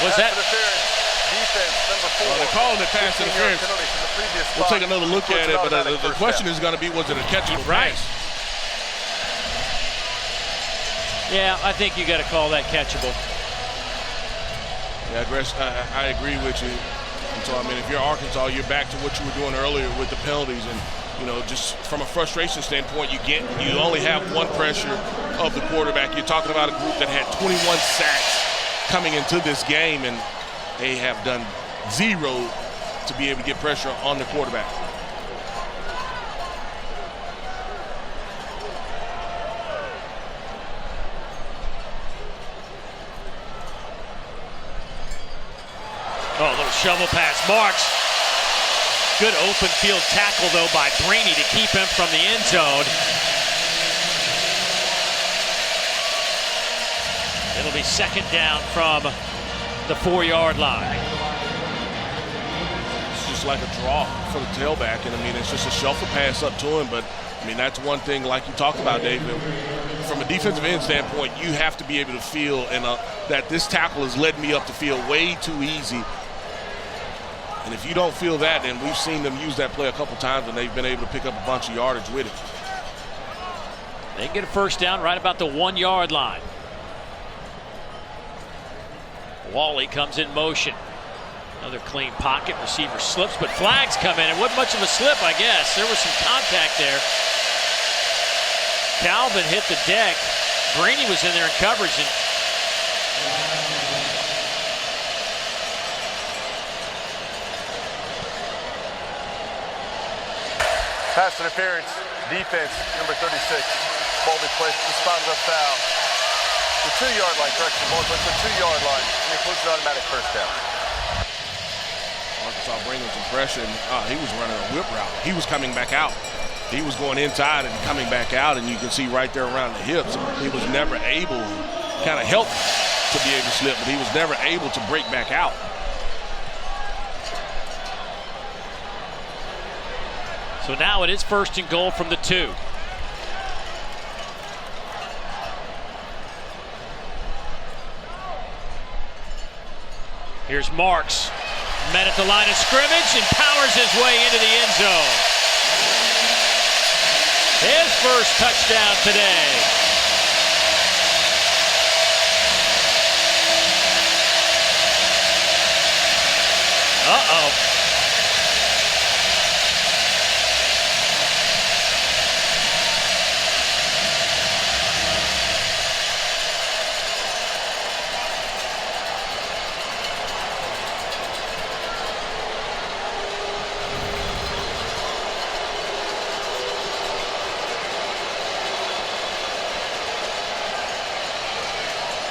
Was that? Defense, number 4. Well, they're calling it pass interference. We'll take another look at it, but the question is going to be, was it a catchable pass? Yeah, I think you got to call that catchable. Yeah, Gress, I agree with you. And so, I mean, if you're Arkansas, you're back to what you were doing earlier with the penalties. And, you know, just from a frustration standpoint, you only have one pressure of the quarterback. You're talking about a group that had 21 sacks coming into this game, and they have done zero to be able to get pressure on the quarterback. Oh, a little shovel pass. Marks. Good open field tackle, though, by Brainy to keep him from the end zone. It'll be second down from the 4-yard line. It's just like a draw for the tailback, and I mean, it's just a shuffle pass up to him, but I mean, that's one thing, like you talked about, David. From a defensive end standpoint, you have to be able to feel that this tackle is letting me up the field way too easy. And if you don't feel that, then we've seen them use that play a couple times, and they've been able to pick up a bunch of yardage with it. They get a first down right about the 1-yard line. Wally comes in motion. Another clean pocket. Receiver slips, but flags come in. It wasn't much of a slip, I guess. There was some contact there. Calvin hit the deck. Brainy was in there in coverage. And pass interference, defense, number 36. Ball be placed at the spot of the foul. The 2-yard line, correction, ball is the 2-yard line. And includes an automatic first down. Arkansas bringing some pressure, and he was running a whip route. He was coming back out. He was going inside and coming back out, and you can see right there around the hips, he was never able, kind of helped to be able to slip, but he was never able to break back out. so now it is first and goal from the 2. Here's Marks. Met at the line of scrimmage and powers his way into the end zone. His first touchdown today. Uh-oh.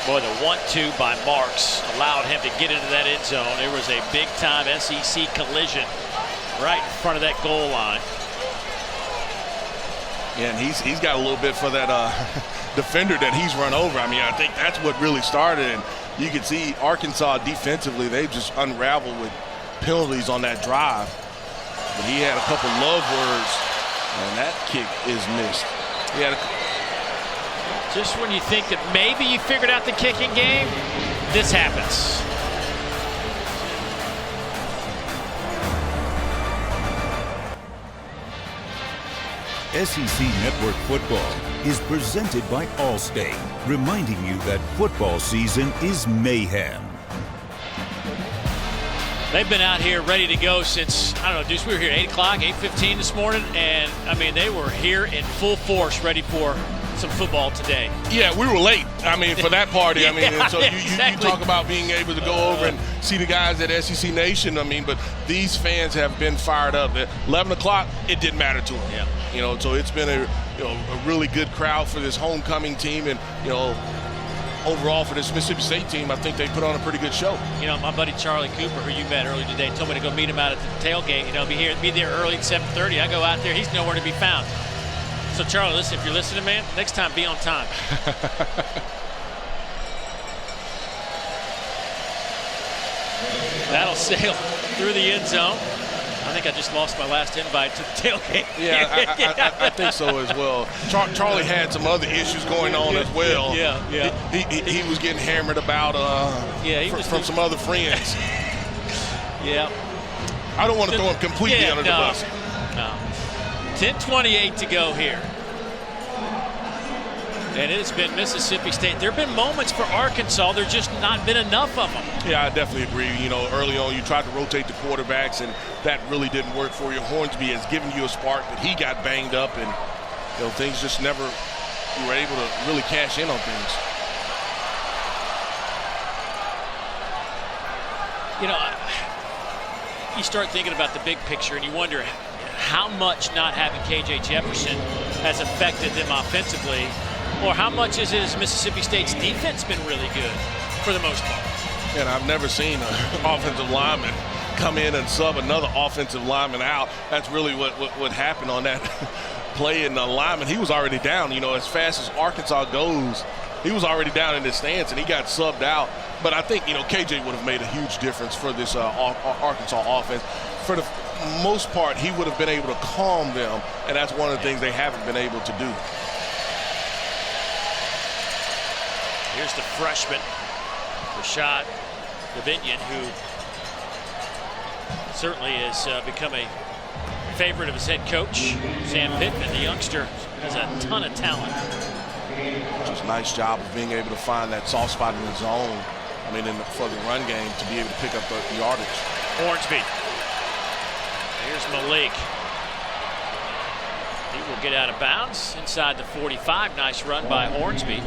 Boy, the 1-2 by Marks allowed him to get into that end zone. It was a big-time SEC collision right in front of that goal line. Yeah, and he's got a little bit for that defender that he's run over. I mean, I think that's what really started. And you can see Arkansas defensively, they just unraveled with penalties on that drive. But he had a couple love words, and that kick is missed. He had Just when you think that maybe you figured out the kicking game, this happens. SEC Network Football is presented by Allstate, reminding you that football season is mayhem. They've been out here ready to go since, I don't know, Deuce, we were here at 8 o'clock, 8:15 this morning, and, I mean, they were here in full force, ready for some football today. Yeah, we were late. I mean, for that party. I mean, Yeah, and so you talk about being able to go over and see the guys at SEC Nation. I mean, but these fans have been fired up. At 11 o'clock, it didn't matter to them. Yeah. You know, so it's been a really good crowd for this homecoming team, and overall for this Mississippi State team, I think they put on a pretty good show. You know, my buddy Charlie Cooper, who you met earlier today, told me to go meet him out at the tailgate. You know, be there early at 7:30. I go out there, he's nowhere to be found. So Charlie, listen, if you're listening, man, next time be on time. That'll sail through the end zone. I think I just lost my last invite to the tailgate. Yeah, I think so as well. Charlie had some other issues going on as well. Yeah. He was getting hammered about from some other friends. Yeah. I don't want to throw him completely under the bus. No. 10:28 to go here. And it has been Mississippi State. There have been moments for Arkansas. There's just not been enough of them. Yeah, I definitely agree. You know, early on you tried to rotate the quarterbacks, and that really didn't work for you. Hornsby has given you a spark, but he got banged up, and things just never, you were able to really cash in on things. You know, you start thinking about the big picture, and you wonder how much not having KJ Jefferson has affected them offensively, or how much is Mississippi State's defense been really good for the most part. And I've never seen an offensive lineman come in and sub another offensive lineman out. That's really what happened on that play in the lineman. He was already down, as fast as Arkansas goes. He was already down in his stance, and he got subbed out. But I think, KJ would have made a huge difference for this Arkansas offense. For the most part, he would have been able to calm them, and that's one of the things they haven't been able to do. Here's the freshman, Rashad Davinian, who certainly has become a favorite of his head coach, Sam Pittman. The youngster has a ton of talent. Just a nice job of being able to find that soft spot in the zone. I mean, for the run game, to be able to pick up the yardage. Hornsby. Here's Malik. He will get out of bounds inside the 45. Nice run by Hornsby.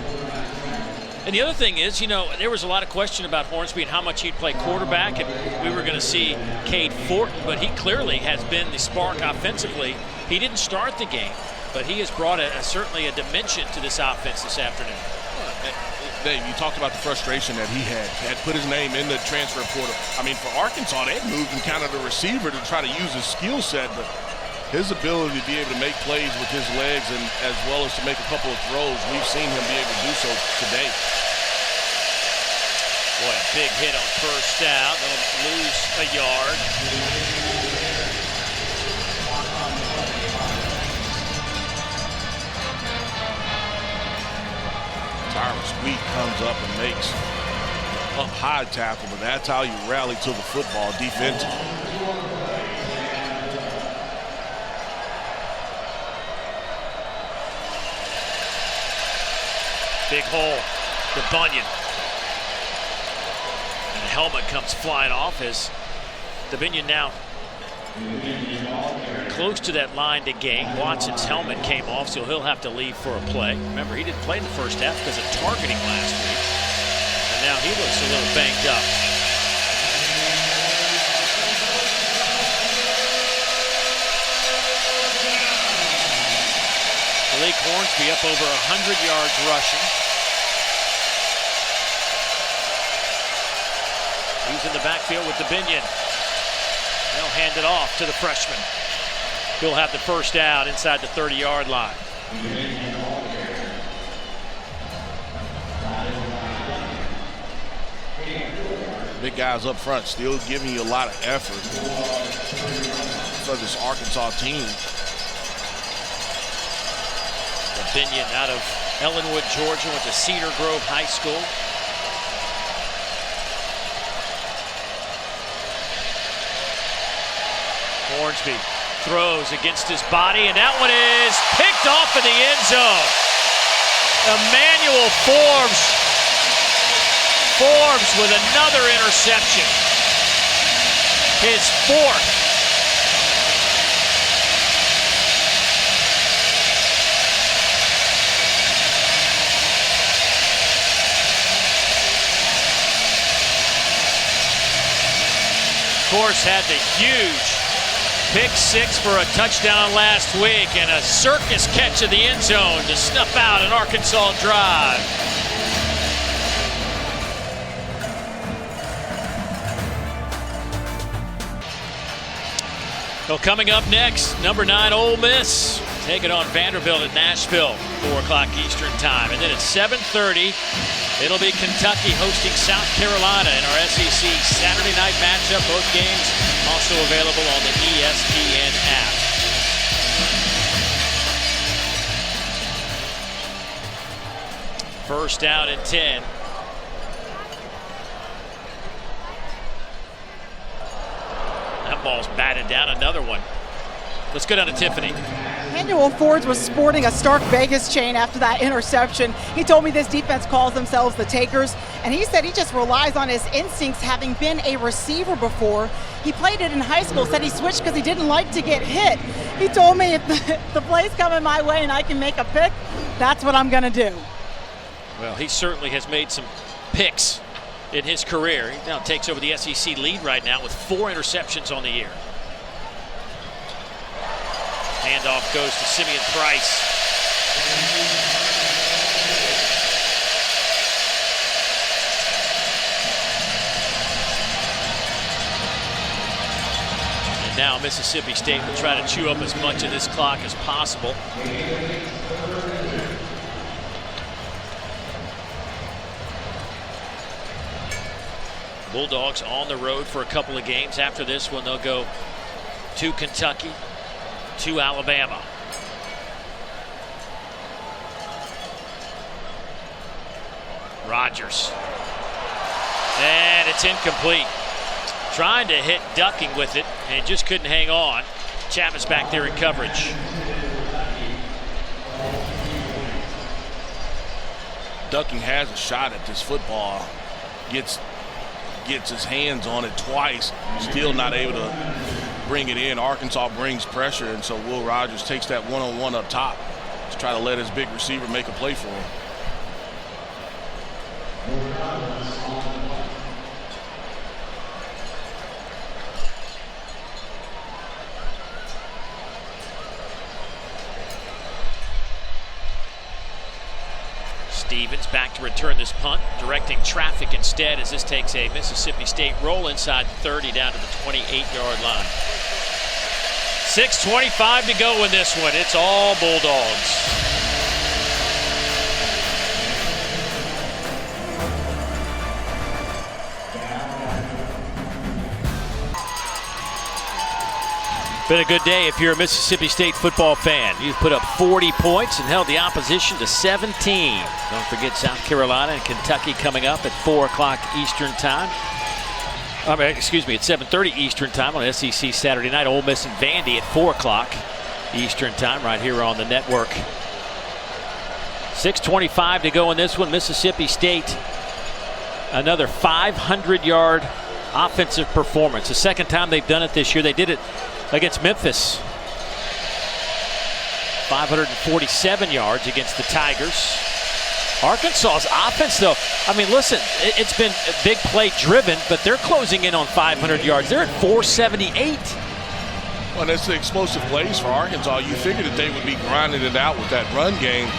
And the other thing is, there was a lot of question about Hornsby and how much he'd play quarterback, and we were going to see Cade Fortin, but he clearly has been the spark offensively. He didn't start the game, but he has brought certainly a dimension to this offense this afternoon. Dave, you talked about the frustration that he had put his name in the transfer portal. I mean, for Arkansas, they had moved him kind of the receiver to try to use his skill set, but his ability to be able to make plays with his legs and as well as to make a couple of throws, we've seen him be able to do so today. Boy, a big hit on first down. They'll lose a yard. Tyrus Wheat comes up and makes a high tackle, but that's how you rally to the football defensively. Big hole to Bunyan. And the helmet comes flying off as Davinian now close to that line to gain. Watson's helmet came off, so he'll have to leave for a play. Remember, he didn't play in the first half because of targeting last week. And now he looks a little banged up. Malik Hornsby up over 100 yards rushing. He's in the backfield with Davinian. They'll hand it off to the freshman. He'll have the first down inside the 30-yard line. Big guys up front still giving you a lot of effort for this Arkansas team. Davinian out of Ellenwood, Georgia, went to Cedar Grove High School. Hornsby throws against his body, and that one is picked off in the end zone. Emmanuel Forbes with another interception. His fourth. course, had the huge pick six for a touchdown last week and a circus catch in the end zone to snuff out an Arkansas drive. Well, coming up next, number 9 Ole Miss taking on Vanderbilt at Nashville, 4 o'clock Eastern time. And then at 7:30, it'll be Kentucky hosting South Carolina in our SEC Saturday night matchup. Both games also available on the ESPN app. First out and 10. That ball's batted down, another one. Let's go down to Tiffany. Emmanuel Forbes was sporting a Stark Vegas chain after that interception. He told me this defense calls themselves the Takers, and he said he just relies on his instincts, having been a receiver before. He played it in high school, said he switched because he didn't like to get hit. He told me if the play's coming my way and I can make a pick, that's what I'm going to do. Well, he certainly has made some picks in his career. He now takes over the SEC lead right now with 4 interceptions on the year. Handoff goes to Simeon Price. And now Mississippi State will try to chew up as much of this clock as possible. Bulldogs on the road for a couple of games. After this one, they'll go to Kentucky, to Alabama. Rodgers. And it's incomplete. Trying to hit ducking with it, and just couldn't hang on. Chapman's back there in coverage. Ducking has a shot at this football. Gets his hands on it twice, still not able to bring it in. Arkansas brings pressure, and so Will Rogers takes that one-on-one up top to try to let his big receiver make a play for him. Stevens back to return this punt, directing traffic instead as this takes a Mississippi State roll inside 30 down to the 28-yard line. 6:25 to go in this one. It's all Bulldogs. Been a good day if you're a Mississippi State football fan. You've put up 40 points and held the opposition to 17. Don't forget South Carolina and Kentucky coming up at 4 o'clock Eastern time. At 7:30 Eastern time on SEC Saturday night. Ole Miss and Vandy at 4 o'clock Eastern time right here on the network. 6:25 to go in this one. Mississippi State, another 500-yard offensive performance. The second time they've done it this year. They did it against Memphis. 547 yards against the Tigers. Arkansas's offense, though, I mean, listen, it's been big play driven, but they're closing in on 500 yards. They're at 478. Well, and it's the explosive plays for Arkansas. You figured that they would be grinding it out with that run game,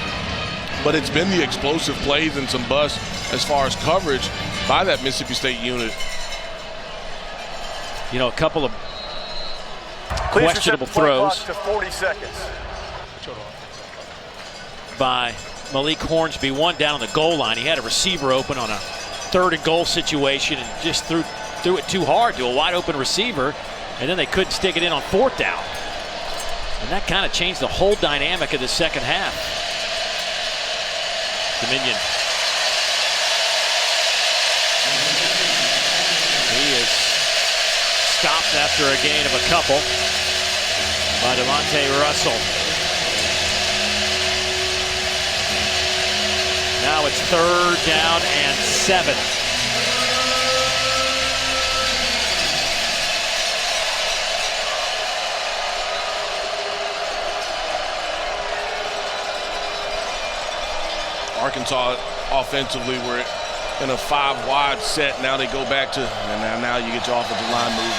but it's been the explosive plays and some busts as far as coverage by that Mississippi State unit. You know, a couple of questionable throws to 40 seconds by Malik Hornsby. One down on the goal line. He had a receiver open on a 3rd and goal situation and just threw it too hard to a wide open receiver, and then they couldn't stick it in on 4th down. And that kind of changed the whole dynamic of the second half. Dominion. He is stopped after a gain of a couple by Devontae Russell. Now it's 3rd down and 7. Arkansas offensively were in a 5 wide set. Now they go back to, and now you get your offensive line moving.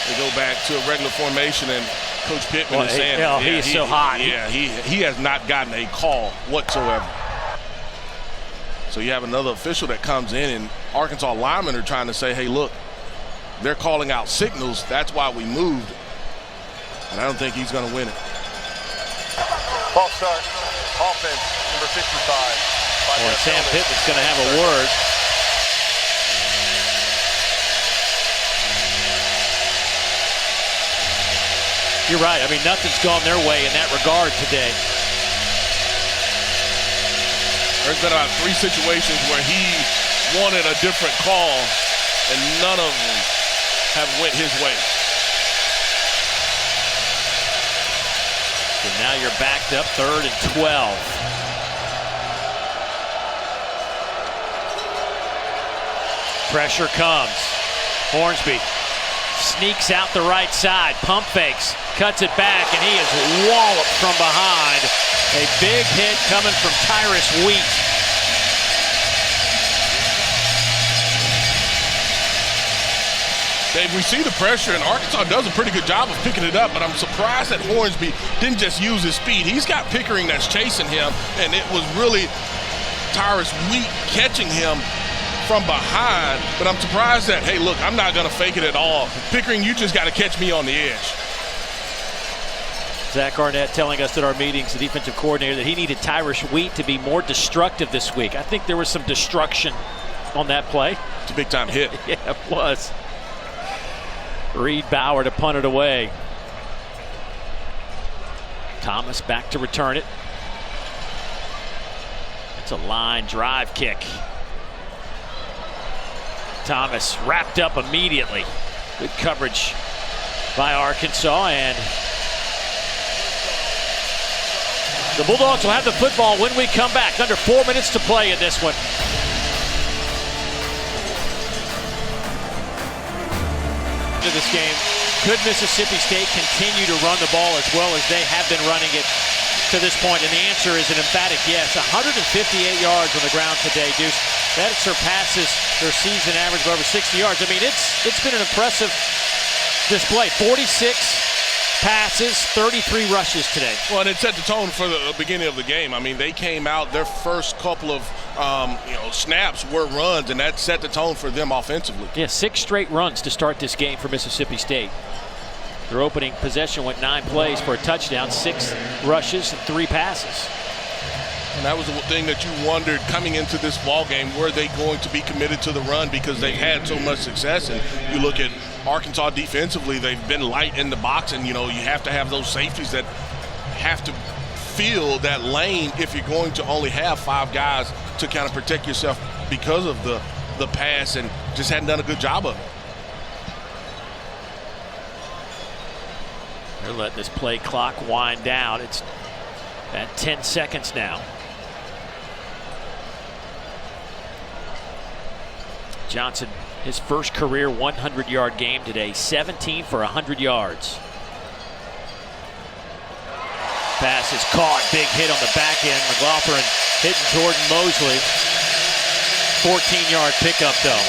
They go back to a regular formation, and Coach Pittman is saying, he's so hot. Yeah, he has not gotten a call whatsoever. So you have another official that comes in, and Arkansas linemen are trying to say, hey, look, they're calling out signals. That's why we moved. And I don't think he's going to win it. Ball start. Offense, number 55. Boy, Sam Pittman's going to have a word. You're right. I mean, nothing's gone their way in that regard today. There's been about 3 situations where he wanted a different call, and none of them have went his way. So now you're backed up 3rd and 12. Pressure comes. Hornsby sneaks out the right side, pump fakes, cuts it back, and he is walloped from behind. A big hit coming from Tyrus Wheat. Dave, we see the pressure, and Arkansas does a pretty good job of picking it up, but I'm surprised that Hornsby didn't just use his speed. He's got Pickering that's chasing him, and it was really Tyrus Wheat catching him from behind, but I'm surprised that, hey, look, I'm not going to fake it at all. Pickering, you just got to catch me on the edge. Zach Arnett telling us at our meetings, the defensive coordinator, that he needed Tyrus Wheat to be more destructive this week. I think there was some destruction on that play. It's a big-time hit. Yeah, it was. Reed Bauer to punt it away. Thomas back to return it. It's a line drive kick. Thomas wrapped up immediately. Good coverage by Arkansas, and the Bulldogs will have the football when we come back. Under 4 minutes to play in this one. To this game, could Mississippi State continue to run the ball as well as they have been running it to this point? And the answer is an emphatic yes. 158 yards on the ground today, Deuce. That surpasses their season average of over 60 yards. I mean, it's been an impressive display. 46 passes, 33 rushes today. Well, and it set the tone for the beginning of the game. I mean, they came out, their first couple of snaps were runs, and that set the tone for them offensively. Yeah, 6 straight runs to start this game for Mississippi State. Their opening possession went 9 plays for a touchdown, 6 rushes, and 3 passes. And that was the thing that you wondered coming into this ball game, were they going to be committed to the run because they've had so much success? And you look at Arkansas defensively, they've been light in the box, and you have to have those safeties that have to fill that lane if you're going to only have 5 guys to kind of protect yourself because of the pass, and just hadn't done a good job of it. They're letting this play clock wind down. It's at 10 seconds now. Johnson, his first career 100-yard game today, 17 for 100 yards. Pass is caught, big hit on the back end. McLaughlin hitting Jordan Mosley. 14-yard pickup though.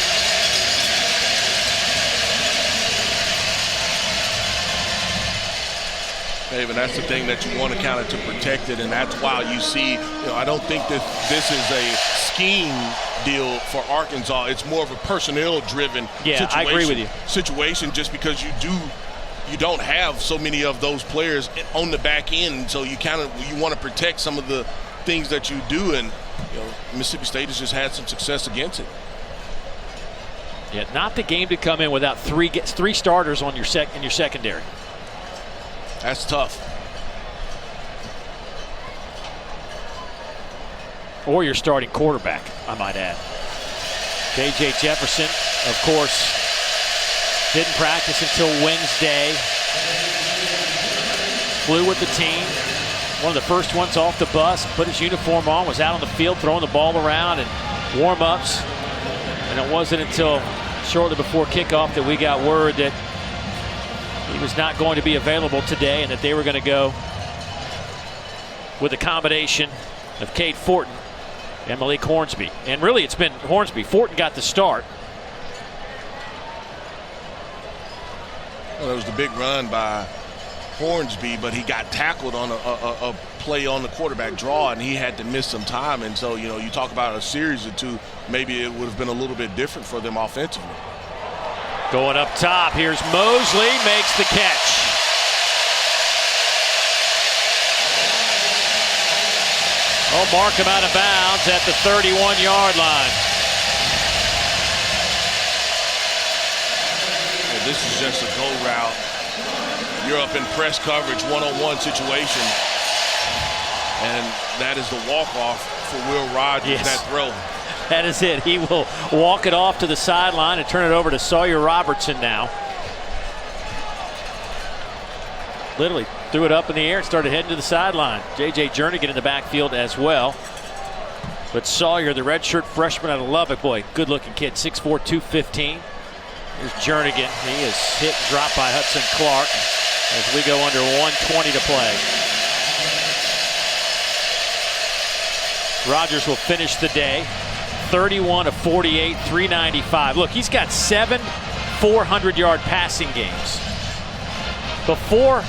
Dave, and that's the thing that you want to kind of to protect it, and that's why you see, I don't think that this is a scheme deal for Arkansas. It's more of a personnel-driven situation. I agree with you. Situation, just because you don't have so many of those players on the back end, so you want to protect some of the things that you do, and Mississippi State has just had some success against it. Yeah, not the game to come in without three starters on your in your secondary. That's tough. Or your starting quarterback, I might add. KJ Jefferson, of course, didn't practice until Wednesday. Flew with the team. One of the first ones off the bus, put his uniform on, was out on the field throwing the ball around and warm-ups. And it wasn't until shortly before kickoff that we got word that he was not going to be available today and that they were going to go with a combination of Cade Fortin and Malik Hornsby. And really, it's been Hornsby. Fortin got the start. Well, there was the big run by Hornsby, but he got tackled on a play on the quarterback draw, and he had to miss some time. And so, you know, you talk about a series or two, maybe it would have been a little bit different for them offensively. Going up top, here's Mosley, makes the catch. Oh, mark him out of bounds at the 31-yard line. Yeah, this is just a go route. You're up in press coverage, one-on-one situation, and that is the walk-off for Will Rogers, yes. That throw. That is it. He will walk it off to the sideline and turn it over to Sawyer Robertson now. Literally threw it up in the air and started heading to the sideline. J.J. Jernigan in the backfield as well. But Sawyer, the redshirt freshman out of Lubbock, boy, good-looking kid, 6'4", 215. Here's Jernigan. He is hit and dropped by Hudson Clark as we go under 1:20 to play. Rogers will finish the day. 31 of 48, 395. Look, he's got 7 400-yard passing games. Before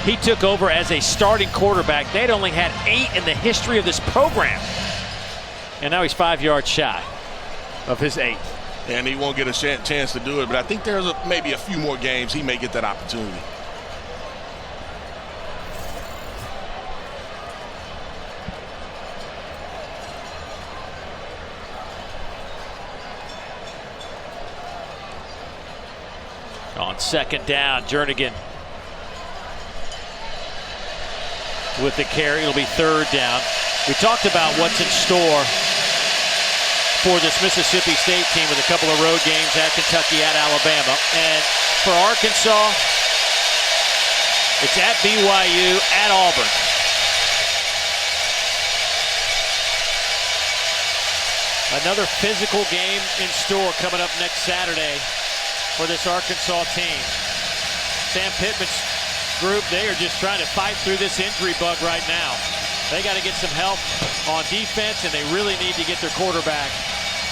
he took over as a starting quarterback, they'd only had 8 in the history of this program. And now he's 5 yards shy of his 8th. And he won't get a chance to do it, but I think there's maybe a few more games he may get that opportunity. On second down, Jernigan with the carry. It'll be third down. We talked about what's in store for this Mississippi State team with a couple of road games at Kentucky, at Alabama. And for Arkansas, it's at BYU, at Auburn. Another physical game in store coming up next Saturday for this Arkansas team. Sam Pittman's group, they are just trying to fight through this injury bug right now. They got to get some help on defense, and they really need to get their quarterback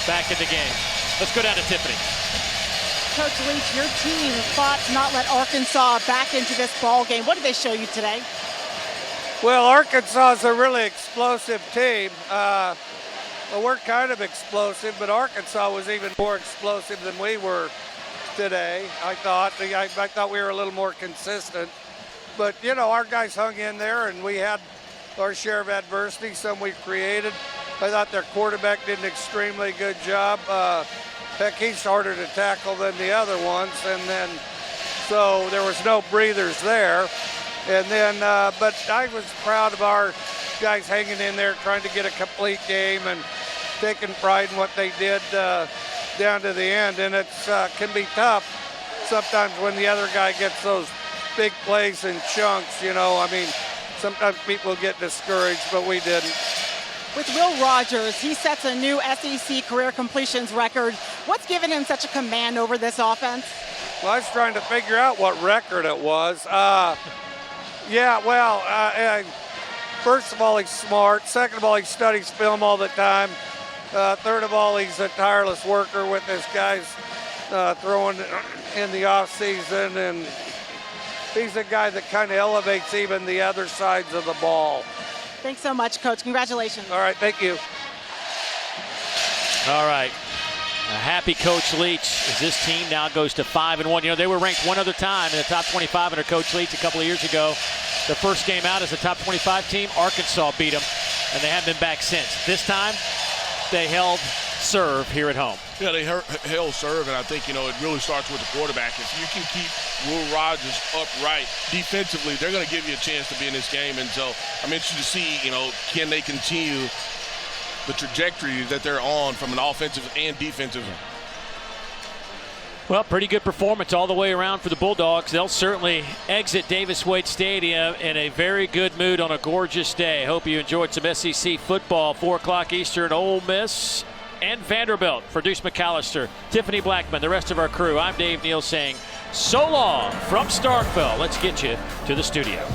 back in the game. Let's go down to Tiffany. Coach Leach, your team fought to not let Arkansas back into this ball game. What did they show you today? Well, Arkansas is a really explosive team. Well, we're kind of explosive, but Arkansas was even more explosive than we were today. I thought we were a little more consistent, but you know, our guys hung in there, and we had our share of adversity, some we created. I thought their quarterback did an extremely good job. Heck, he's harder to tackle than the other ones, and then so there was no breathers there. And then, but I was proud of our guys hanging in there, trying to get a complete game and taking pride in what they did down to the end. And it can be tough sometimes when the other guy gets those big plays in chunks, you know. I mean, sometimes people get discouraged, but we didn't. With Will Rogers, he sets a new SEC career completions record. What's given him such a command over this offense? Well, I was trying to figure out what record it was. First of all, he's smart. Second of all, he studies film all the time. Third of all, he's a tireless worker with his guys throwing in the offseason, and he's a guy that kind of elevates even the other sides of the ball. Thanks so much, Coach. Congratulations. All right, thank you. All right. A happy Coach Leach as this team now goes to 5-1. You know, they were ranked one other time in the top 25 under Coach Leach a couple of years ago. The first game out as a top 25 team, Arkansas beat them, and they haven't been back since. This time, they held serve here at home. Yeah, they held serve, and I think, you know, it really starts with the quarterback. If you can keep Will Rogers upright defensively, they're going to give you a chance to be in this game. And so I'm interested to see, you know, can they continue the trajectory that they're on from an offensive and defensive. Well, pretty good performance all the way around for the Bulldogs. They'll certainly exit Davis-Wade Stadium in a very good mood on a gorgeous day. Hope you enjoyed some SEC football. 4 o'clock Eastern, Ole Miss and Vanderbilt. For Deuce McAllister, Tiffany Blackman, the rest of our crew, I'm Dave Neal saying so long from Starkville. Let's get you to the studio.